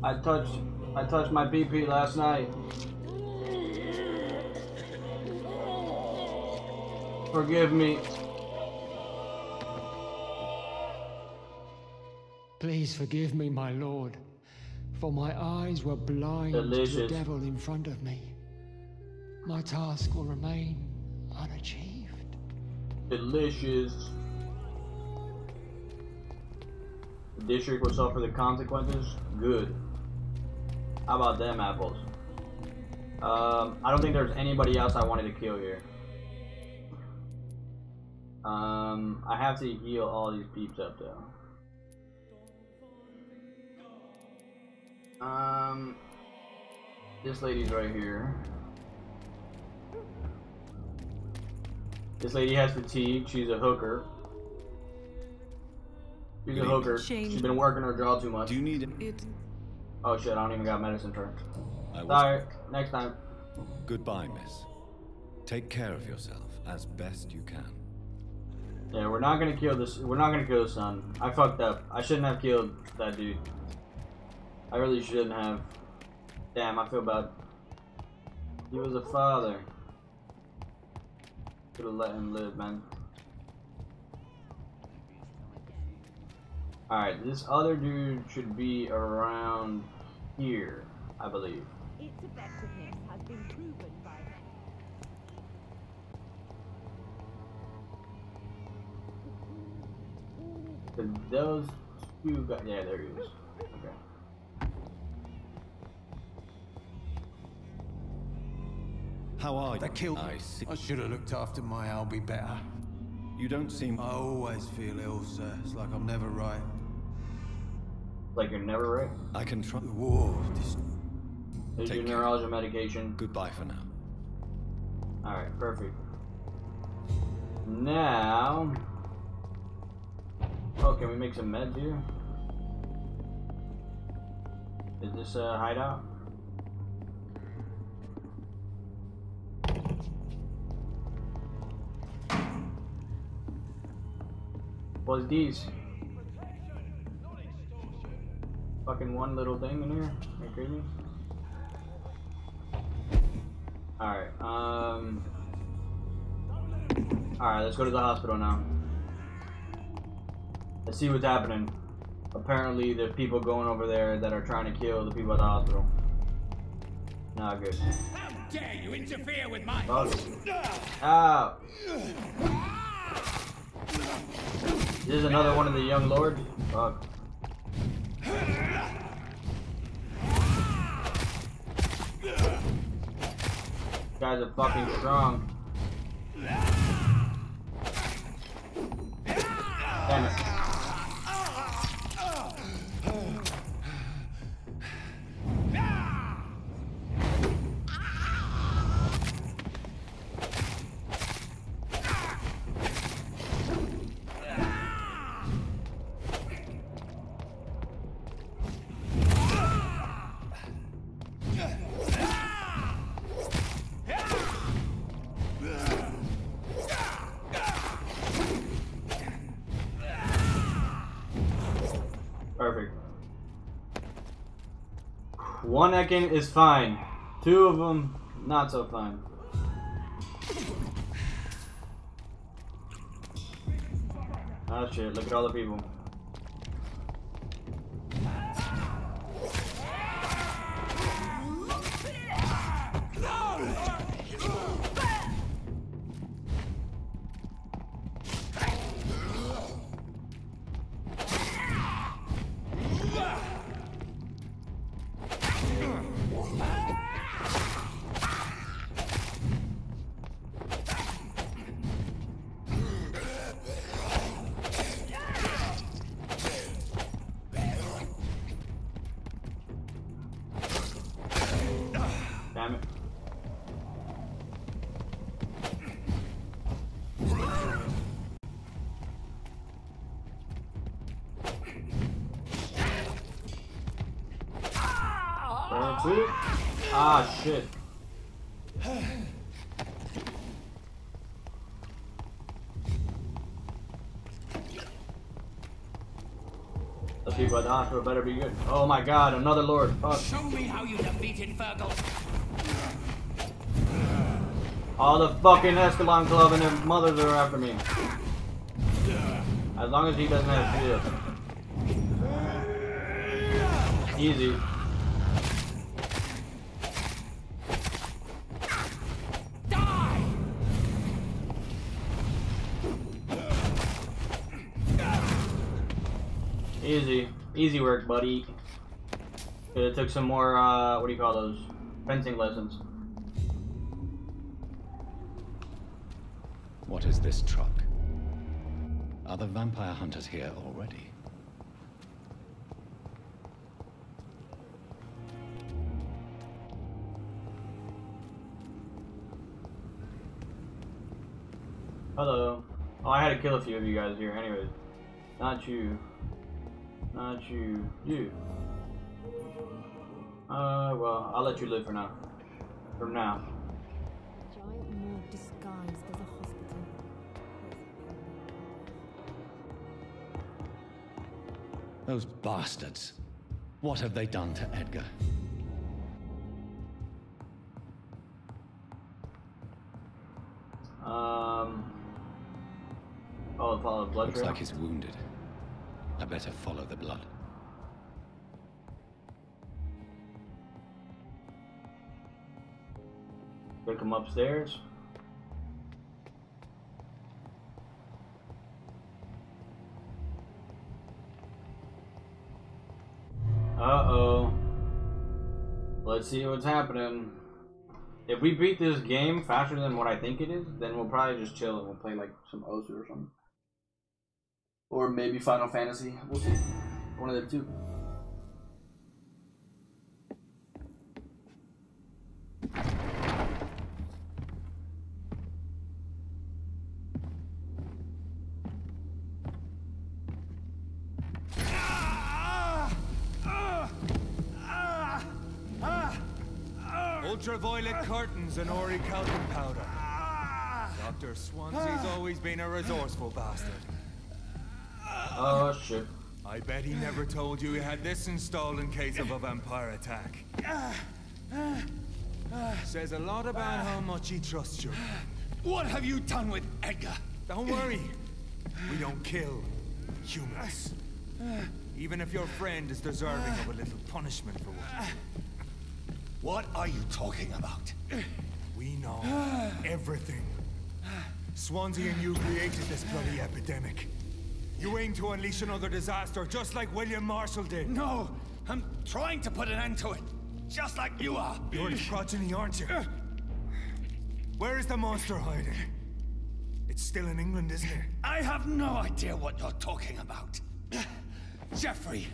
I touched my pee-pee last night. Forgive me. Please forgive me, my lord, for my eyes were blind to the Delicious. devil in front of me. My task will remain unachieved. Delicious. The district will suffer the consequences. Good. How about them apples? I don't think there's anybody else I wanted to kill here. I have to heal all these peeps up though. This lady's right here. This lady has fatigue. She's a hooker. She's a hooker. She's been working her jaw too much. Do you need it? Oh shit, I don't even got medicine for her. I will- Sorry, next time. Goodbye, miss. Take care of yourself as best you can. Yeah, we're not gonna kill this. We're not gonna kill the son. I fucked up. I shouldn't have killed that dude. I really shouldn't have. Damn, I feel bad. He was a father. Could have let him live, man. Alright, this other dude should be around here, I believe. Its effectiveness has been proven by Cause those two guys, yeah, there he is. Okay. How are you? They killed me. I see. I should have looked after my Albie better. You don't seem... I always feel ill, sir. It's like I'm never right. Like you're never right? I can try... The war, this... Here's your neurology medication. Goodbye for now. Alright, perfect. Now... Oh, can we make some meds here? Is this a hideout? What's these? Fucking one little thing in here? Are you crazy? Alright, alright, let's go to the hospital now. Let's see what's happening. Apparently there's people going over there that are trying to kill the people at the hospital. Not good. How dare you interfere with my... Fuck. Ow! This is another one of the young lords? Fuck. Guys are fucking strong. Damn it. Perfect. One Ekin is fine. Two of them, not so fine. Oh shit, look at all the people. Damn it. Ah, shit. The people at the hospital better be good. Oh my god, another lord. Fuck. Show me how you defeated Fergal. All the fucking Escalon Club and their mothers are after me. As long as he doesn't have shield. Easy. Die! Easy. Easy work, buddy. It took some more, what do you call those? Fencing lessons. What is this truck? Are the vampire hunters here already? Hello. Oh, I had to kill a few of you guys here. Anyways. Not you. Not you. You. Well, I'll let you live for now. For now. Giant morgue disguised as a hospital. Those bastards. What have they done to Edgar? Oh, follow the blood Looks trail. like he's wounded. I better follow the blood. Gonna come upstairs. Uh-oh. Let's see what's happening. If we beat this game faster than what I think it is, then we'll probably just chill and we'll play like some Osu or something. Or maybe Final Fantasy. We'll see. One of the two. Ultraviolet curtains and orichalcum powder. Dr. Swansea's always been a resourceful bastard. Oh shit. I bet he never told you he had this installed in case of a vampire attack. Says a lot about how much he trusts you. What have you done with Edgar? Don't worry. We don't kill humans. Even if your friend is deserving of a little punishment for what. What are you talking about? We know everything. Swansea and you created this bloody epidemic. You aim to unleash another disaster, just like William Marshall did. No, I'm trying to put an end to it, just like you are. You're the progeny, aren't you? Where is the monster hiding? It's still in England, isn't it? I have no idea what you're talking about. Jeffrey,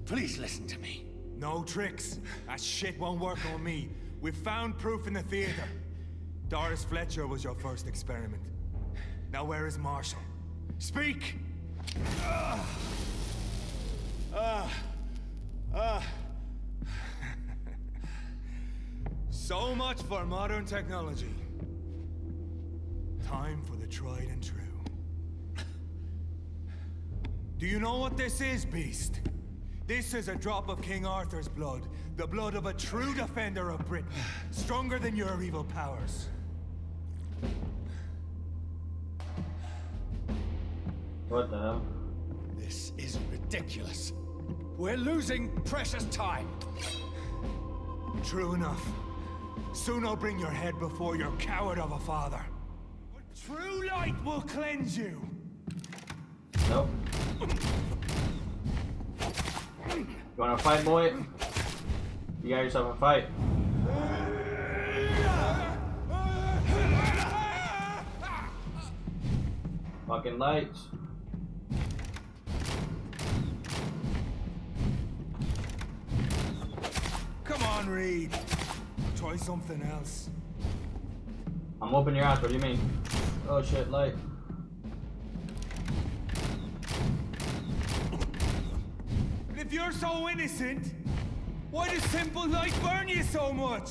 please listen to me. No tricks. That shit won't work on me. We've found proof in the theater. Doris Fletcher was your first experiment. Now where is Marshall? Speak! So much for modern technology. Time for the tried and true. Do you know what this is, Beast? This is a drop of King Arthur's blood. The blood of a true defender of Britain. Stronger than your evil powers. What the hell? This is ridiculous. We're losing precious time. True enough. Soon I'll bring your head before your coward of a father. True light will cleanse you. Nope. You wanna fight, boy? You got yourself a fight. Fucking lights. Come on, Reed. Try something else. I'm whooping your ass, what do you mean? Oh shit, light. If you're so innocent, why does simple light burn you so much?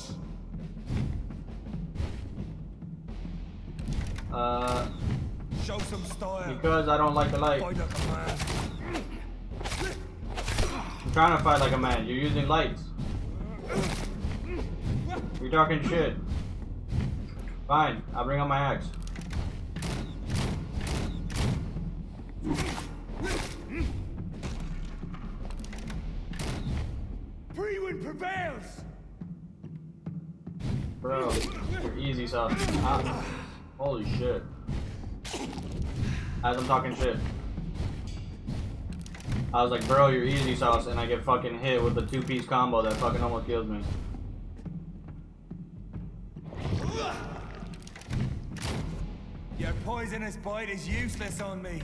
Show some style. Because I don't like the light. Fight like a man. I'm trying to fight like a man. You're using lights. You're talking shit. Fine, I'll bring out my axe. Freewind prevails! Bro, you're easy sauce. Holy shit. As I'm talking shit. I was like, bro, you're easy sauce, and I get fucking hit with the two-piece combo that fucking almost kills me. Your poisonous bite is useless on me.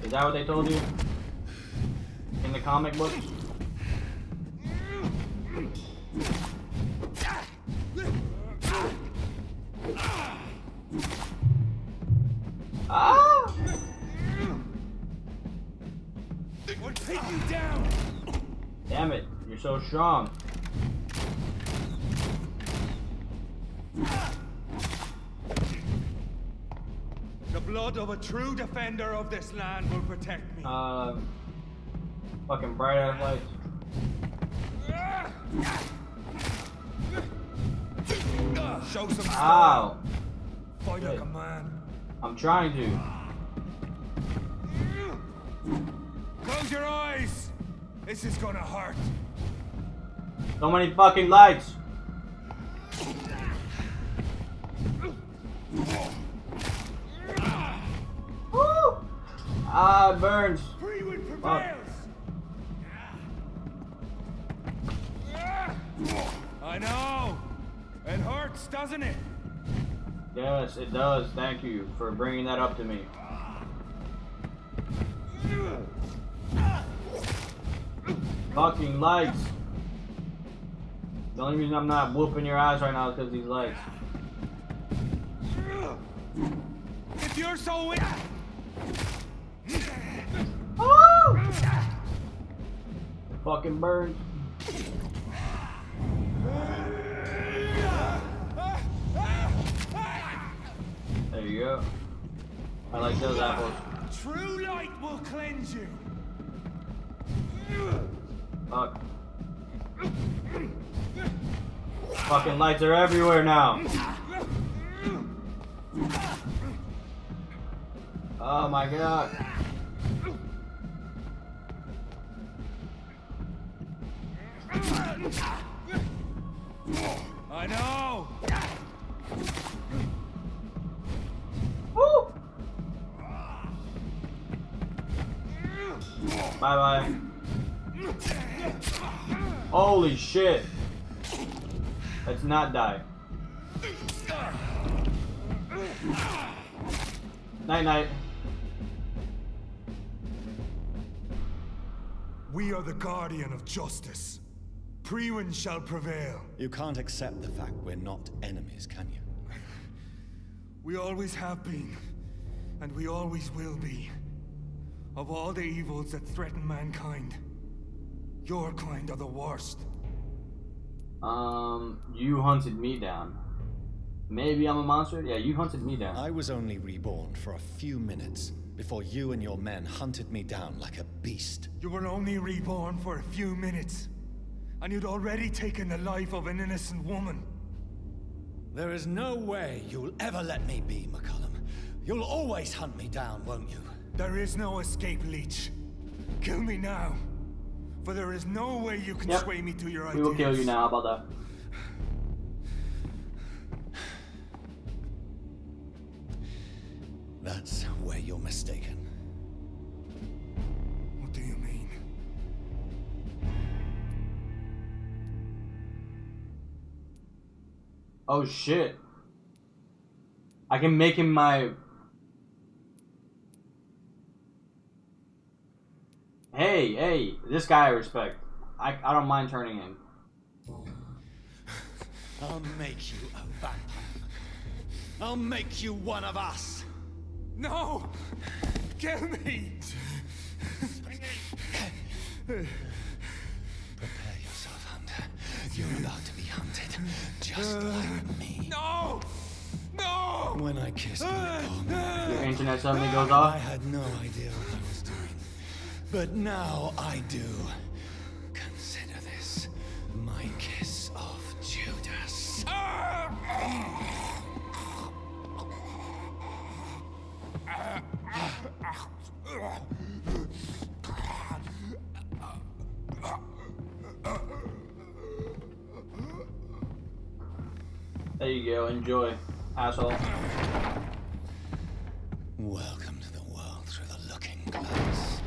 Is that what they told you? In the comic book? Ah! We'll take you down. Damn it, you're so strong. The blood of a true defender of this land will protect me. Fucking bright ass lights. Show some Ow! Fight like a man. I'm trying to. Close your eyes. This is gonna hurt. So many fucking lights. Woo! Ah, it burns. Freewind prevails. I know! It hurts, doesn't it? Yes, it does. Thank you for bringing that up to me. Fucking lights. The only reason I'm not whooping your ass right now is because these lights. If you're so weak. Oh! Fucking burns. There you go. I like those apples. True light will cleanse you. Fuck. Fucking lights are everywhere now. Oh my god. I know. Woo! Bye bye. Holy shit. Let's not die. Night night. We are the guardian of justice. Priwen shall prevail. You can't accept the fact we're not enemies, can you? We always have been, and we always will be. Of all the evils that threaten mankind, your kind are the worst. You hunted me down. Maybe I'm a monster? Yeah, you hunted me down. I was only reborn for a few minutes before you and your men hunted me down like a beast. You were only reborn for a few minutes, and you'd already taken the life of an innocent woman. There is no way you'll ever let me be, McCullum. You'll always hunt me down, won't you? There is no escape, Leech. Kill me now, for there is no way you can sway me to your ideas. We will kill you now, how about that? That's where you're mistaken. What do you mean? Oh shit. I can make him my... Hey, this guy I respect. I don't mind turning him. I'll make you a vampire. I'll make you one of us. No! Kill me! Prepare yourself, Hunter. You're about to be hunted, just like me. No! No! When I kissed my poor Your internet suddenly goes off. I had no idea what I was doing. But now I do. Consider this my kiss of Judas. There you go, enjoy, asshole. Welcome to the world through the looking glass.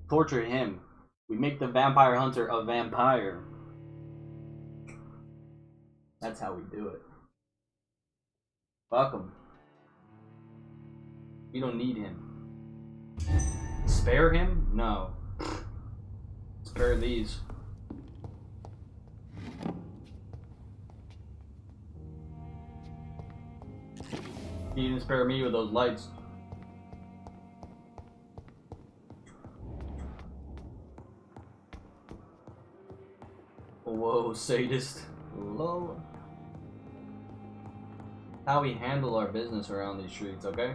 Torture him. We make the vampire hunter a vampire. That's how we do it. Fuck him. You don't need him. Spare him? No. Spare these. You didn't spare me with those lights. Whoa, sadist. Lol. How we handle our business around these streets, okay?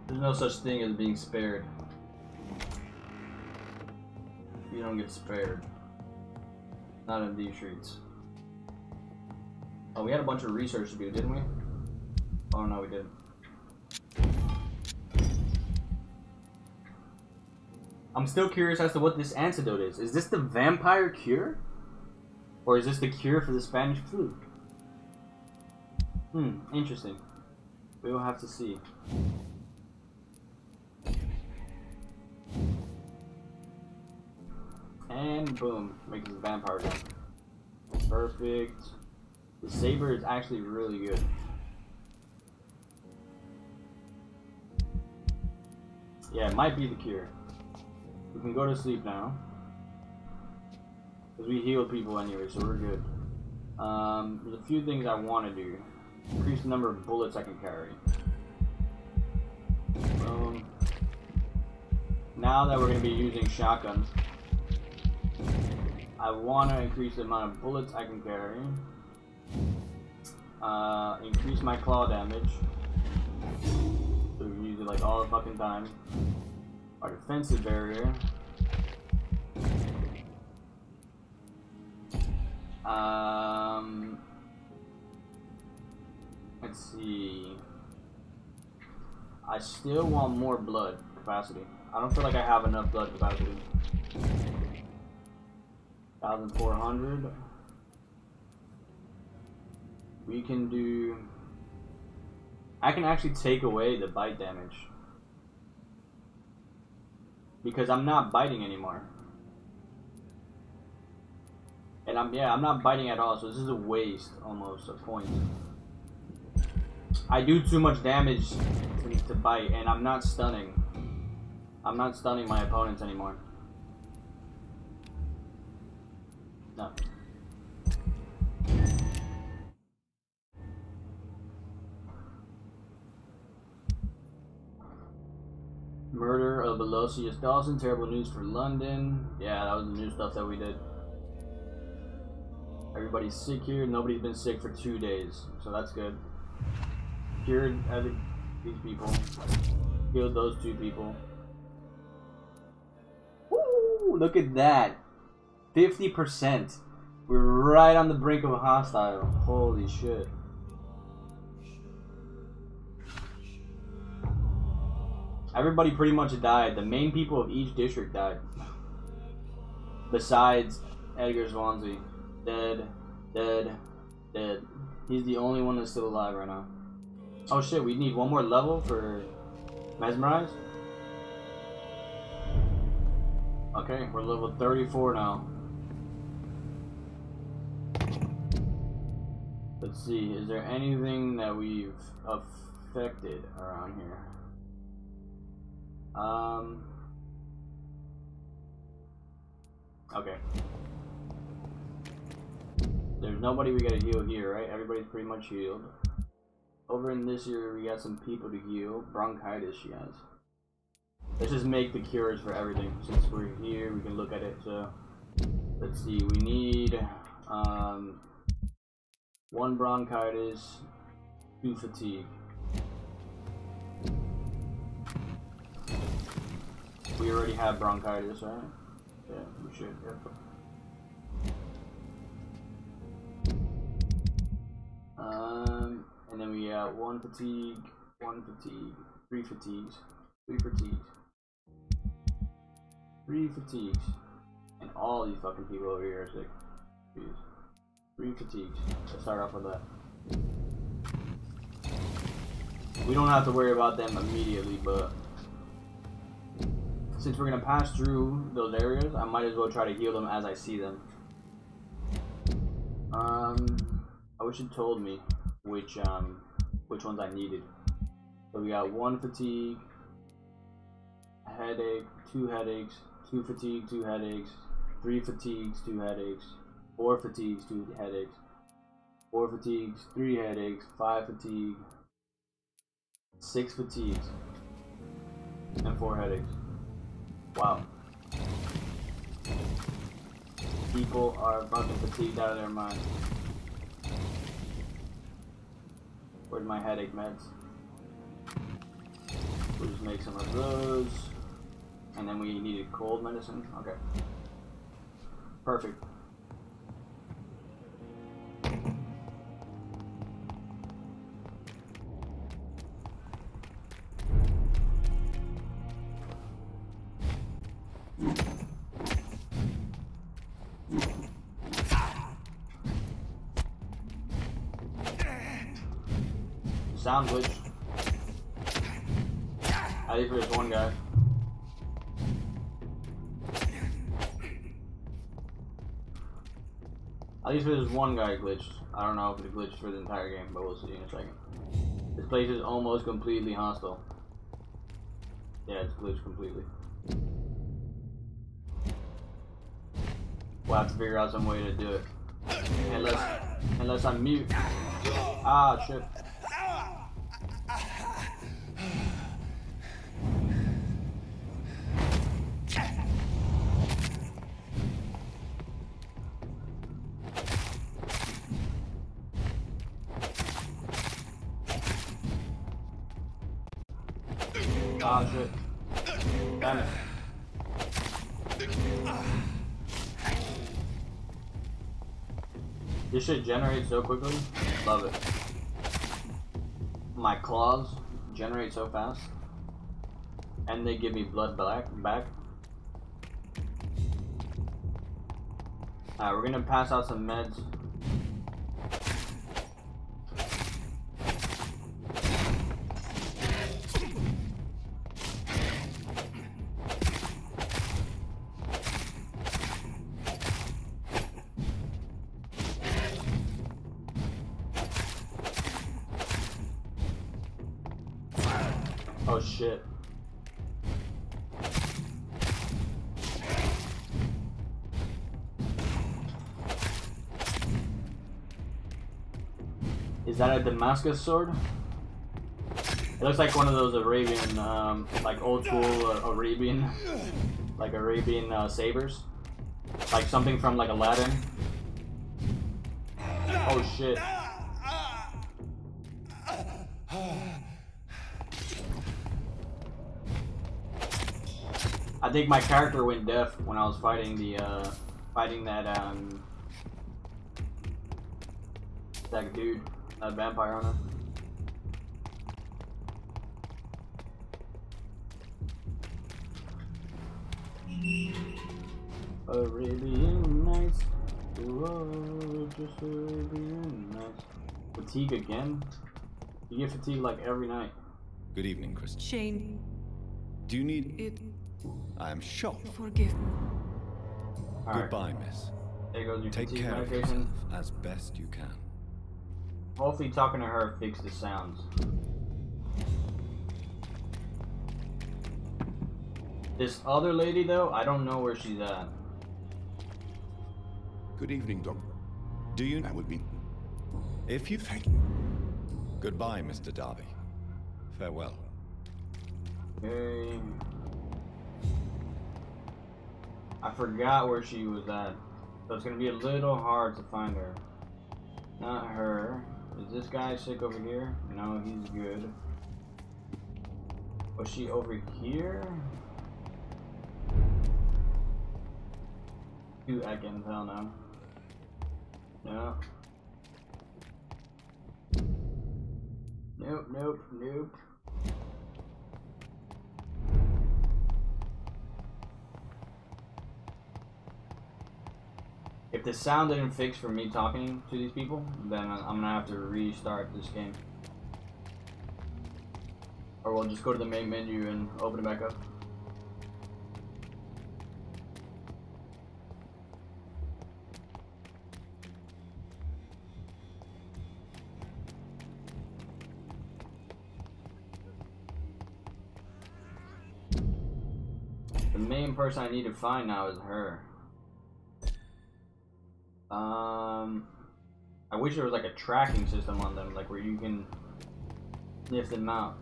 There's no such thing as being spared. You don't get spared. Not in these streets. Oh, we had a bunch of research to do, didn't we? Oh, no, we didn't. I'm still curious as to what this antidote is. Is this the vampire cure? Or is this the cure for the Spanish flu? Interesting. We will have to see. And boom, makes us a vampire gun. Perfect. The saber is actually really good. Yeah, it might be the cure. We can go to sleep now. Because we heal people anyway, so we're good. There's a few things I want to do. Increase the number of bullets I can carry. Now that we're going to be using shotguns, I want to increase the amount of bullets I can carry. Increase my claw damage. So we use it like all the fucking time. Our defensive barrier. Let's see. I still want more blood capacity. I don't feel like I have enough blood capacity. 1,400. We can do... I can actually take away the bite damage. Because I'm not biting anymore. And I'm not biting at all, so this is a waste, almost, a point. I do too much damage to bite, and I'm not stunning. I'm not stunning my opponents anymore. No. Murder of Aloysius Dawson, terrible news for London. Yeah, that was the new stuff that we did. Everybody's sick here. Nobody's been sick for 2 days, so that's good. Cured these people. Killed those 2 people. Woo! Look at that. 50%. We're right on the brink of a hostile. Holy shit. Everybody pretty much died. The main people of each district died. Besides Edgar Swansea. Dead. Dead. Dead. He's the only one that's still alive right now. Oh shit, we need one more level for Mesmerize? Okay, we're level 34 now. Let's see, is there anything that we've affected around here? Okay. There's nobody we gotta heal here, right? Everybody's pretty much healed. Over in this area, we got some people to heal. Bronchitis, she has. Let's just make the cures for everything. Since we're here, we can look at it. So, let's see. We need 1 bronchitis, 2 fatigue. We already have bronchitis, right? Yeah, we should. And then we got 1 fatigue, 1 fatigue, 3 fatigues, 3 fatigues, 3 fatigues, and all these fucking people over here are sick. Jeez. 3 fatigues. Let's start off with that. We don't have to worry about them immediately, but since we're gonna pass through those areas, I might as well try to heal them as I see them. I wish it told me which ones I needed. So we got 1 fatigue, headache, 2 headaches, 2 fatigue, 2 headaches, 3 fatigues, 2 headaches, 4 fatigues, 2 headaches, 4 fatigues, 3 headaches, 5 fatigue, 6 fatigues, and 4 headaches. Wow. People are fucking fatigued out of their mind. Where's my headache meds? We'll just make some of those. And then we needed cold medicine. Okay. Perfect. Sound glitch. I think there's one guy. At least there's one guy glitched. I don't know if it glitched for the entire game, but we'll see in a second. This place is almost completely hostile. Yeah, it's glitched completely. We'll have to figure out some way to do it. Unless I'm mute. Ah, shit. Ah, shit. Damn it. This shit generates so quickly. Love it. My claws generate so fast. And they give me blood back. Alright, we're gonna pass out some meds. Oh shit. Is that a Damascus sword? It looks like one of those Arabian, like old school Arabian, like Arabian sabers. Like something from like Aladdin. Oh shit. I think my character went deaf when I was fighting the, that dude, that vampire hunter. Arabian Nights, oh, just Arabian Nights. Fatigue again? You get fatigue like every night. Good evening, Kristen. Shane. Do you need... It... I am shocked. Forgive me. Goodbye, miss. There goes your Take fatigue care of medication. yourself as best you can. Hopefully talking to her fixed the sounds. This other lady, though, I don't know where she's at. Good evening, Doctor. Do you... That would be... If you... Thank you. Goodbye, Mr. Darby. Farewell. Okay. I forgot where she was at. So it's gonna be a little hard to find her. Not her. Is this guy sick over here? No, he's good. Was she over here? Two Ekans, hell no. No. Nope, nope, nope. If the sound didn't fix for me talking to these people, then I'm gonna have to restart this game. Or we'll just go to the main menu and open it back up. The main person I need to find now is her. I wish there was like a tracking system on them, like where you can sniff them out.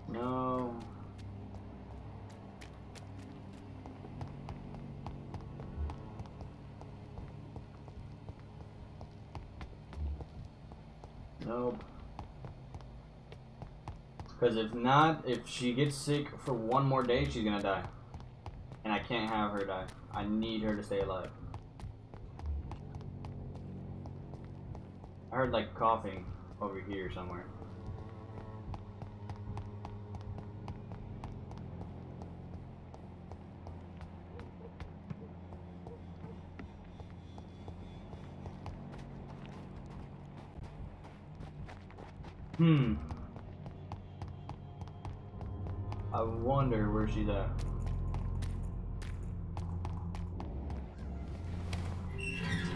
No. Nope. Because if not, if she gets sick for one more day, she's gonna die. And I can't have her die. I need her to stay alive. I heard like coughing over here somewhere. I wonder where she's at.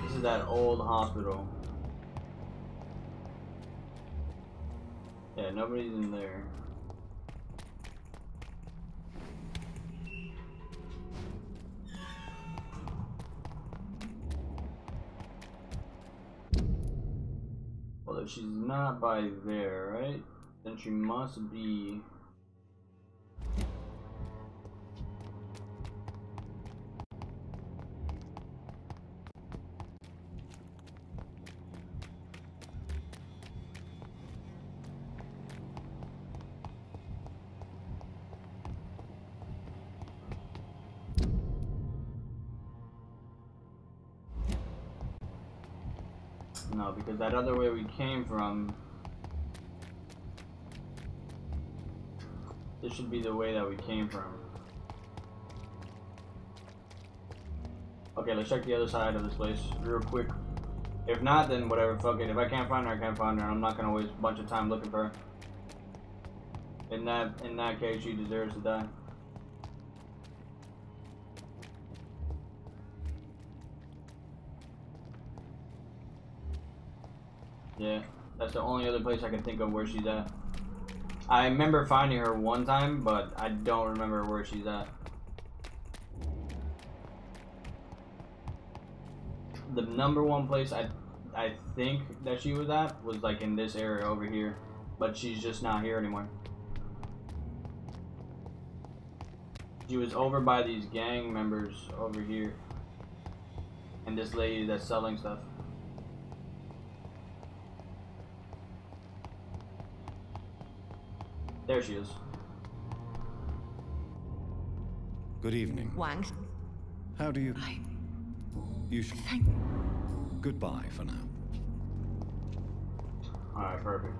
This is that old hospital. Yeah, nobody's in there. Well, if she's not by there, right? Then she must be... No, because that other way we came from, this should be the way that we came from. Okay, let's check the other side of this place real quick. If not, then whatever, fuck it. If I can't find her, I can't find her. I'm not gonna waste a bunch of time looking for her. In that case, she deserves to die. Yeah, that's the only other place I can think of where she's at. I remember finding her one time, but I don't remember where she's at. The number one place I think that she was at was like in this area over here, but she's just not here anymore. She was over by these gang members over here, and this lady that's selling stuff. There she is. Good evening. Wang. How do you... You should... Goodbye for now. Alright, perfect.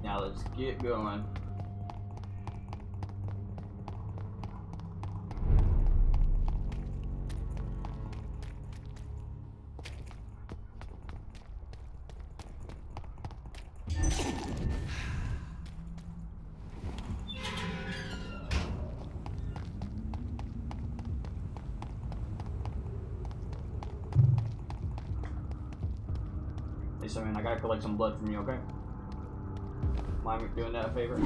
Now let's get going. Hey, so man, I gotta collect some blood from you, okay? Mind me doing that a favor?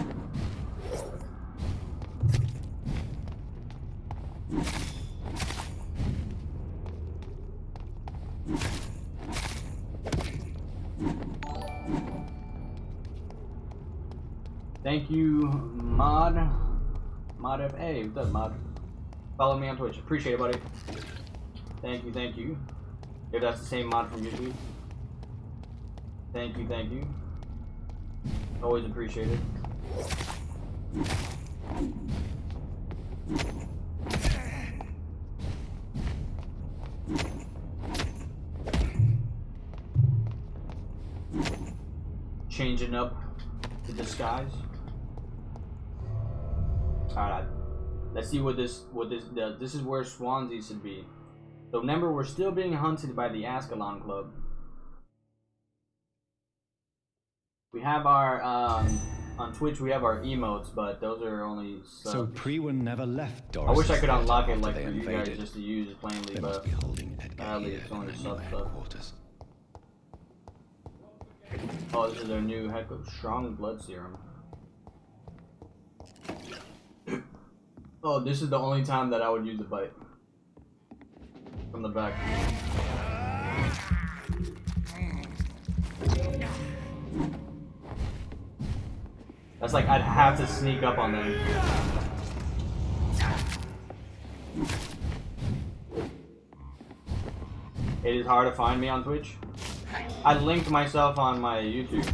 Thank you, Mod. Mod FA. What's up, Mod? Follow me on Twitch. Appreciate it, buddy. Thank you, thank you. If that's the same mod from YouTube. Thank you, thank you. Always appreciated. Changing up the disguise. Alright, let's see what this is where Swansea should be. So remember, we're still being hunted by the Ascalon Club. We have our on Twitch we have our emotes, but those are only subs. So Priwen never left Doris. I wish I could unlock it like they for you invaded. guys just to use plainly, They but must be holding Edgar sadly here it's only in sub another stuff. headquarters. Oh, this is their new strong blood serum. Oh, this is the only time that I would use a bite. From the back. That's like I'd have to sneak up on them. It is hard to find me on Twitch. I linked myself on my YouTube.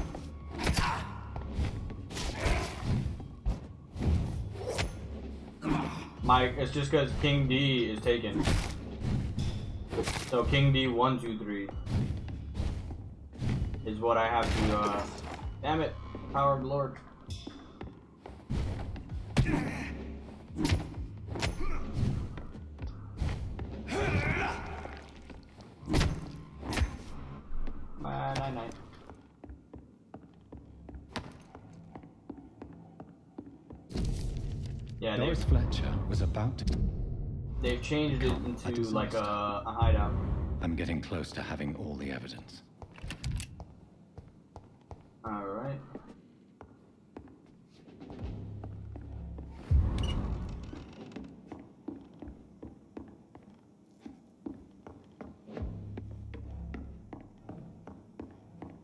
It's just because King D is taken. So King D 123 is what I have to. Damn it, power of the Lord. Night. Yeah, Doris Fletcher was about to... They've changed it into like a hideout. I'm getting close to having all the evidence. Alright.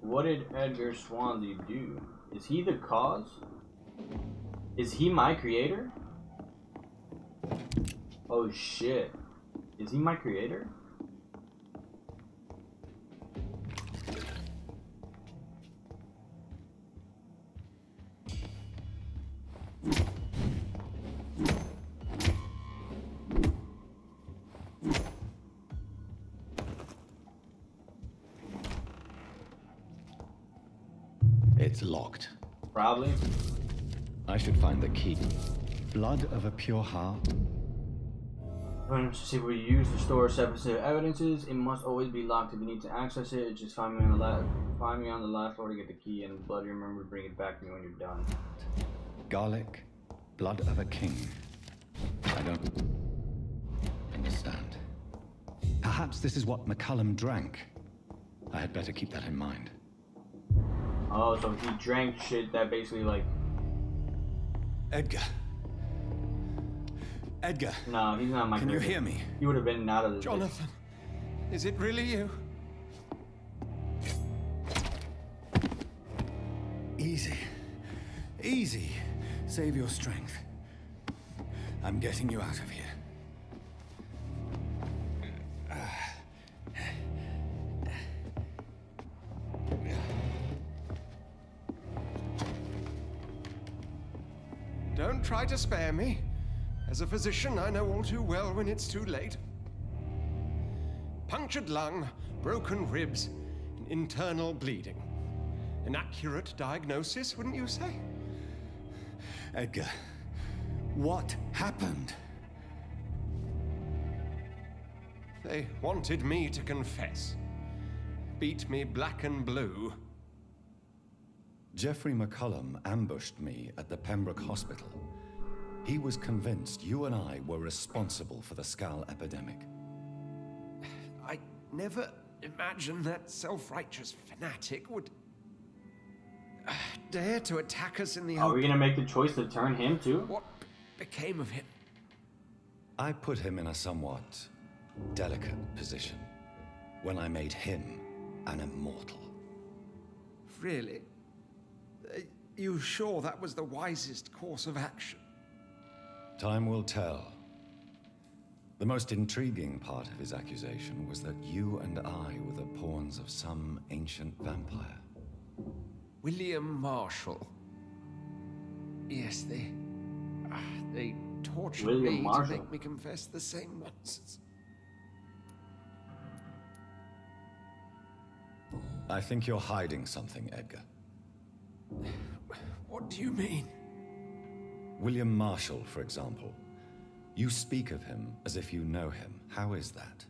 What did Edgar Swansea do? Is he the cause? Is he my creator? Oh shit. Is he my creator? It's locked. Probably. I should find the key. Blood of a pure heart. When specifically used to store sensitive evidences, it must always be locked if you need to access it. Just find me on the last floor to get the key, and blood you remember, bring it back to me when you're done. Garlic, blood of a king. I don't understand. Perhaps this is what McCullum drank. I had better keep that in mind. Oh, so he drank shit that basically like... Edgar. Edgar. No, he's not my Can you favorite. hear me? He would have been out of this. Jonathan, is it really you? Easy. Easy. Save your strength. I'm getting you out of here. Don't try to spare me. As a physician, I know all too well when it's too late. Punctured lung, broken ribs, and internal bleeding. An accurate diagnosis, wouldn't you say? Edgar, what happened? They wanted me to confess. Beat me black and blue. Jeffrey McCullum ambushed me at the Pembroke Hospital. He was convinced you and I were responsible for the Skal epidemic. I never imagined that self-righteous fanatic would dare to attack us in the Are we gonna make the choice to turn him too? What became of him? I put him in a somewhat delicate position when I made him an immortal. Really? You sure that was the wisest course of action? Time will tell. The most intriguing part of his accusation was that you and I were the pawns of some ancient vampire. William Marshall. Yes, they tortured William me Marshall. to make me confess the same nonsense. I think you're hiding something, Edgar. What do you mean? William Marshall, for example. You speak of him as if you know him. How is that?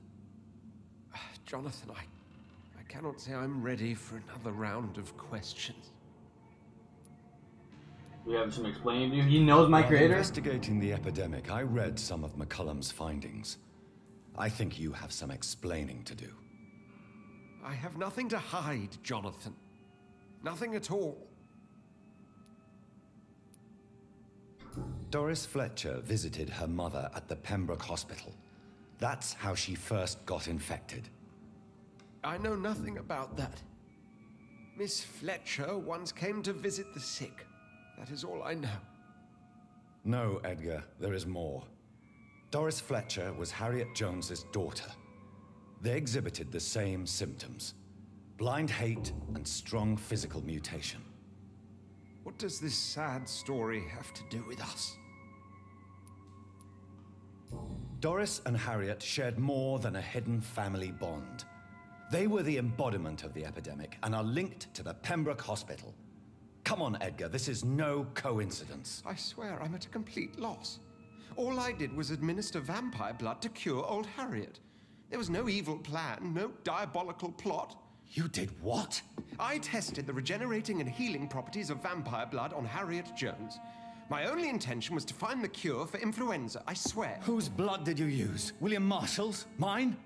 Jonathan, I cannot say I'm ready for another round of questions. We have some explaining to do. He knows my While creator. investigating the epidemic, I read some of McCullum's findings. I think you have some explaining to do. I have nothing to hide, Jonathan. Nothing at all. Doris Fletcher visited her mother at the Pembroke Hospital. That's how she first got infected. I know nothing about that. Miss Fletcher once came to visit the sick. That is all I know. No, Edgar, there is more. Doris Fletcher was Harriet Jones's daughter. They exhibited the same symptoms: blind hate and strong physical mutation. What does this sad story have to do with us? Doris and Harriet shared more than a hidden family bond. They were the embodiment of the epidemic and are linked to the Pembroke Hospital. Come on, Edgar, this is no coincidence. I swear I'm at a complete loss. All I did was administer vampire blood to cure old Harriet. There was no evil plan, no diabolical plot. You did what? I tested the regenerating and healing properties of vampire blood on Harriet Jones. My only intention was to find the cure for influenza, I swear. Whose blood did you use? William Marshall's? Mine?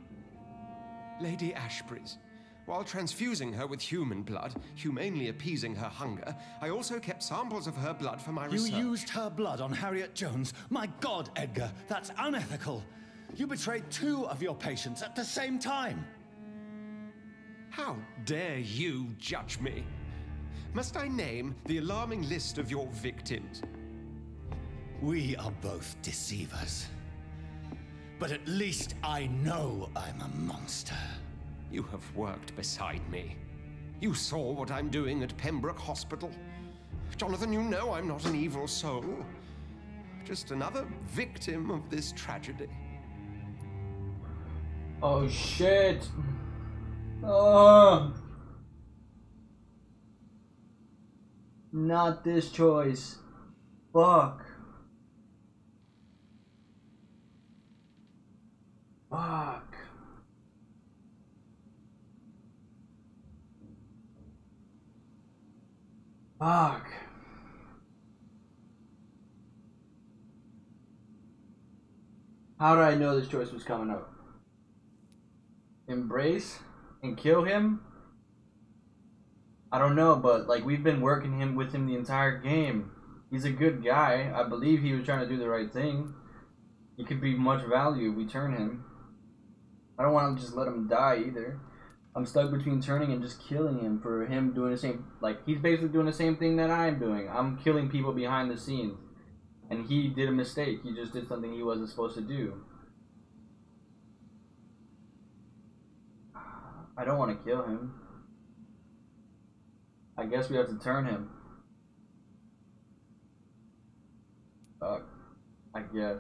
Lady Ashbury's. While transfusing her with human blood, humanely appeasing her hunger, I also kept samples of her blood for my research. You used her blood on Harriet Jones? My God, Edgar, that's unethical. You betrayed 2 of your patients at the same time. How dare you judge me? Must I name the alarming list of your victims? We are both deceivers. But at least I know I'm a monster. You have worked beside me. You saw what I'm doing at Pembroke Hospital. Jonathan, you know I'm not an evil soul. Just another victim of this tragedy. Oh shit. Oh. Not this choice. Fuck. Fuck. Fuck. How did I know this choice was coming up? Embrace and kill him? I don't know, but like we've been working with him the entire game. He's a good guy. I believe he was trying to do the right thing. He could be much value if we turn him. I don't want to just let him die either. I'm stuck between turning and just killing him for him doing the same. Like, he's basically doing the same thing that I'm doing. I'm killing people behind the scenes. And he did a mistake. He just did something he wasn't supposed to do. I don't want to kill him. I guess we have to turn him. Fuck. I guess.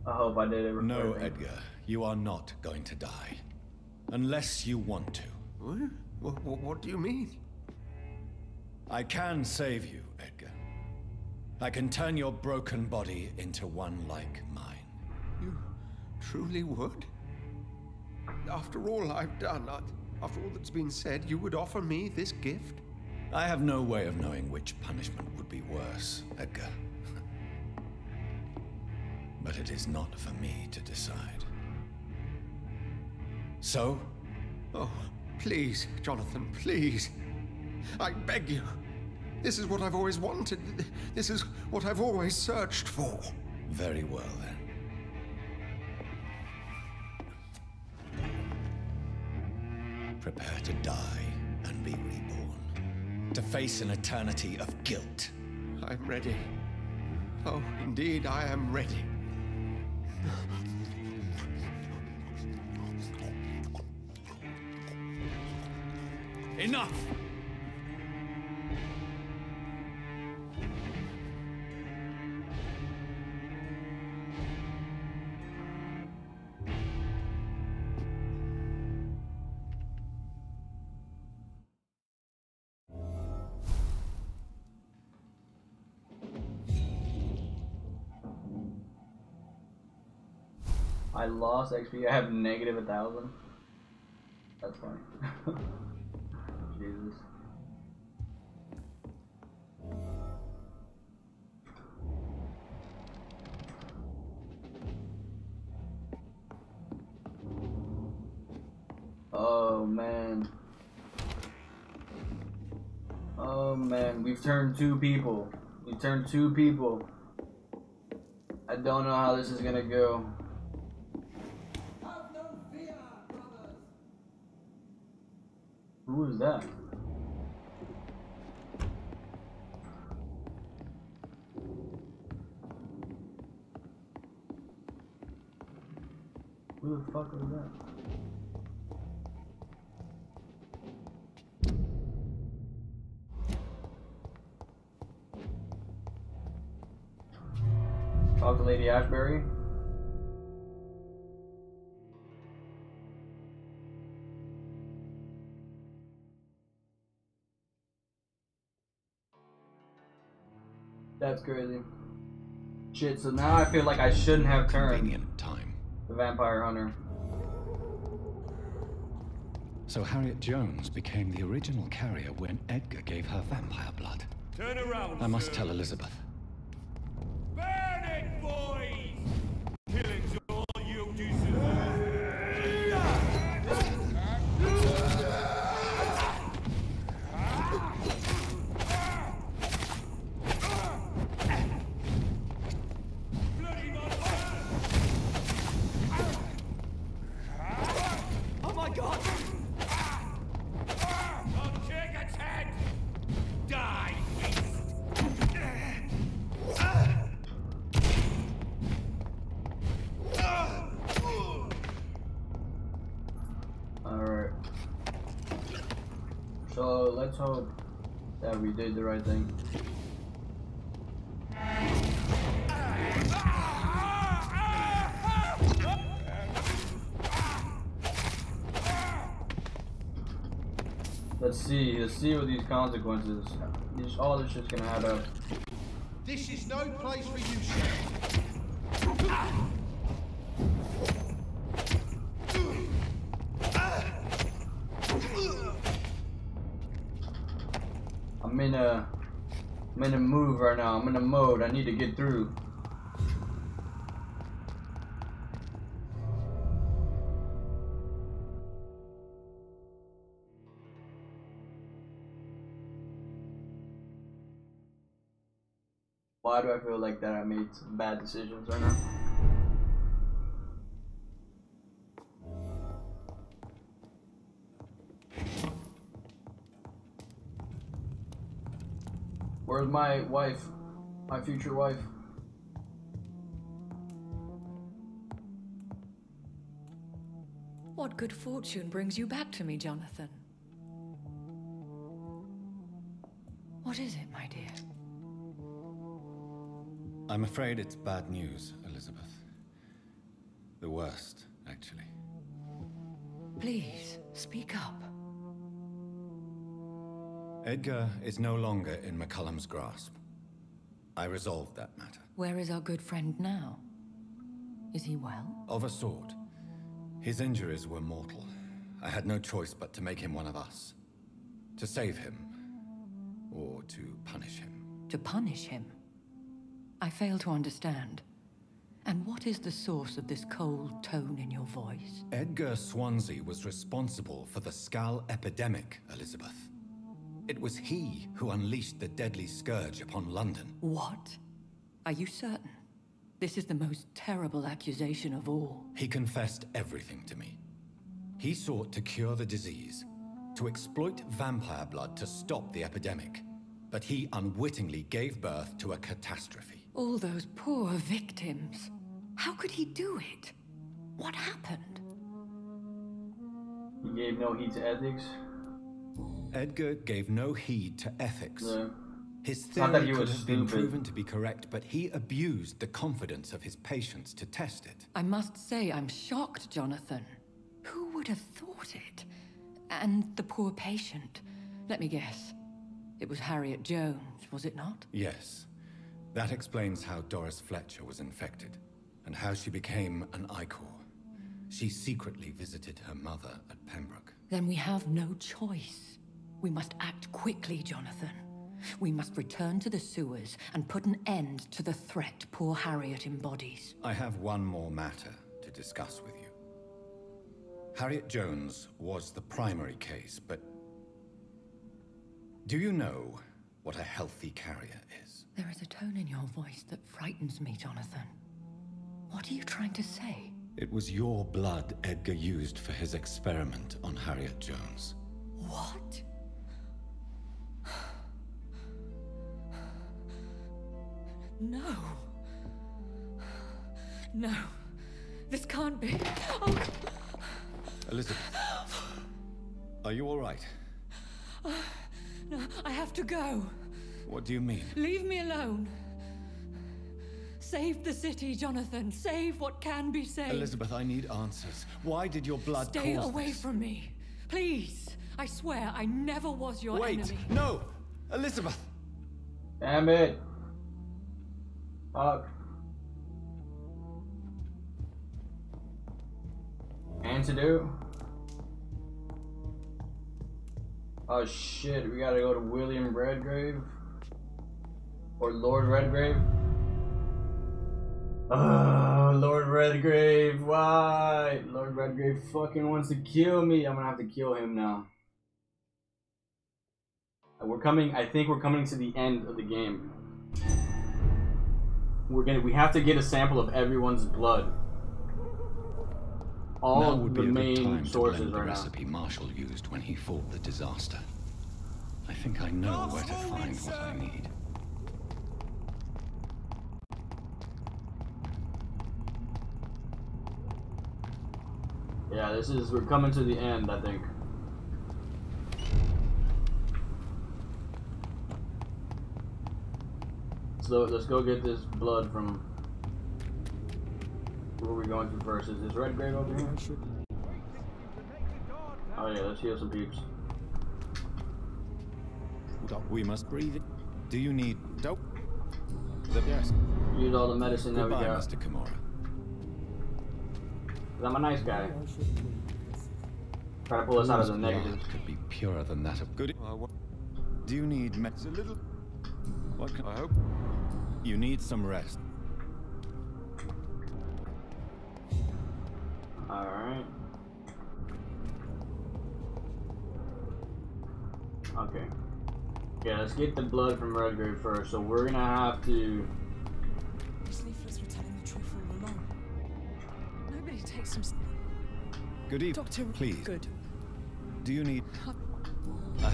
I hope I did it. No, Edgar. You are not going to die. Unless you want to. What do you mean? I can save you, Edgar. I can turn your broken body into one like mine. You truly would? After all I've done, after all that's been said, you would offer me this gift? I have no way of knowing which punishment would be worse, Edgar. But it is not for me to decide. So? Oh, please, Jonathan, please. I beg you. This is what I've always wanted. This is what I've always searched for. Very well, then. Prepare to die and be reborn. To face an eternity of guilt. I'm ready. Oh, indeed, I am ready. Enough! I lost XP. I have negative 1,000. That's funny. Jesus. Oh man. Oh man, we've turned 2 people. We turned 2 people. I don't know how this is gonna go. Have no fear, brothers. Who is that? Who the fuck was that? Talk to Lady Ashbury. That's crazy. Shit, so now I feel like I shouldn't have turned Convenient time. the vampire hunter. So Harriet Jones became the original carrier when Edgar gave her vampire blood. Turn around, I must sir. tell Elizabeth. Burn it, boys! Killing's all you deserve. Oh my god! I'll take its head! Die, beast! Alright. So let's hope that we did the right thing. Let's see what these consequences. All this shit's gonna add up. This is no place for you, sir. I'm in a move right now. I'm in a mode. I need to get through. Why do I feel like that I made some bad decisions right now? Where's my wife? My future wife? What good fortune brings you back to me, Jonathan? What is it, my dear? I'm afraid it's bad news, Elizabeth. The worst, actually. Please, speak up. Edgar is no longer in McCullum's grasp. I resolved that matter. Where is our good friend now? Is he well? Of a sort. His injuries were mortal. I had no choice but to make him one of us. To save him. Or to punish him. To punish him? I fail to understand. And what is the source of this cold tone in your voice? Edgar Swansea was responsible for the Skull epidemic, Elizabeth. It was he who unleashed the deadly scourge upon London. What? Are you certain? This is the most terrible accusation of all. He confessed everything to me. He sought to cure the disease, to exploit vampire blood to stop the epidemic. But he unwittingly gave birth to a catastrophe. All those poor victims. How could he do it? What happened? He gave no heed to ethics. Edgar gave no heed to ethics. No. His It's not that theory he could was have been stupid. proven to be correct, but he abused the confidence of his patients to test it. I must say I'm shocked, Jonathan. Who would have thought it? And the poor patient. Let me guess. It was Harriet Jones, was it not? Yes. That explains how Doris Fletcher was infected, and how she became an Icor. She secretly visited her mother at Pembroke. Then we have no choice. We must act quickly, Jonathan. We must return to the sewers and put an end to the threat poor Harriet embodies. I have one more matter to discuss with you. Harriet Jones was the primary case, but do you know what a healthy carrier is? There is a tone in your voice that frightens me, Jonathan. What are you trying to say? It was your blood Edgar used for his experiment on Harriet Jones. What? No. No. This can't be. Oh. Elizabeth, are you all right? No, I have to go. What do you mean? Leave me alone. Save the city, Jonathan. Save what can be saved. Elizabeth, I need answers. Why did your blood Stay cause away this? from me. Please. I swear I never was your Wait, enemy. no! Elizabeth! Damn it. Fuck. Antidote. Oh shit, we gotta go to William Redgrave? Or Lord Redgrave? Lord Redgrave, why? Lord Redgrave fucking wants to kill me. I'm gonna have to kill him now. I think we're coming to the end of the game. We have to get a sample of everyone's blood. All would the be a good main time sources to blend the right now. recipe Marshall used when he fought the disaster. I think I know where to find what I need. Yeah, we're coming to the end, I think. So let's go get this blood from... Where are we going to first? Is this Redgrave over here? Oh yeah, let's heal some peeps. We must breathe it. Do you need dope? Yes. Use all the medicine that we Goodbye, got. Mr. Kimura. 'Cause I'm a nice guy. Try to pull us out of the Whose negatives. blood could be purer than that of good. Do you need meds? A little. What can I hope? You need some rest. Alright. Okay. Yeah, let's get the blood from Redgrave first. So we're gonna have to... These leaflets were telling the truth all along. Nobody takes some... Good evening. Doctor, please. Good. Do you need...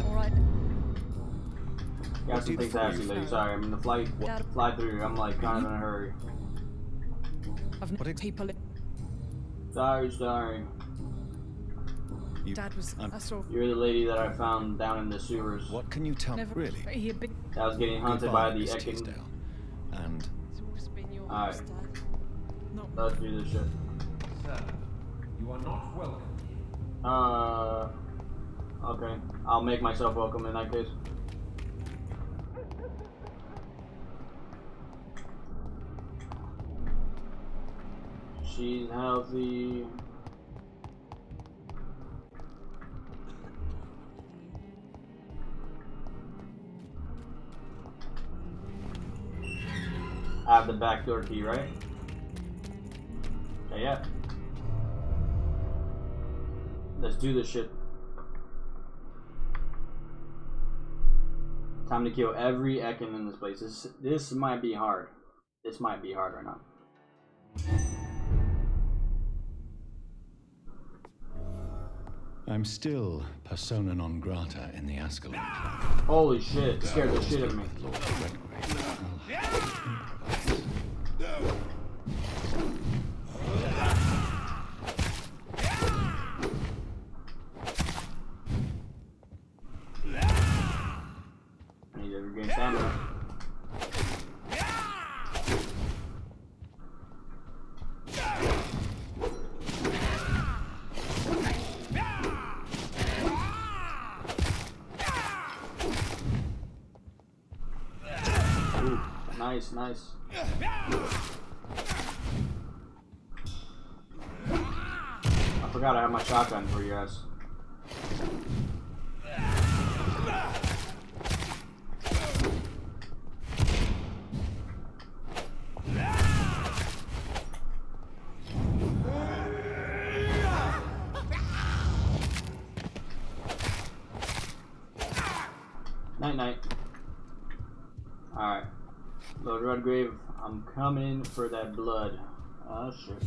Alright. Got some things to ask you, lady. Sorry, I'm in the fly through. I'm like kind of in a hurry. I've known people... Sorry. Dad was... I saw... You're the lady that I found down in the sewers. What can you tell me? Really? That was getting hunted by the Ekin. And... Alright. Let's do this shit. Sir, you are not welcome. Okay. I'll make myself welcome in that case. She's healthy. I have the back door key, right? Okay, yeah. Let's do this shit. Time to kill every Ekin in this place. This might be hard. This might be hard right now. I'm still persona non grata in the Ascalon. Holy shit, scared the shit out of me. I need to regain stamina. Ooh, nice. I forgot I have my shotgun for you guys. Night. Alright. Lord Redgrave, I'm coming for that blood. Oh shit.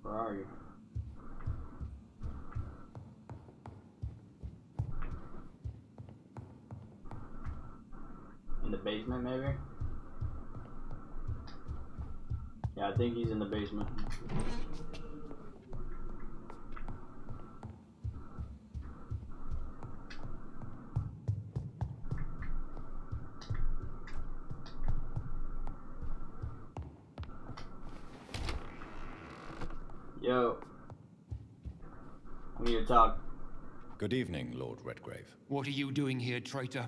Where are you? In the basement, maybe? Yeah, I think he's in the basement. Yo. We need to talk. Good evening, Lord Redgrave. What are you doing here, traitor?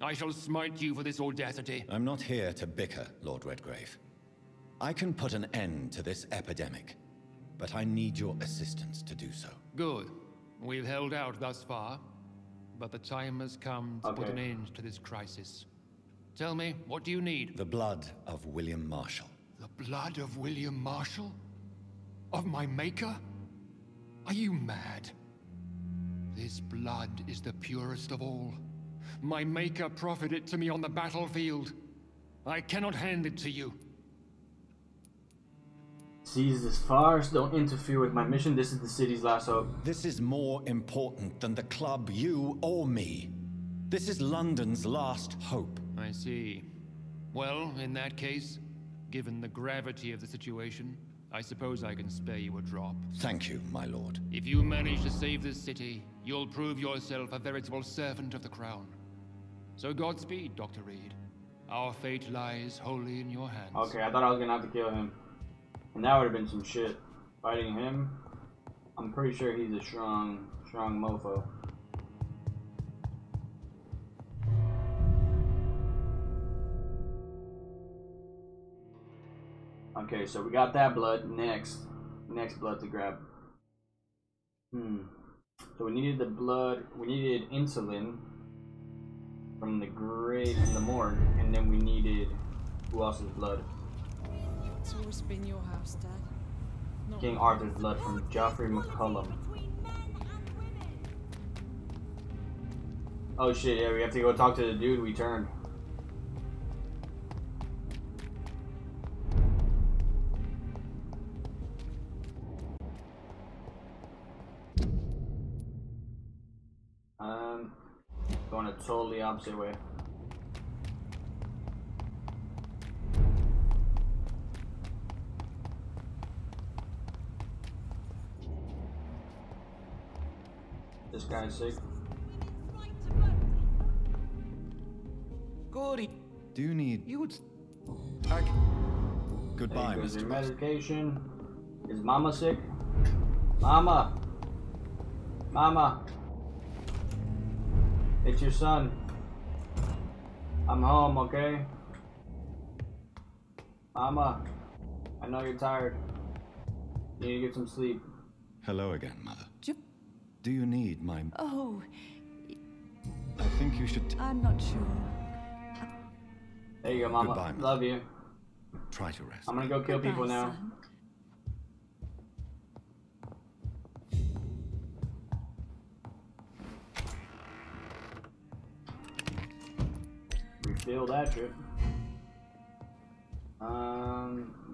I shall smite you for this audacity. I'm not here to bicker, Lord Redgrave. I can put an end to this epidemic. but I need your assistance to do so. Good. We've held out thus far, but the time has come to put an end to this crisis. Tell me, what do you need? The blood of William Marshall. The blood of William Marshall? Of my maker? Are you mad? This blood is the purest of all. My maker proffered it to me on the battlefield. I cannot hand it to you. Seize this farce. Don't interfere with my mission. This is the city's last hope. This is more important than the club, you, or me. This is London's last hope. I see. Well, in that case, given the gravity of the situation, I suppose I can spare you a drop. Thank you, my lord. If you manage to save this city, you'll prove yourself a veritable servant of the crown. So Godspeed, Dr. Reed. Our fate lies wholly in your hands. Okay, I thought I was gonna have to kill him. And that would have been some shit. Fighting him, I'm pretty sure he's a strong mofo. Okay, so we got that blood. Next blood to grab. So we needed the blood. We needed insulin from the grave in the morgue, and then we needed who else's blood? It's always been your house, Dad. Not King Arthur's blood from Geoffrey McCullum. Oh shit! Yeah, we have to go talk to the dude we turned. Going a totally opposite way. This guy's sick. Gordy. Do you need... You would... Goodbye, Mr. Mr. Medication. Is Mama sick? Mama! Mama! It's your son. I'm home, okay? Mama, I know you're tired. You need to get some sleep. Hello again, Mother. Do you need my... Oh. I think you should... I'm not sure. There you go, Mama. Goodbye, Mother. Love you. Try to rest. I'm gonna go kill people now. Son. Refill that shit.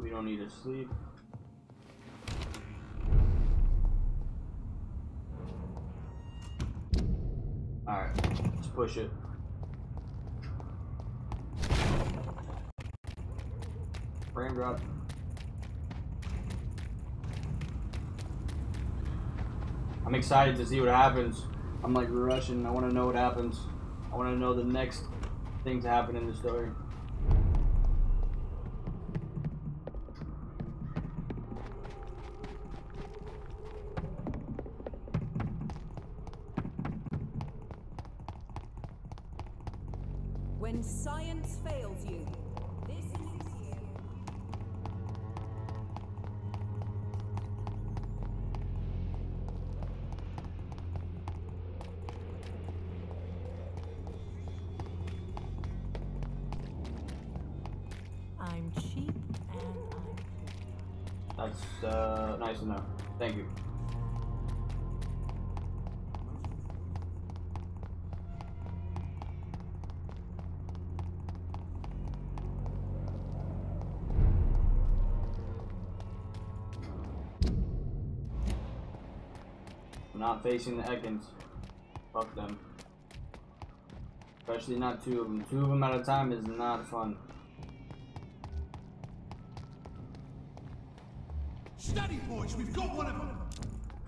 We don't need to sleep. Alright, let's push it. Frame drop. I'm excited to see what happens. I'm like rushing. I want to know what happens. I want to know the next thing to happen in the story. When science fails you, this is you. I'm cheap and I'm... That's nice to know. Thank you. I'm not facing the Ekans. Fuck them. Especially not two of them. Two of them at a time is not fun. Steady, boys, we've got one of them.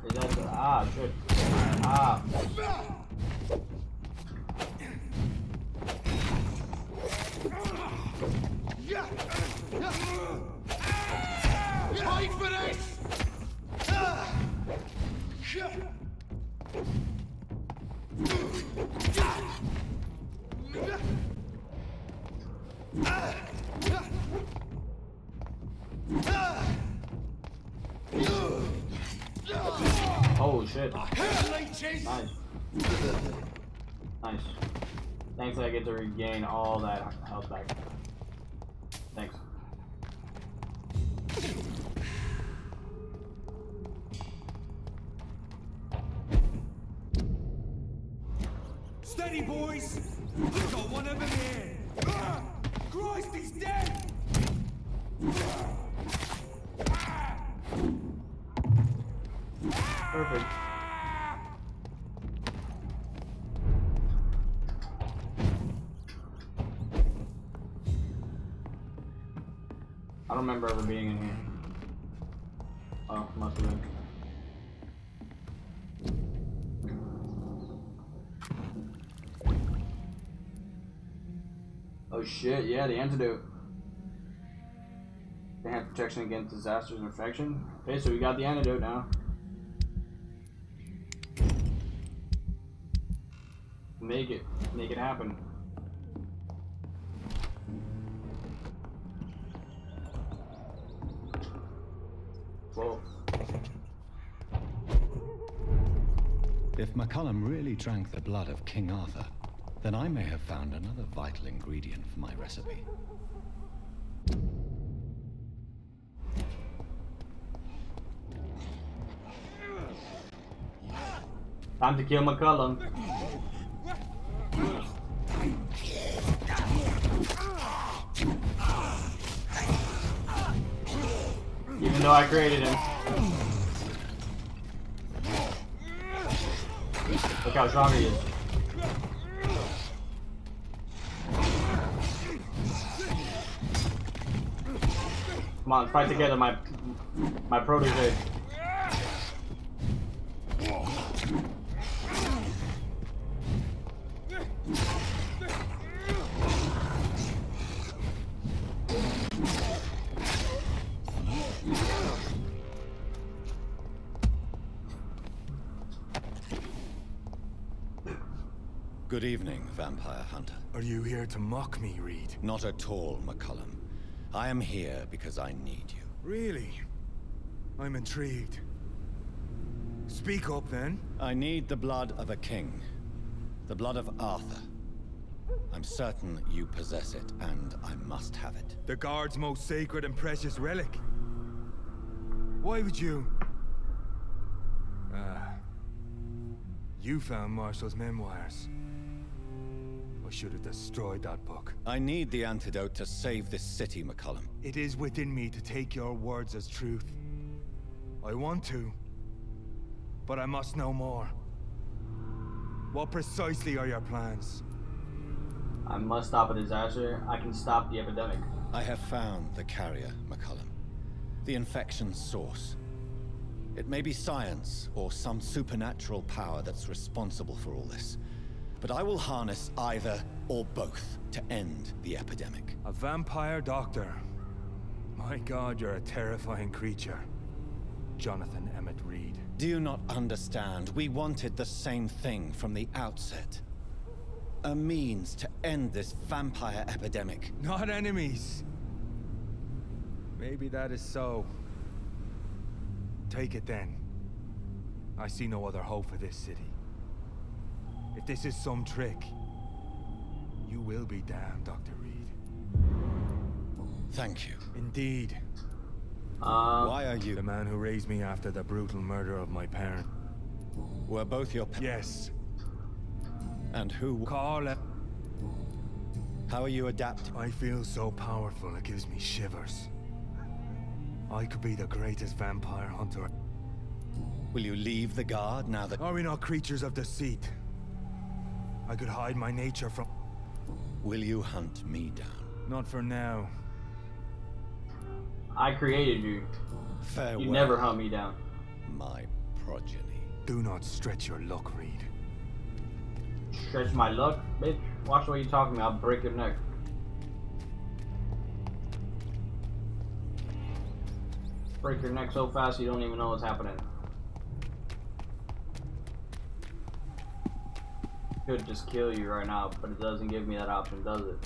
Is that the, ah, shit. Ah. Fight for this! Oh shit. Nice. Nice. Thanks, I get to regain all that health back. Thanks. Steady, boys! We've got one of them here! Ah! Christ, he's dead! Perfect. I don't remember ever being in here. Oh, must have been. Oh shit, yeah, the antidote. Enhanced protection against disasters and infection. Okay, so we got the antidote now. Make it happen. Whoa. If McCullum really drank the blood of King Arthur, then I may have found another vital ingredient for my recipe. Time to kill McCullum. Even though I created him. Look how strong he is. Come on, let's fight together, my protege. Good evening, vampire hunter. Are you here to mock me, Reed? Not at all, McCullum. I am here because I need you. Really? I'm intrigued. Speak up, then. I need the blood of a king. The blood of Arthur. I'm certain you possess it, and I must have it. The Guard's most sacred and precious relic. Why would you... You found Marshall's memoirs. I should have destroyed that book. I need the antidote to save this city, McCullum. It is within me to take your words as truth. I want to, but I must know more. What precisely are your plans? I must stop a disaster. I can stop the epidemic. I have found the carrier, McCullum. The infection's source. It may be science or some supernatural power that's responsible for all this. But I will harness either or both to end the epidemic. A vampire doctor. My God, you're a terrifying creature. Jonathan Emmett Reed. Do you not understand? We wanted the same thing from the outset. A means to end this vampire epidemic. Not enemies. Maybe that is so. Take it then. I see no other hope for this city. If this is some trick, you will be damned, Dr. Reed. Thank you. Indeed. Why are you... The man who raised me after the brutal murder of my parent. Were both your Yes. And who... Carla. How are you adapting? I feel so powerful it gives me shivers. I could be the greatest vampire hunter. Will you leave the Guard now that... Are we not creatures of deceit? I could hide my nature from... Will you hunt me down? Not for now. I created you. Farewell. You never hunt me down. My progeny. Do not stretch your luck, Reed. Stretch my luck? Bitch, watch what you're talking about. I'll break your neck. Break your neck so fast you don't even know what's happening. Could just kill you right now, but it doesn't give me that option, does it?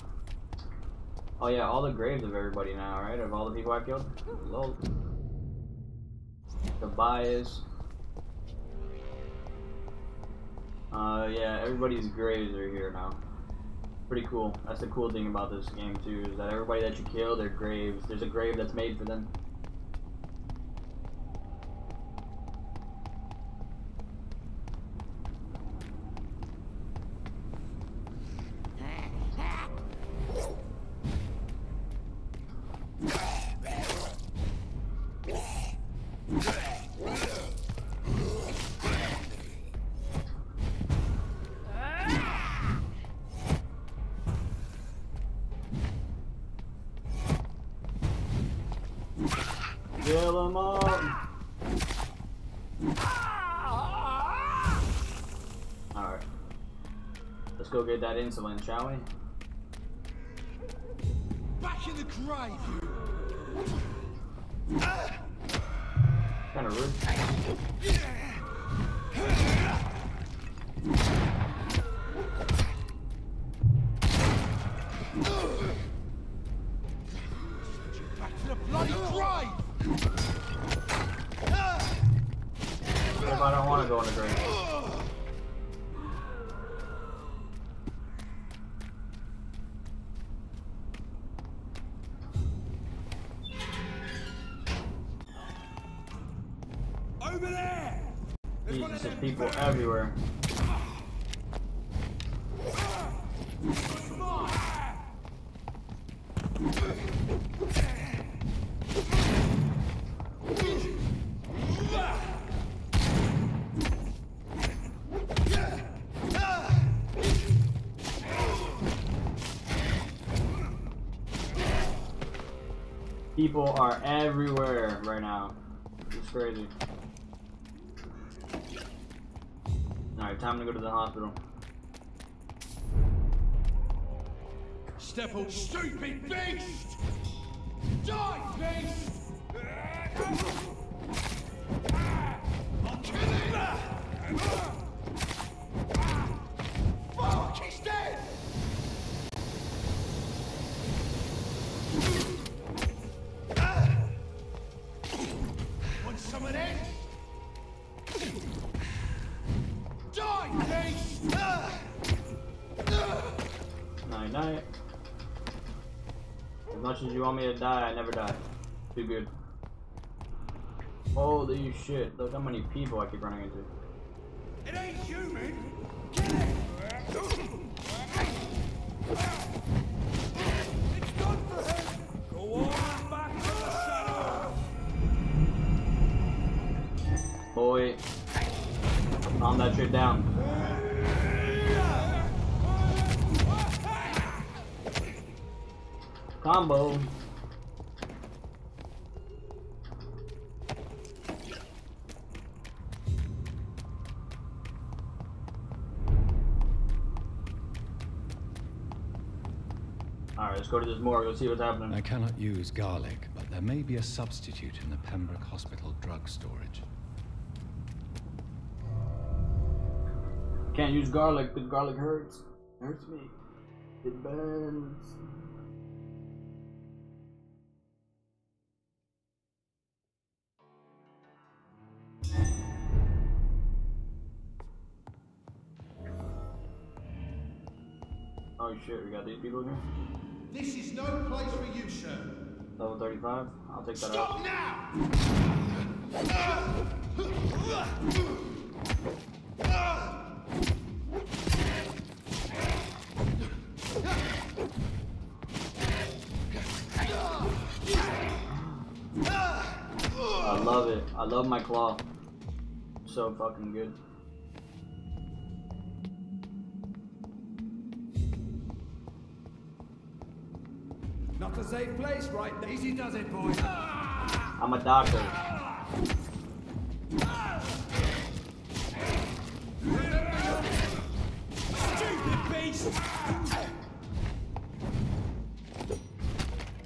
Oh yeah, all the graves of everybody now, right? Of all the people I killed? Lol. Tobias. Yeah, everybody's graves are here now. Pretty cool. That's the cool thing about this game too, is that everybody that you kill, their graves. There's a grave that's made for them. Kill them all! Alright. Let's go get that insulin, shall we? Back in the grave, you! Kinda rude. Back to the bloody grave! What if I don't want to go in the grave? Over there! Jesus, there's people everywhere. People are everywhere right now. It's crazy. Alright, time to go to the hospital. Step up, stupid beast! Die, beast! I'll kill him! Fuck, he's dead! Want some of this? Die, beast! Night night. As much as you want me to die, I never die. Too good. Holy shit, look how many people I keep running into. It ain't human! Kill it! It's done for him! Go on back to the shadow! Boy, calm that shit down. Combo. Alright, let's go to this morgue. Let's see what's happening. I cannot use garlic, but there may be a substitute in the Pembroke Hospital drug storage. Can't use garlic because garlic hurts. It hurts me. It burns. Oh shit, we got these people here? This is no place for you, sir. Level 35? I'll take that Stop out. now! I love it. I love my claw. So fucking good. Not a safe place, right? Easy does it, boy. I'm a doctor. Stupid beast!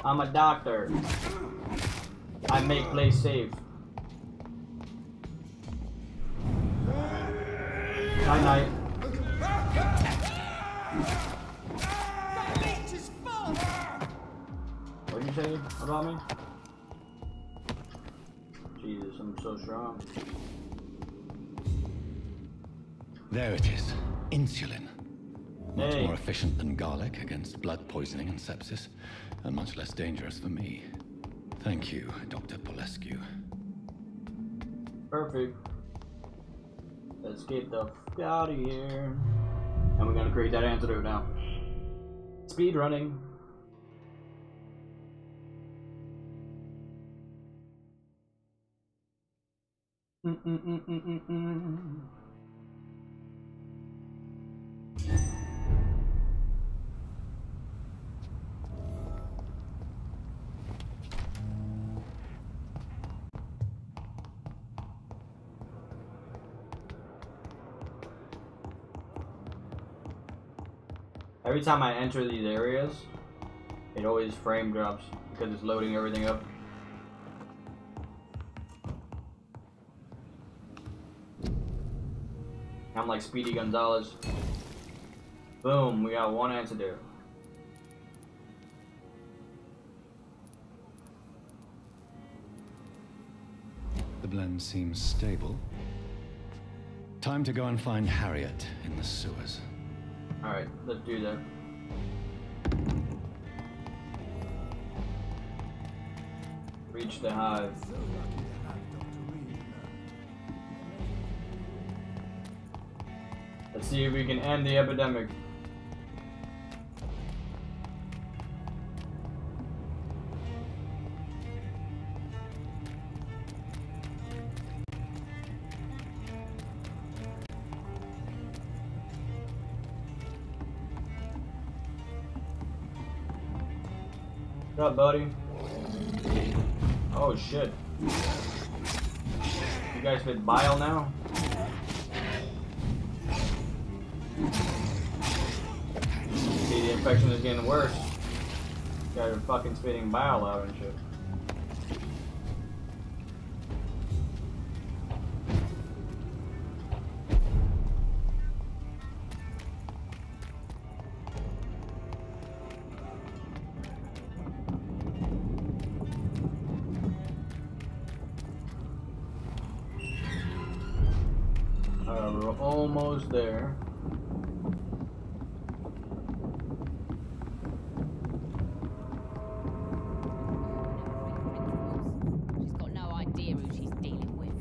I'm a doctor. I make place safe. Night night. What did you say about me? Jesus, I'm so strong. There it is. Insulin. Much Hey. more efficient than garlic against blood poisoning and sepsis, and much less dangerous for me. Thank you, Dr. Polescu. Perfect. Let's get the f out of here. And we're gonna create that antidote now. Speed running. Every time I enter these areas, it always frame drops because it's loading everything up. I'm like Speedy Gonzalez. Boom, we got one antidote. The blend seems stable. Time to go and find Harriet in the sewers. Alright, let's do that. Reach the hive. Let's see if we can end the epidemic. What's up, buddy? Oh shit. You guys spit bile now? See, the infection is getting worse. You guys are fucking spitting bile out and shit. We're almost there. She's got no idea who she's dealing with.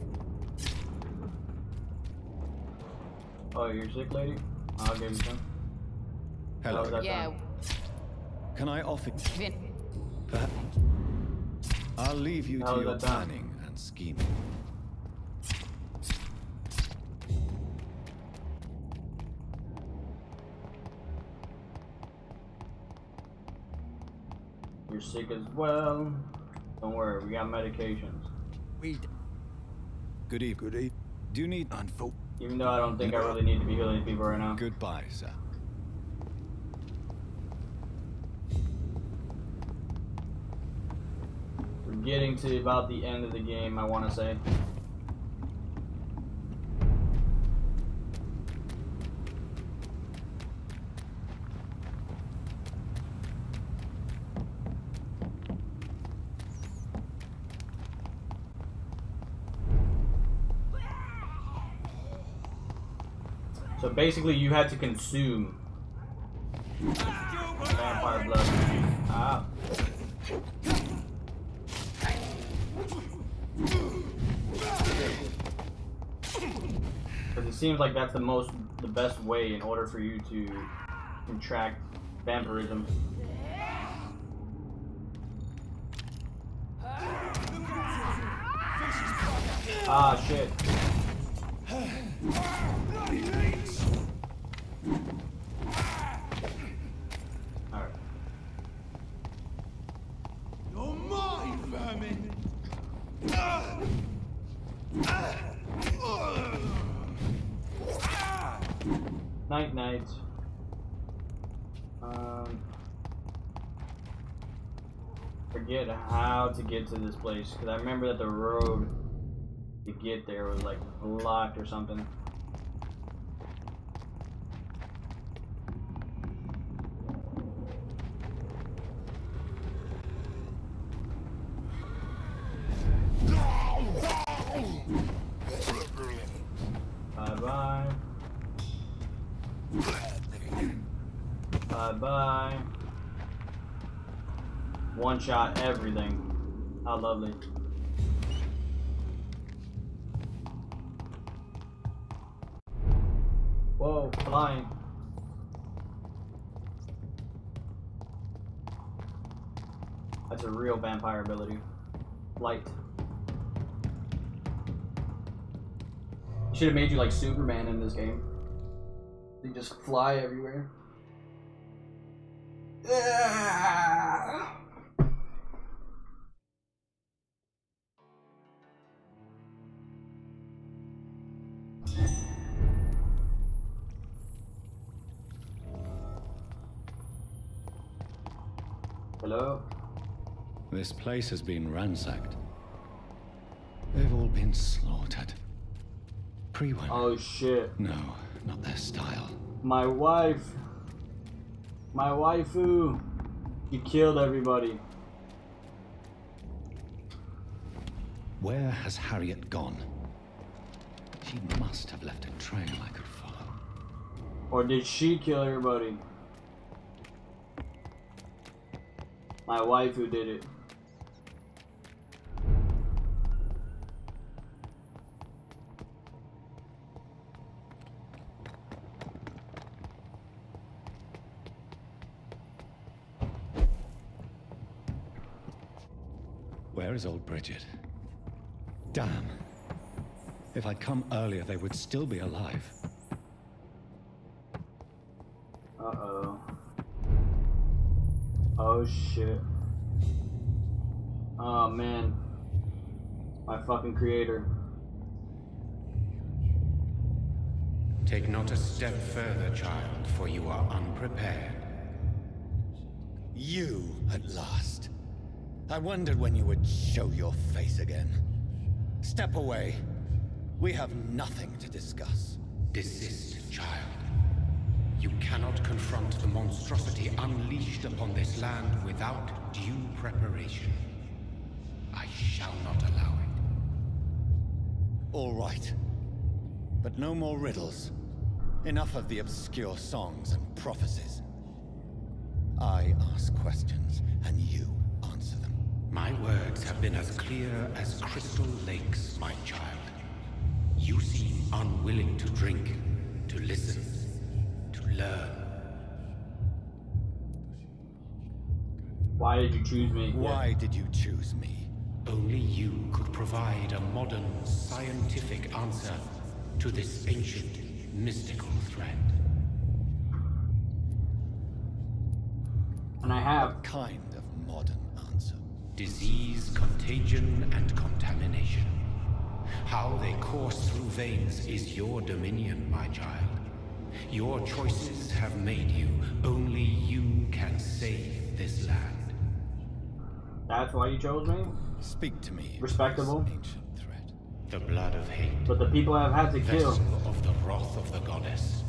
Oh, you're sick, lady? I'll give you some. Hello. How was that Yeah. time? Can I offer... Vin. Perhaps... I'll leave you How to was your that time? planning and scheming. You're sick as well. Don't worry, we got medications. Good evening. Good evening. Do you need... Even though I don't think I really need to be healing people right now. Goodbye, sir. We're getting to about the end of the game, I want to say. So basically, you had to consume vampire blood. Ah. Because it seems like that's the best way in order for you to contract vampirism. Ah, shit. Alright. You're mine, vermin! Night, night. Forget how to get to this place, because I remember that the road to get there was like blocked or something. Bye bye. Bye-bye. One shot everything. How lovely. Whoa, flying. That's a real vampire ability. Light. Should have made you like Superman in this game. You just fly everywhere. Hello? This place has been ransacked. They've all been slaughtered. Pre-women. Oh shit. No, not their style. My wife. My waifu. You killed everybody. Where has Harriet gone? She must have left a trail I could follow. Or did she kill everybody? My waifu did it. Where is old Bridget? Damn. If I'd come earlier, they would still be alive. Uh-oh. Oh shit. Oh man. My fucking creator. Take not a step further, child, for you are unprepared. You, at last. I wondered when you would show your face again. Step away. We have nothing to discuss. Desist, child. You cannot confront the monstrosity unleashed upon this land without due preparation. I shall not allow it. All right. But no more riddles. Enough of the obscure songs and prophecies. I ask questions, and you answer them. My words have been as clear as crystal lakes, my child. You seem unwilling to drink, to listen, to learn. Why did you choose me? Why did you choose me? Only you could provide a modern, scientific answer to this ancient, mystical threat. And I have. What kind of modern answer? Disease, contagion, and contamination. How they course through veins is your dominion, my child. Your choices have made you. Only you can save this land. That's why you chose me? Speak to me. Respectable. Ancient threat. The blood of hate. But the people I've had to kill. Vessel of the wrath of the goddess.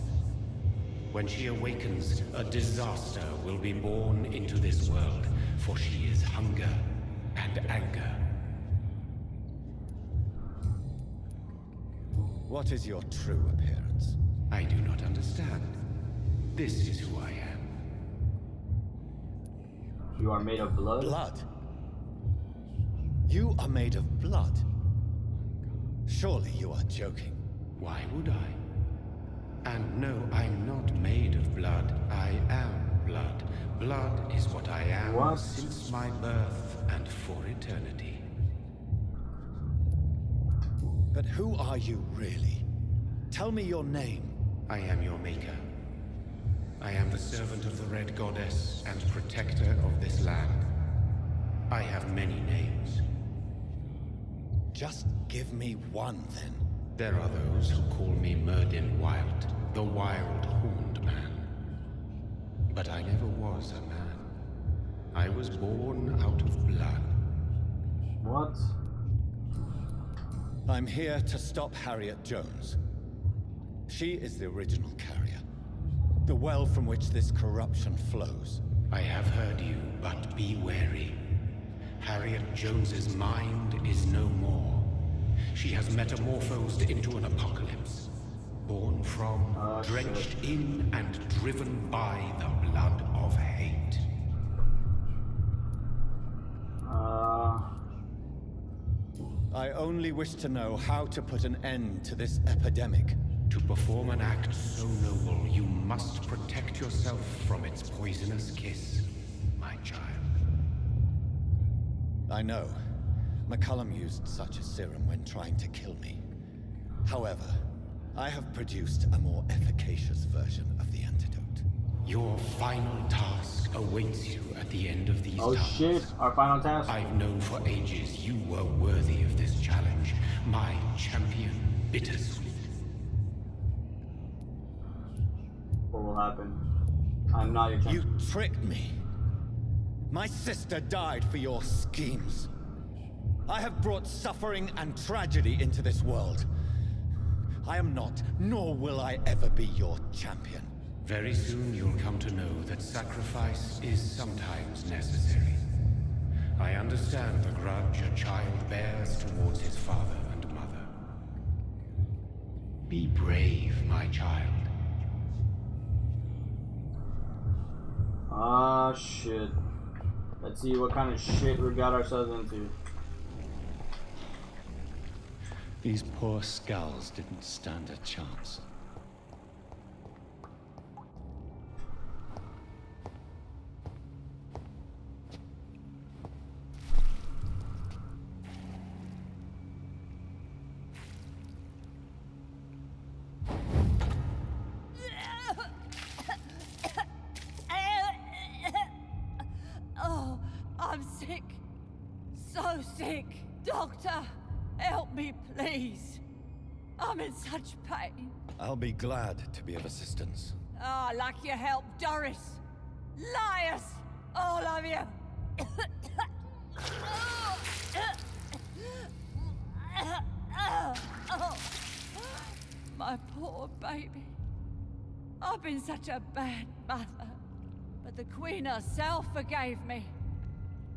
When she awakens, a disaster will be born into this world, for she is hunger and anger. What is your true appearance? I do not understand. This is who I am. You are made of blood? Blood? You are made of blood? Surely you are joking. Why would I? And no, I'm not made of blood. I am blood. Blood is what I am since my birth and for eternity. But who are you really? Tell me your name. I am your maker. I am the servant of the Red Goddess and protector of this land. I have many names. Just give me one, then. There are those who call me Merdin Wild, the Wild Horned Man. But I never was a man. I was born out of blood. What? I'm here to stop Harriet Jones. She is the original carrier. The well from which this corruption flows. I have heard you, but be wary. Harriet Jones's mind is no more. She has metamorphosed into an apocalypse. Born from, drenched in, and driven by the blood of hate. I only wish to know how to put an end to this epidemic. To perform an act so noble, you must protect yourself from its poisonous kiss, my child. I know. McCullum used such a serum when trying to kill me. However, I have produced a more efficacious version of the antidote. Your final task awaits you at the end of these Oh tunnels. shit, our final task. I've known for ages you were worthy of this challenge, my champion, Bittersweet. What will happen? I'm not your champion. You tricked me. My sister died for your schemes. I have brought suffering and tragedy into this world. I am not, nor will I ever be your champion. Very soon you'll come to know that sacrifice is sometimes necessary. I understand the grudge a child bears towards his father and mother. Be brave, my child. Ah, shit. Let's see what kind of shit we got ourselves into. These poor skulls didn't stand a chance. Oh, I'm sick. So sick. Doctor, help me, please. I'm in such pain. I'll be glad to be of assistance. Ah, like your help, Doris. Liars, all of you. My poor baby. I've been such a bad mother. But the Queen herself forgave me.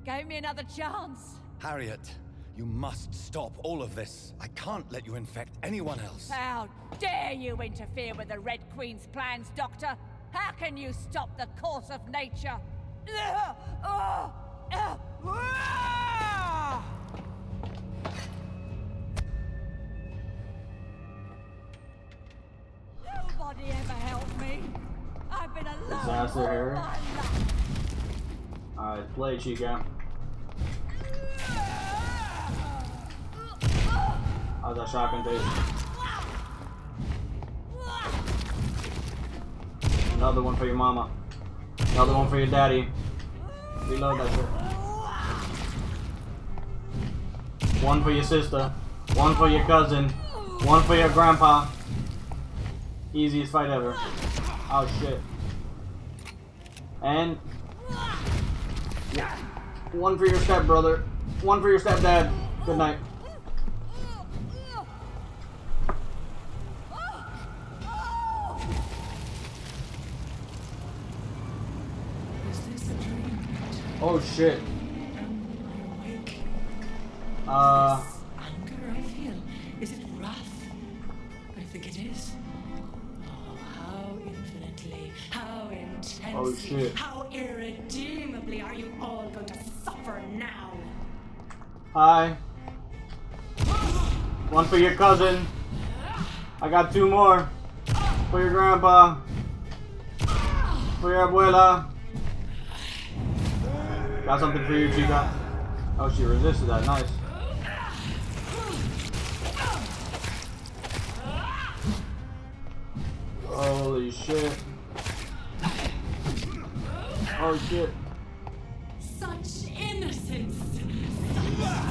Gave me another chance. Harriet, you must stop all of this. I can't let you infect anyone else. How dare you interfere with the Red Queen's plans, Doctor? How can you stop the course of nature? Nobody ever helped me. I've been alone Disaster all here. my life. Alright, play, Chica. How's that shotgun taste? Another one for your mama. Another one for your daddy. Reload that shit. One for your sister. One for your cousin. One for your grandpa. Easiest fight ever. Oh shit. And one for your stepbrother. One for your stepdad. Good night. Oh shit. Anger I feel. Is it wrath? I think it is. Oh, how infinitely, how intensely, Oh, shit. how irredeemably are you all going to suffer now? Hi. One for your cousin. I got two more. For your grandpa. For your abuela. Got something for you, Chica. Oh, she resisted that. Nice. Holy shit. Oh shit. Such innocence, such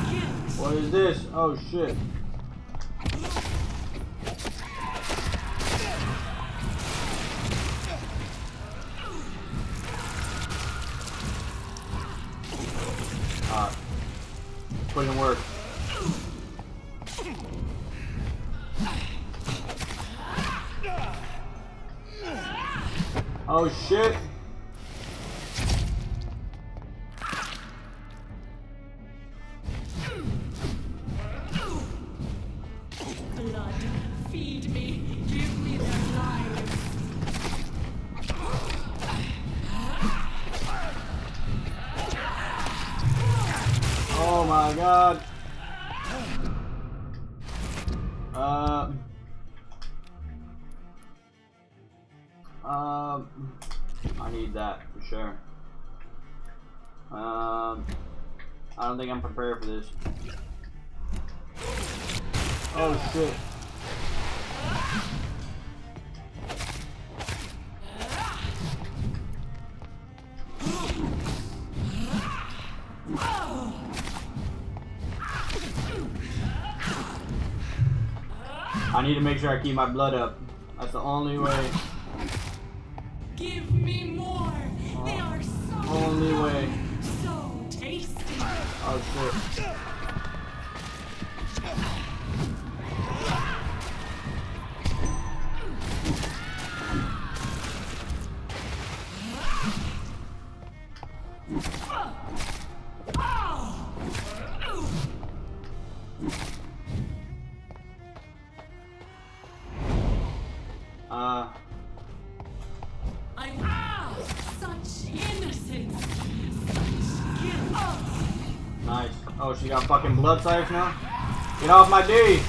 guilt. What is this? Oh shit. Put in work. Oh shit. Blood, feed me, give me their lives. god. I need that for sure. I don't think I'm prepared for this. Oh shit. I need to make sure I keep my blood up. That's the only way. Give me more. They are so Only way. so tasty. Oh shit. Such innocence. Such guilt. Nice. Oh, she got fucking blood siphs now? Get off my D!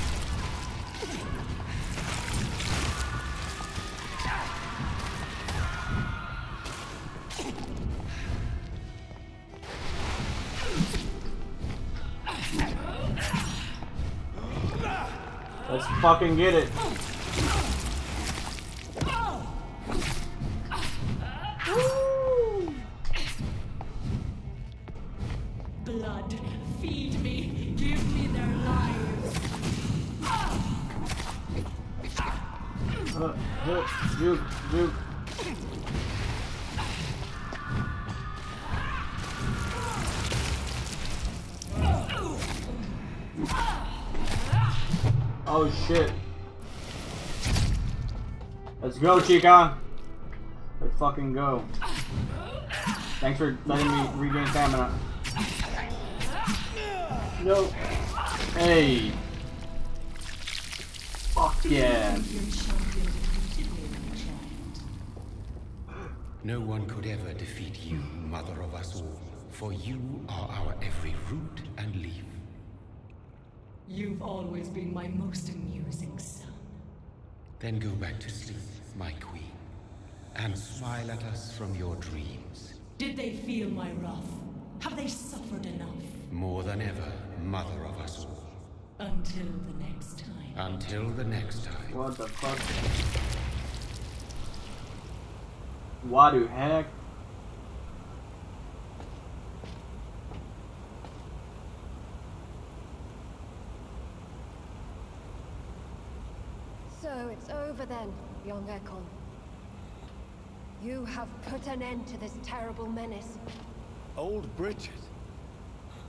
Let's fucking get it. Blood, feed me, give me their lives. Juke, juke. Oh shit. Let's go, Chica. Let's fucking go. Thanks for letting me regain stamina. No. Hey. Fuck yeah. No one could ever defeat you, mother of us all, for you are our every root and leaf. You've always been my most amusing son. Then go back to sleep, my queen, and smile at us from your dreams. Did they feel my wrath? Have they suffered enough? More than ever, mother of us all. Until the next time. Until the next time. What the fuck? What the heck? So it's over then, young Ekon. You have put an end to this terrible menace. Old Bridget?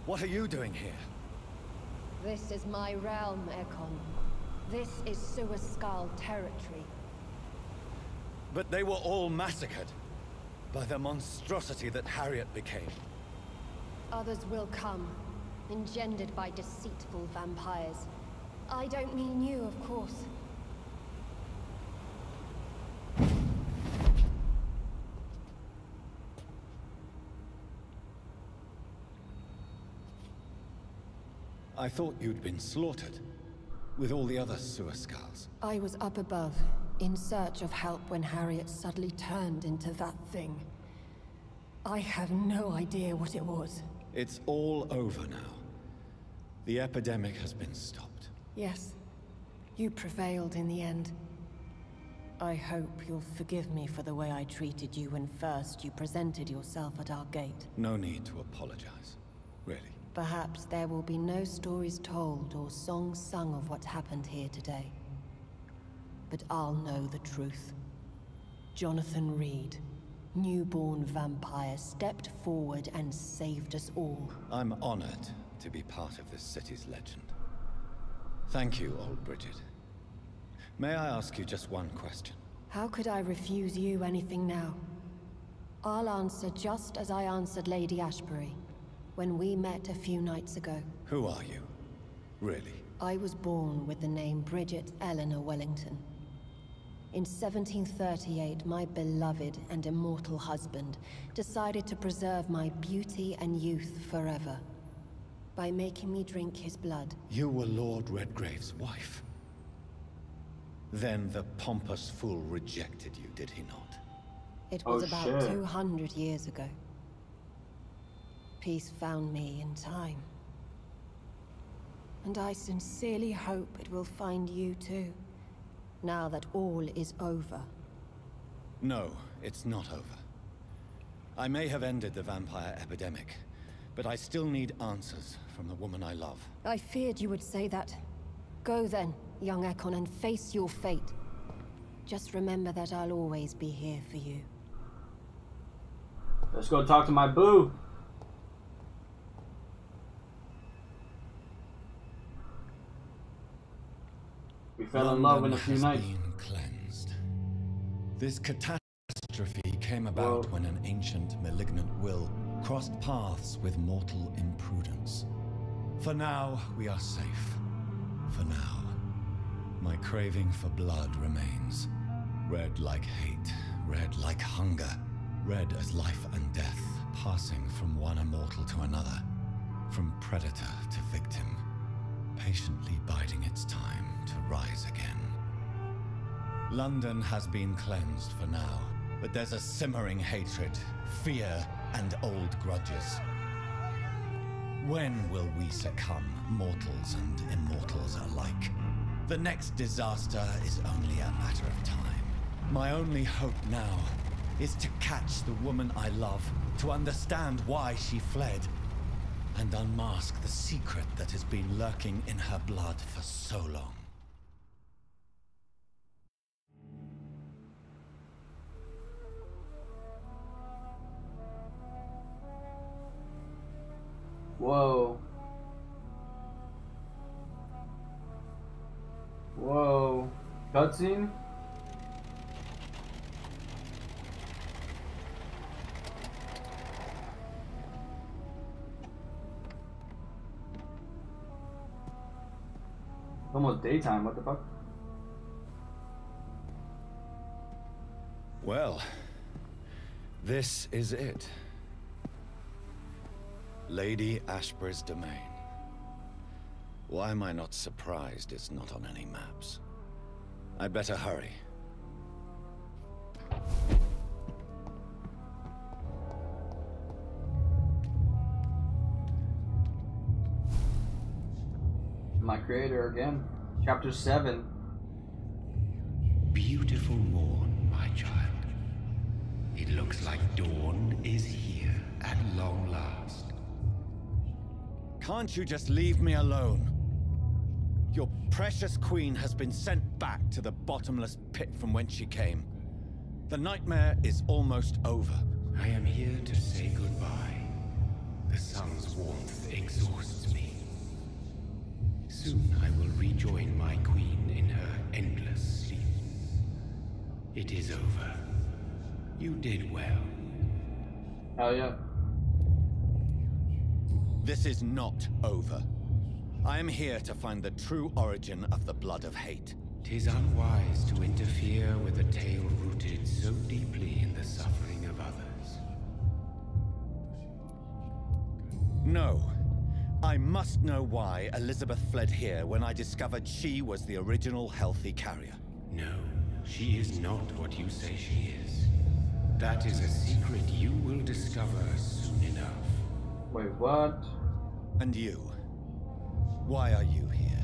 What are you doing here? This is my realm, Ekon. This is Suascal territory. But they were all massacred by the monstrosity that Harriet became. Others will come, engendered by deceitful vampires. I don't mean you, of course. I thought you'd been slaughtered, with all the other Suascals. I was up above, in search of help when Harriet suddenly turned into that thing. I have no idea what it was. It's all over now. The epidemic has been stopped. Yes, you prevailed in the end. I hope you'll forgive me for the way I treated you when first you presented yourself at our gate. No need to apologize, really. Perhaps there will be no stories told or songs sung of what happened here today. But I'll know the truth. Jonathan Reed, newborn vampire, stepped forward and saved us all. I'm honored to be part of this city's legend. Thank you, old Bridget. May I ask you just one question? How could I refuse you anything now? I'll answer just as I answered Lady Ashbury when we met a few nights ago. Who are you? Really? I was born with the name Bridget Eleanor Wellington. In 1738, my beloved and immortal husband decided to preserve my beauty and youth forever. By making me drink his blood. You were Lord Redgrave's wife. Then the pompous fool rejected you, did he not? It was about 200 years ago. Peace found me in time. And I sincerely hope it will find you too, now that all is over. No, it's not over. I may have ended the vampire epidemic, but I still need answers from the woman I love. I feared you would say that. Go then, young Ekon, and face your fate. Just remember that I'll always be here for you. Let's go talk to my boo. We fell in love in a few nights. Been cleansed. This catastrophe came about when an ancient malignant will crossed paths with mortal imprudence. For now, we are safe. For now. My craving for blood remains. Red like hate, red like hunger, red as life and death, passing from one immortal to another, from predator to victim, patiently biding its time to rise again. London has been cleansed for now, but there's a simmering hatred, fear, and old grudges. When will we succumb, mortals and immortals alike? The next disaster is only a matter of time. My only hope now is to catch the woman I love, to understand why she fled, and unmask the secret that has been lurking in her blood for so long. Whoa. Whoa. Cutscene? Almost daytime, what the fuck? Well, this is it. Lady Ashbur's domain. Why am I not surprised it's not on any maps? I'd better hurry. My creator again. Chapter 7. Beautiful morn, my child. It looks like dawn is here at long last. Can't you just leave me alone? Your precious queen has been sent back to the bottomless pit from whence she came. The nightmare is almost over. I am here to say goodbye. The sun's warmth exhausts me. Soon I will rejoin my queen in her endless sleep. It is over. You did well. Hell yeah. This is not over. I am here to find the true origin of the blood of hate. 'Tis unwise to interfere with a tale rooted so deeply in the suffering of others. No. I must know why Elizabeth fled here when I discovered she was the original healthy carrier. No, she is not what you say she is. That is a secret you will discover soon enough. Wait, what? And you? Why are you here?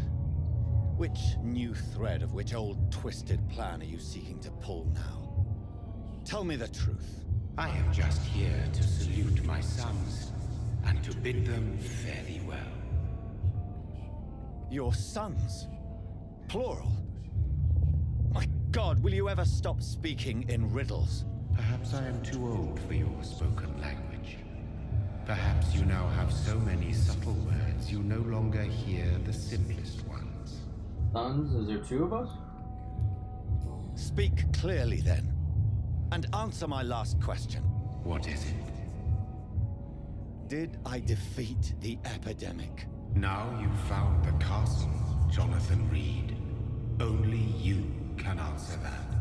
Which new thread of which old twisted plan are you seeking to pull now? Tell me the truth. I am just here to salute my sons and to bid them fare thee well. Your sons? Plural? My God, will you ever stop speaking in riddles? Perhaps I am too old for your spoken language. Perhaps you now have so many subtle words you no longer hear the simplest ones. Sons? Is there two of us? Speak clearly then, and answer my last question. What is it? Did I defeat the epidemic? Now you've found the castle, Jonathan Reed. Only you can answer that.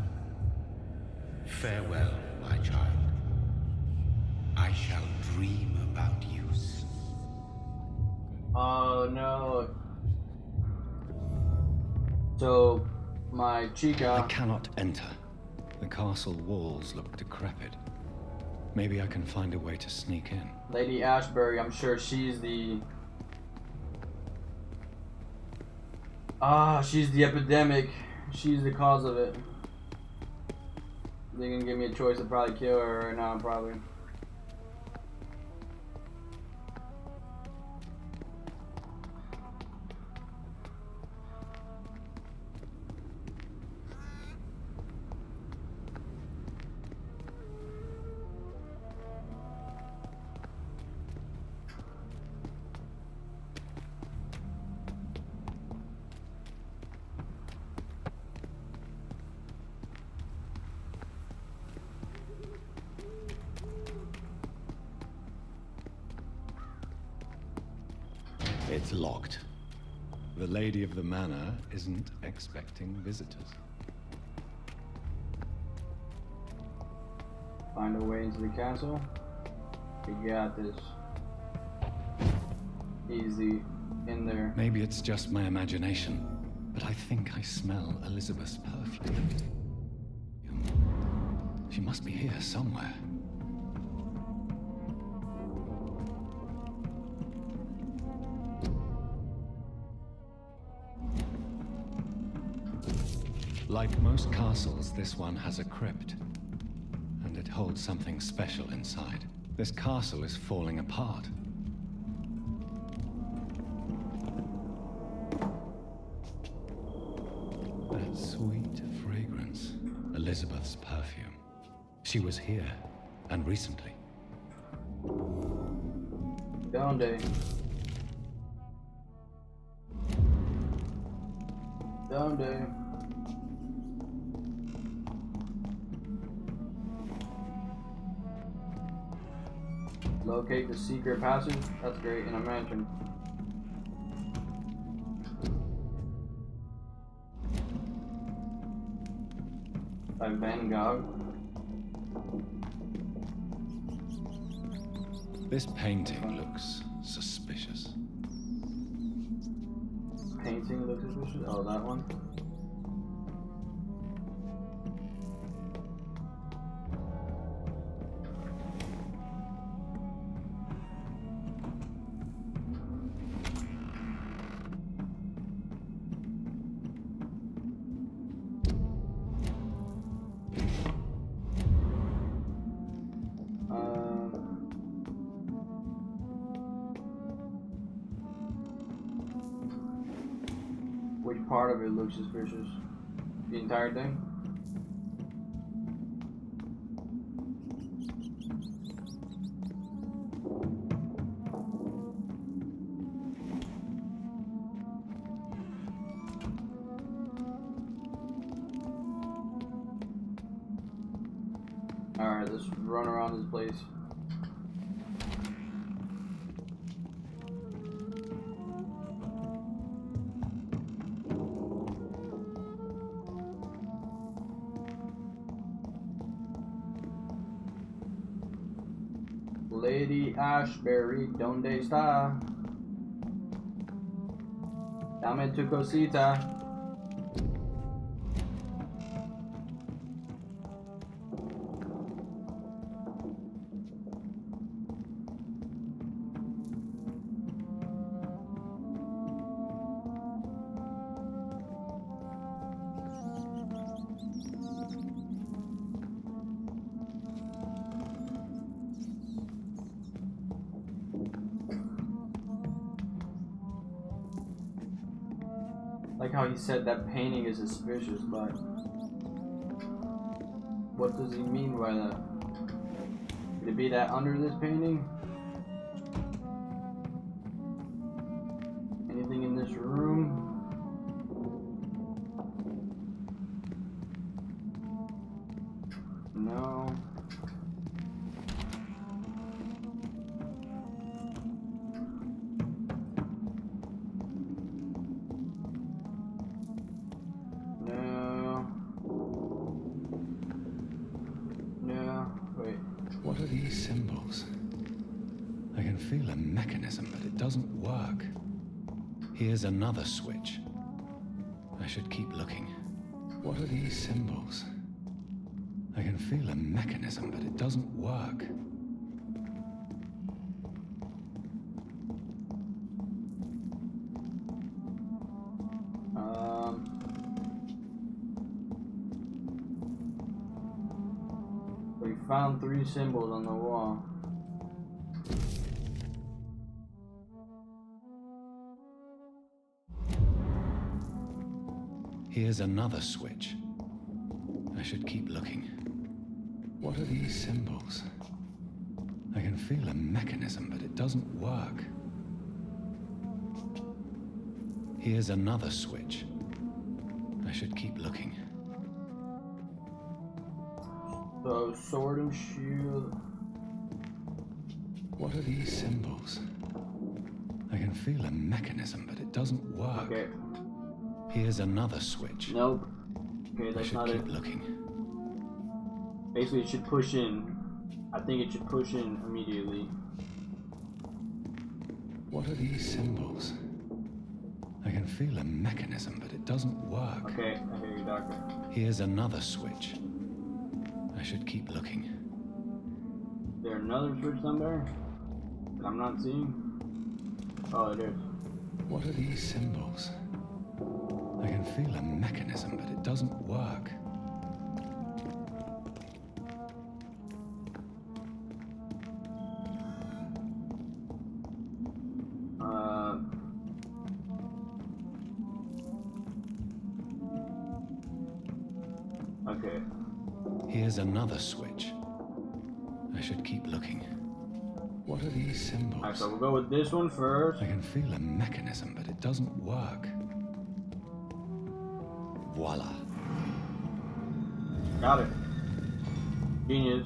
Farewell, my child. I shall dream about you soon. Oh no. So, my chica... I cannot enter. The castle walls look decrepit. Maybe I can find a way to sneak in. Lady Ashbury, I'm sure she's the... she's the epidemic. She's the cause of it. They can give me a choice to probably kill her right now, probably. It's locked. The lady of the manor isn't expecting visitors. Find a way into the castle. You got this. Easy. In there. Maybe it's just my imagination, but I think I smell Elizabeth's perfume. She must be here somewhere. Like most castles, this one has a crypt, and it holds something special inside. This castle is falling apart. That sweet fragrance, Elizabeth's perfume. She was here, and recently. Donde? Donde? Locate the secret passage. That's great in a mansion. By Van Gogh. This painting looks suspicious. Painting looks suspicious? Oh, that one? Which part of it looks suspicious? The entire thing? Alright, let's run around this place. Lady Ashbury, ¿dónde está? Dame tu cosita. Like how he said that painting is suspicious, but what does he mean by that? Could it be that under this painting? Anything in this room? No. What are these symbols? feel a mechanism, but it doesn't work. Here's another switch. I should keep looking. What are these symbols? I can feel a mechanism, but it doesn't work. We found 3 symbols on the wall. Here's another switch. I should keep looking. What are these symbols? I can feel a mechanism, but it doesn't work. Here's another switch. I should keep looking. So, sword and shield. What are these symbols? I can feel a mechanism, but it doesn't work. Okay. Here's another switch. Nope. Okay, that's not it. I should keep looking. Basically, it should push in. I think it should push in immediately. What are these symbols? I can feel a mechanism, but it doesn't work. Okay, I hear you, Doctor. Here's another switch. I should keep looking. Is there another switch down there that I'm not seeing? Oh, it is. What are these symbols? I can feel a mechanism, but it doesn't work. Okay. Here's another switch. I should keep looking. What are these symbols? Alright, so we'll go with this one first. I can feel a mechanism, but it doesn't work. Voila. Got it. Genius.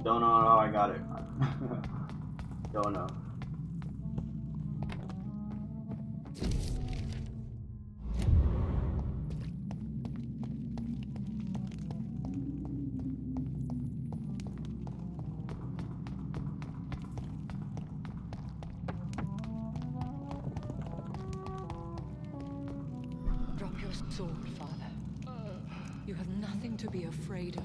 Don't know how I got it. Don't know. Drop your sword, Father. You have nothing to be afraid of.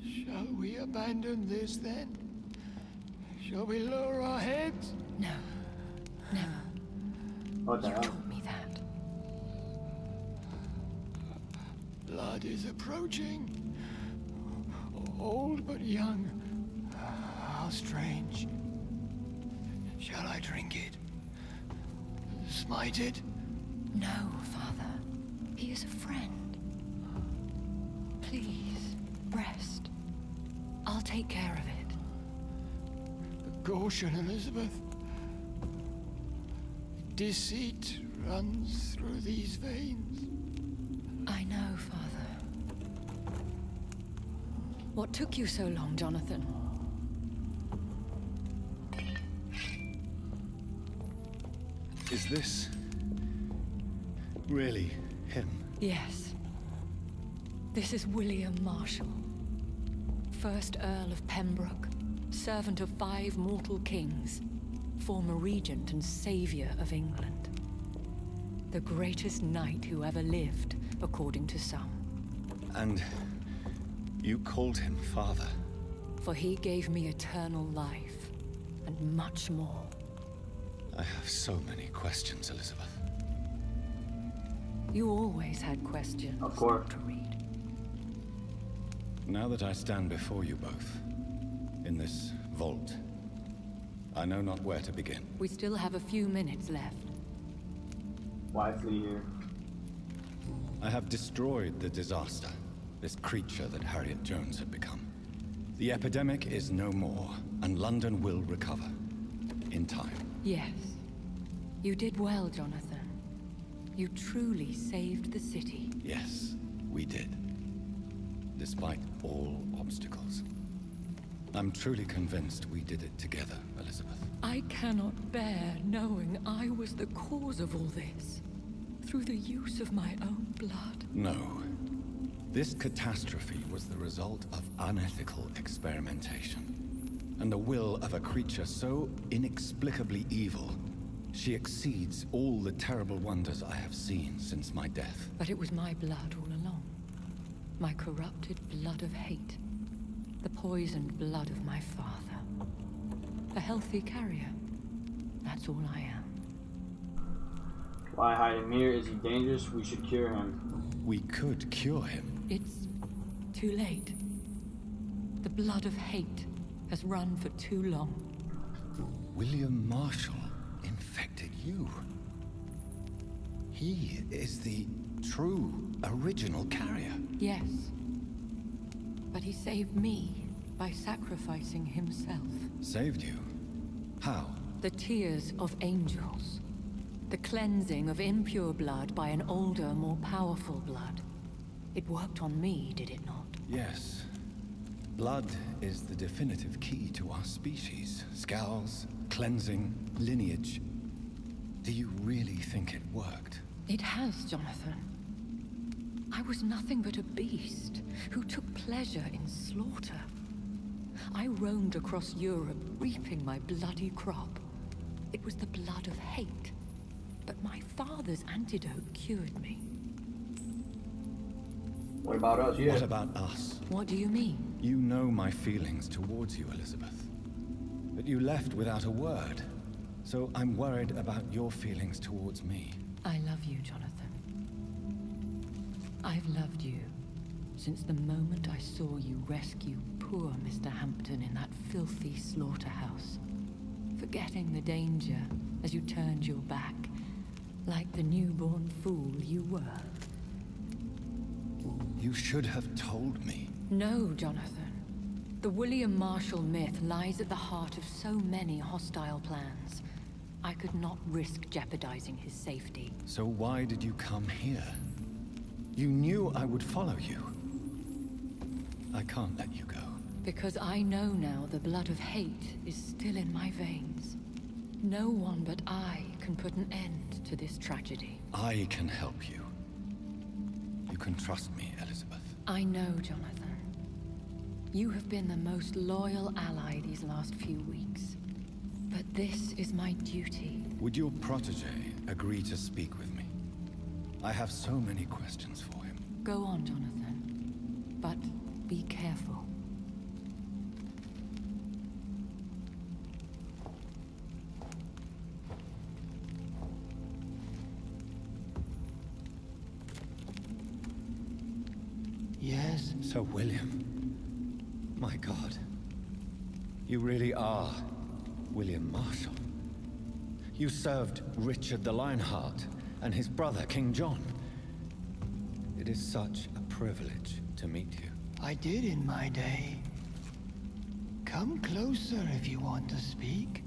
Shall we abandon this then? Shall we lower our heads? No. Never. What the You hell? taught me that. Blood is approaching. Old but young. How strange. Shall I drink it? Smite it? No, Father. He is a friend. Please, rest. I'll take care of it. Caution, Elizabeth. Deceit runs through these veins. I know, Father. What took you so long, Jonathan? Is this really him? Yes. This is William Marshall, 1st Earl of Pembroke, servant of 5 mortal kings, former regent and savior of England. The greatest knight who ever lived, according to some. And you called him father? For he gave me eternal life, and much more. I have so many questions, Elizabeth. You always had questions. Of course. To read. Now that I stand before you both, in this vault, I know not where to begin. We still have a few minutes left. Wisely here. I have destroyed the disaster, this creature that Harriet Jones had become. The epidemic is no more, and London will recover. In time. Yes. You did well, Jonathan. You truly saved the city. Yes, we did. Despite all obstacles. I'm truly convinced we did it together, Elizabeth. I cannot bear knowing I was the cause of all this. Through the use of my own blood. No. This catastrophe was the result of unethical experimentation. And the will of a creature so inexplicably evil, she exceeds all the terrible wonders I have seen since my death. But it was my blood all along. My corrupted blood of hate. The poisoned blood of my father. A healthy carrier. That's all I am. Why hide him here? Is he dangerous? We should cure him. We could cure him. It's too late. The blood of hate has run for too long. William Marshall infected you. He is the true, original carrier. Yes. But he saved me by sacrificing himself. Saved you? How? The tears of angels. The cleansing of impure blood by an older, more powerful blood. It worked on me, did it not? Yes. Blood is the definitive key to our species. Scowls, cleansing, lineage. Do you really think it worked? It has, Jonathan. I was nothing but a beast who took pleasure in slaughter. I roamed across Europe, reaping my bloody crop. It was the blood of hate. But my father's antidote cured me. What about us? Yeah. What about us? What do you mean? You know my feelings towards you, Elizabeth. But you left without a word. So I'm worried about your feelings towards me. I love you, Jonathan. I've loved you since the moment I saw you rescue poor Mr. Hampton in that filthy slaughterhouse. Forgetting the danger as you turned your back, like the newborn fool you were. You should have told me. No, Jonathan. The William Marshall myth lies at the heart of so many hostile plans. I could not risk jeopardizing his safety. So why did you come here? You knew I would follow you. I can't let you go. Because I know now the blood of hate is still in my veins. No one but I can put an end to this tragedy. I can help you. You can trust me, Elizabeth. I know, Jonathan. You have been the most loyal ally these last few weeks. But this is my duty. Would your protege agree to speak with me? I have so many questions for him. Go on, Jonathan. But be careful. Yes? Sir William. My God. You really are William Marshall. You served Richard the Lionheart and his brother, King John. It is such a privilege to meet you. I did in my day. Come closer if you want to speak.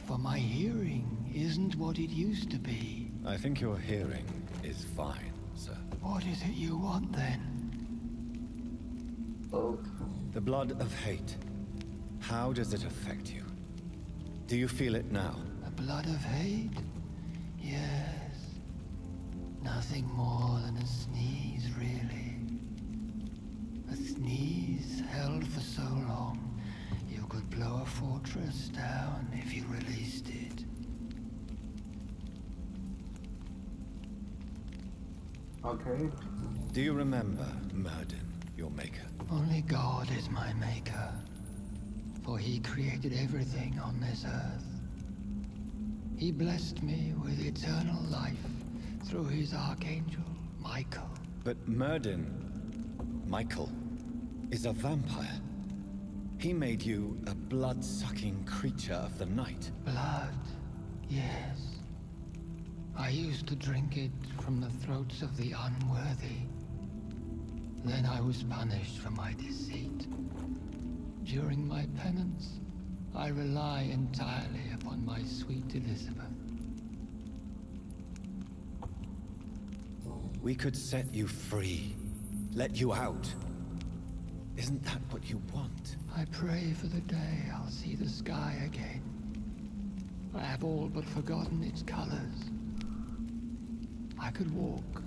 For my hearing isn't what it used to be. I think your hearing is fine, sir. What is it you want then? The blood of hate. How does it affect you? Do you feel it now? The blood of hate? Yes. Nothing more than a sneeze, really. A sneeze held for so long, you could blow a fortress down if you released it. Okay. Do you remember Murden, your maker? Only God is my maker, for he created everything on this earth. He blessed me with eternal life through his archangel, Michael. But Murden, Michael, is a vampire. He made you a blood-sucking creature of the night. Blood, yes. I used to drink it from the throats of the unworthy. Then I was punished for my deceit. During my penance, I rely entirely upon my sweet Elizabeth. We could set you free. Let you out. Isn't that what you want? I pray for the day I'll see the sky again. I have all but forgotten its colors. I could walk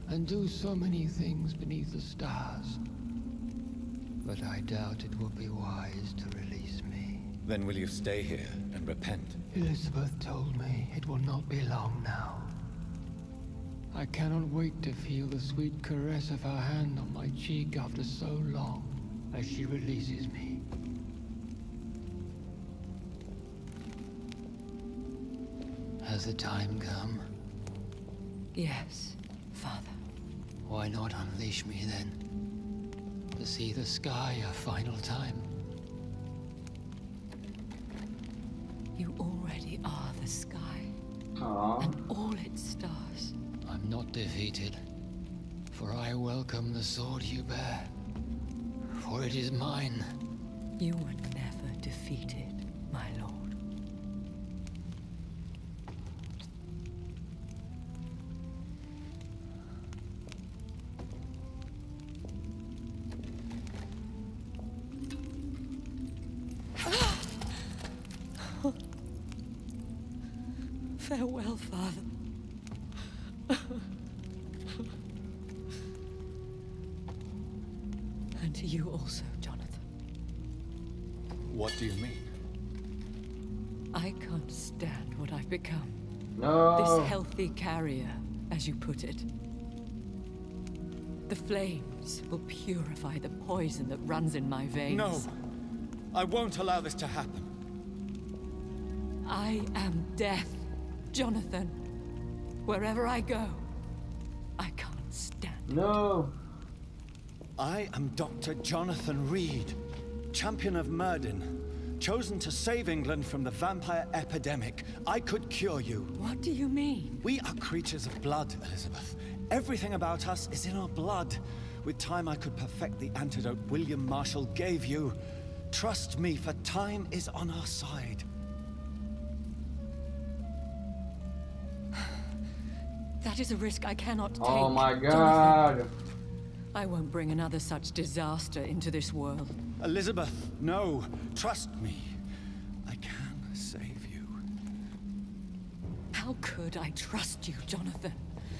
and do so many things beneath the stars. But I doubt it would be wise to release me. Then will you stay here and repent? Elizabeth told me it will not be long now. I cannot wait to feel the sweet caress of her hand on my cheek after so long as she releases me. Has the time come? Yes, Father. Why not unleash me then? To see the sky a final time? You already are the sky. Aww. And all its stars. I'm not defeated, for I welcome the sword you bear, for it is mine. You were never defeated, my lord. Farewell, Father. And to you also, Jonathan. What do you mean? I can't stand what I've become. No. This healthy carrier, as you put it. The flames will purify the poison that runs in my veins. No! I won't allow this to happen. I am death, Jonathan. Wherever I go, I can't stand it. No. I am Dr. Jonathan Reed, champion of Myrddin, chosen to save England from the vampire epidemic. I could cure you. What do you mean? We are creatures of blood, Elizabeth. Everything about us is in our blood. With time, I could perfect the antidote William Marshall gave you. Trust me, for time is on our side. That is a risk I cannot take. Oh my God. Jonathan. I won't bring another such disaster into this world. Elizabeth, no. Trust me. I can save you. How could I trust you, Jonathan?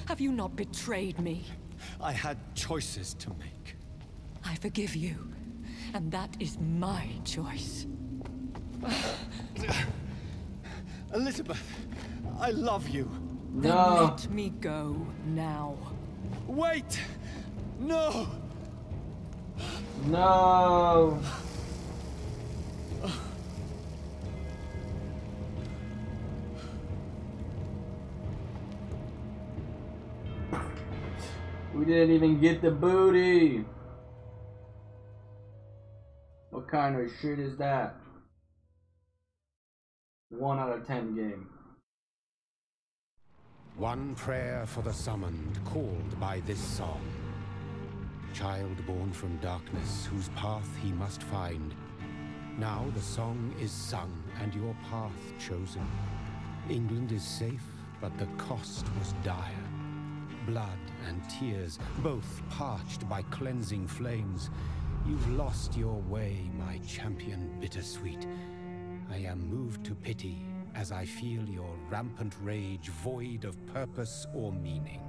Have you not betrayed me? I had choices to make. I forgive you, and that is my choice. Elizabeth, I love you. Then No. let me go now. Wait! No! No. We didn't even get the booty. What kind of shit is that? 1 out of 10 game. One prayer for the summoned, called by this song. Child born from darkness, whose path he must find. Now the song is sung, and your path chosen. England is safe, but the cost was dire. Blood and tears, both parched by cleansing flames. You've lost your way, my champion bittersweet. I am moved to pity as I feel your rampant rage void of purpose or meaning.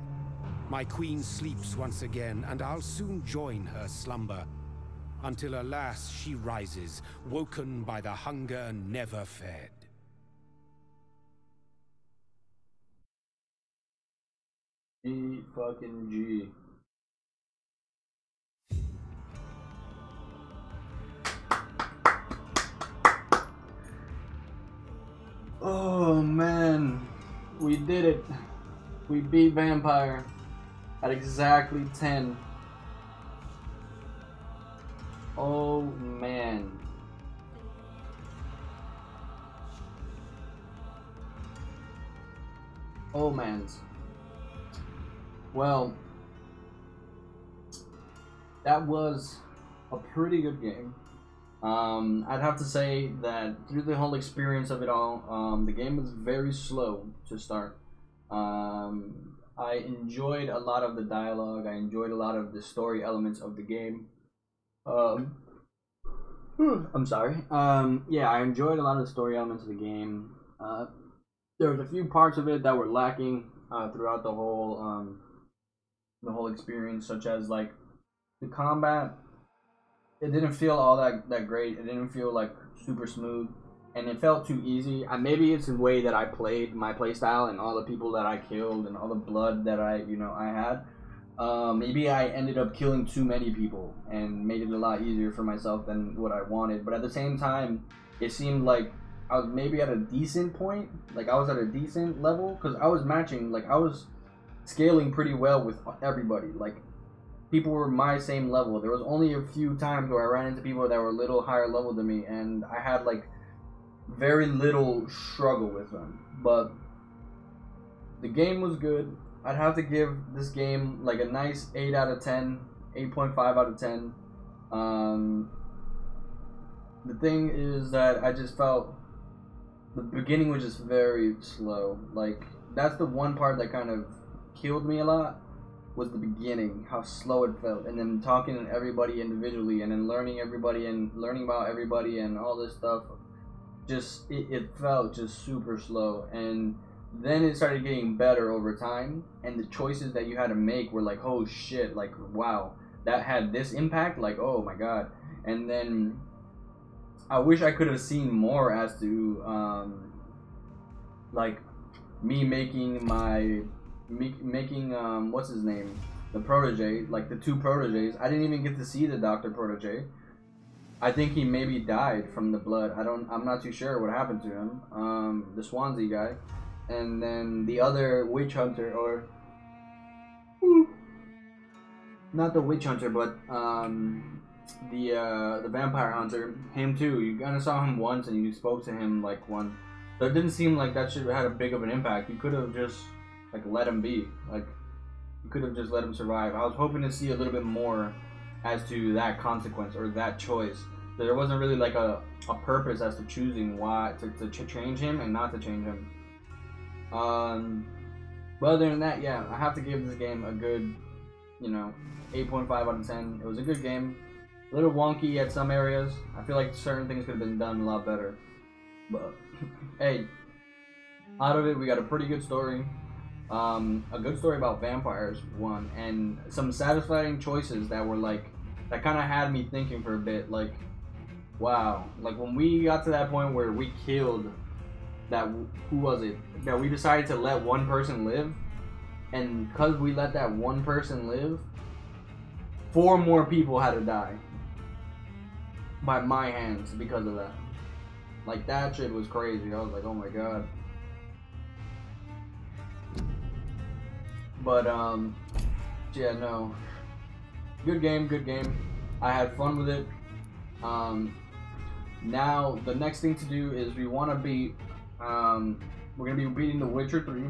My queen sleeps once again, and I'll soon join her slumber. Until alas, she rises, woken by the hunger never fed. E fucking G. Oh man, we did it. We beat Vampyr at exactly 10. Oh man. Oh mans. Well, that was a pretty good game. I'd have to say that through the whole experience of it all, the game was very slow to start. I enjoyed a lot of the dialogue. I enjoyed a lot of the story elements of the game. I'm sorry. Yeah, I enjoyed a lot of the story elements of the game. There was a few parts of it that were lacking throughout the whole experience, such as like the combat. It didn't feel all that great. It didn't feel like super smooth, and it felt too easy. Maybe it's the way that I played my playstyle and all the people that I killed and all the blood that I had. Maybe I ended up killing too many people and made it a lot easier for myself than what I wanted. But at the same time, it seemed like I was maybe at a decent point. Like I was at a decent level because I was matching. Like I was scaling pretty well with everybody. Like people were my same level. There was only a few times where I ran into people that were a little higher level than me, and I had like very little struggle with them. But the game was good. I'd have to give this game like a nice 8 out of 10, 8.5 out of 10. The thing is that I just felt the beginning was just very slow. Like that's the one part that kind of killed me a lot, was the beginning, how slow it felt, and then talking to everybody individually, and then learning everybody and learning about everybody and all this stuff. Just it felt just super slow, and then it started getting better over time, and the choices that you had to make were like, oh shit, like wow, that had this impact, like oh my god. And then I wish I could have seen more as to like me making what's his name, the protege, like the two proteges. I didn't even get to see the doctor protege. I think he maybe died from the blood. I'm not too sure what happened to him. The Swansea guy. And then the other witch hunter, or not the witch hunter, but the vampire hunter, him too. You kind of saw him once and you spoke to him like once. So it didn't seem like that should have had a big of an impact. You could have just like let him be. Like you could have just let him survive. I was hoping to see a little bit more as to that consequence or that choice. So there wasn't really like a purpose as to choosing why to change him and not to change him. But other than that, yeah, I have to give this game a good, 8.5 out of 10. It was a good game. A little wonky at some areas. I feel like certain things could have been done a lot better. But, hey, out of it, we got a pretty good story. A good story about vampires, one, and some satisfying choices that were like, that kind of had me thinking for a bit, like, wow. Like when we got to that point where we killed that, who was it, that we decided to let one person live, and because we let that one person live, 4 more people had to die by my hands because of that. Like that shit was crazy. I was like, oh my god. But yeah, no, good game. I had fun with it. Now the next thing to do is we want to beat we're gonna be beating The Witcher 3,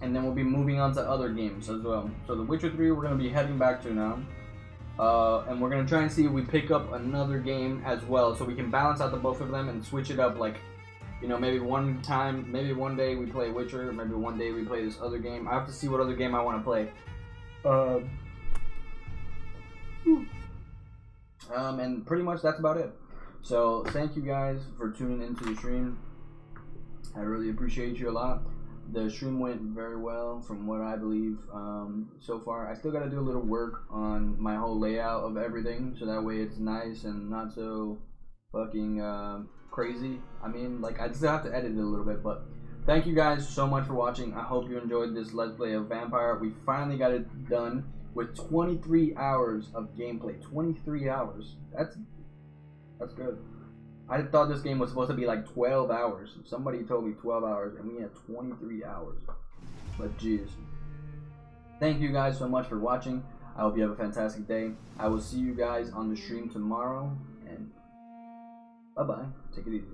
and then we'll be moving on to other games as well. So The Witcher 3 we're gonna be heading back to now, and we're gonna try and see if we pick up another game as well, so we can balance out the both of them and switch it up. Like, maybe one day we play Witcher, maybe one day we play this other game. I have to see what other game I want to play. And pretty much that's about it. So thank you guys for tuning into the stream. I really appreciate you a lot. The stream went very well from what I believe so far. I still got to do a little work on my whole layout of everything, so that way it's nice and not so fucking crazy. I mean, like, I still have to edit it a little bit, but thank you guys so much for watching. I hope you enjoyed this Let's Play of Vampire. We finally got it done with 23 hours of gameplay. 23 hours. That's good. I thought this game was supposed to be like 12 hours. Somebody told me 12 hours, and we had 23 hours. But jeez. Thank you guys so much for watching. I hope you have a fantastic day. I will see you guys on the stream tomorrow, and bye-bye. Take it easy.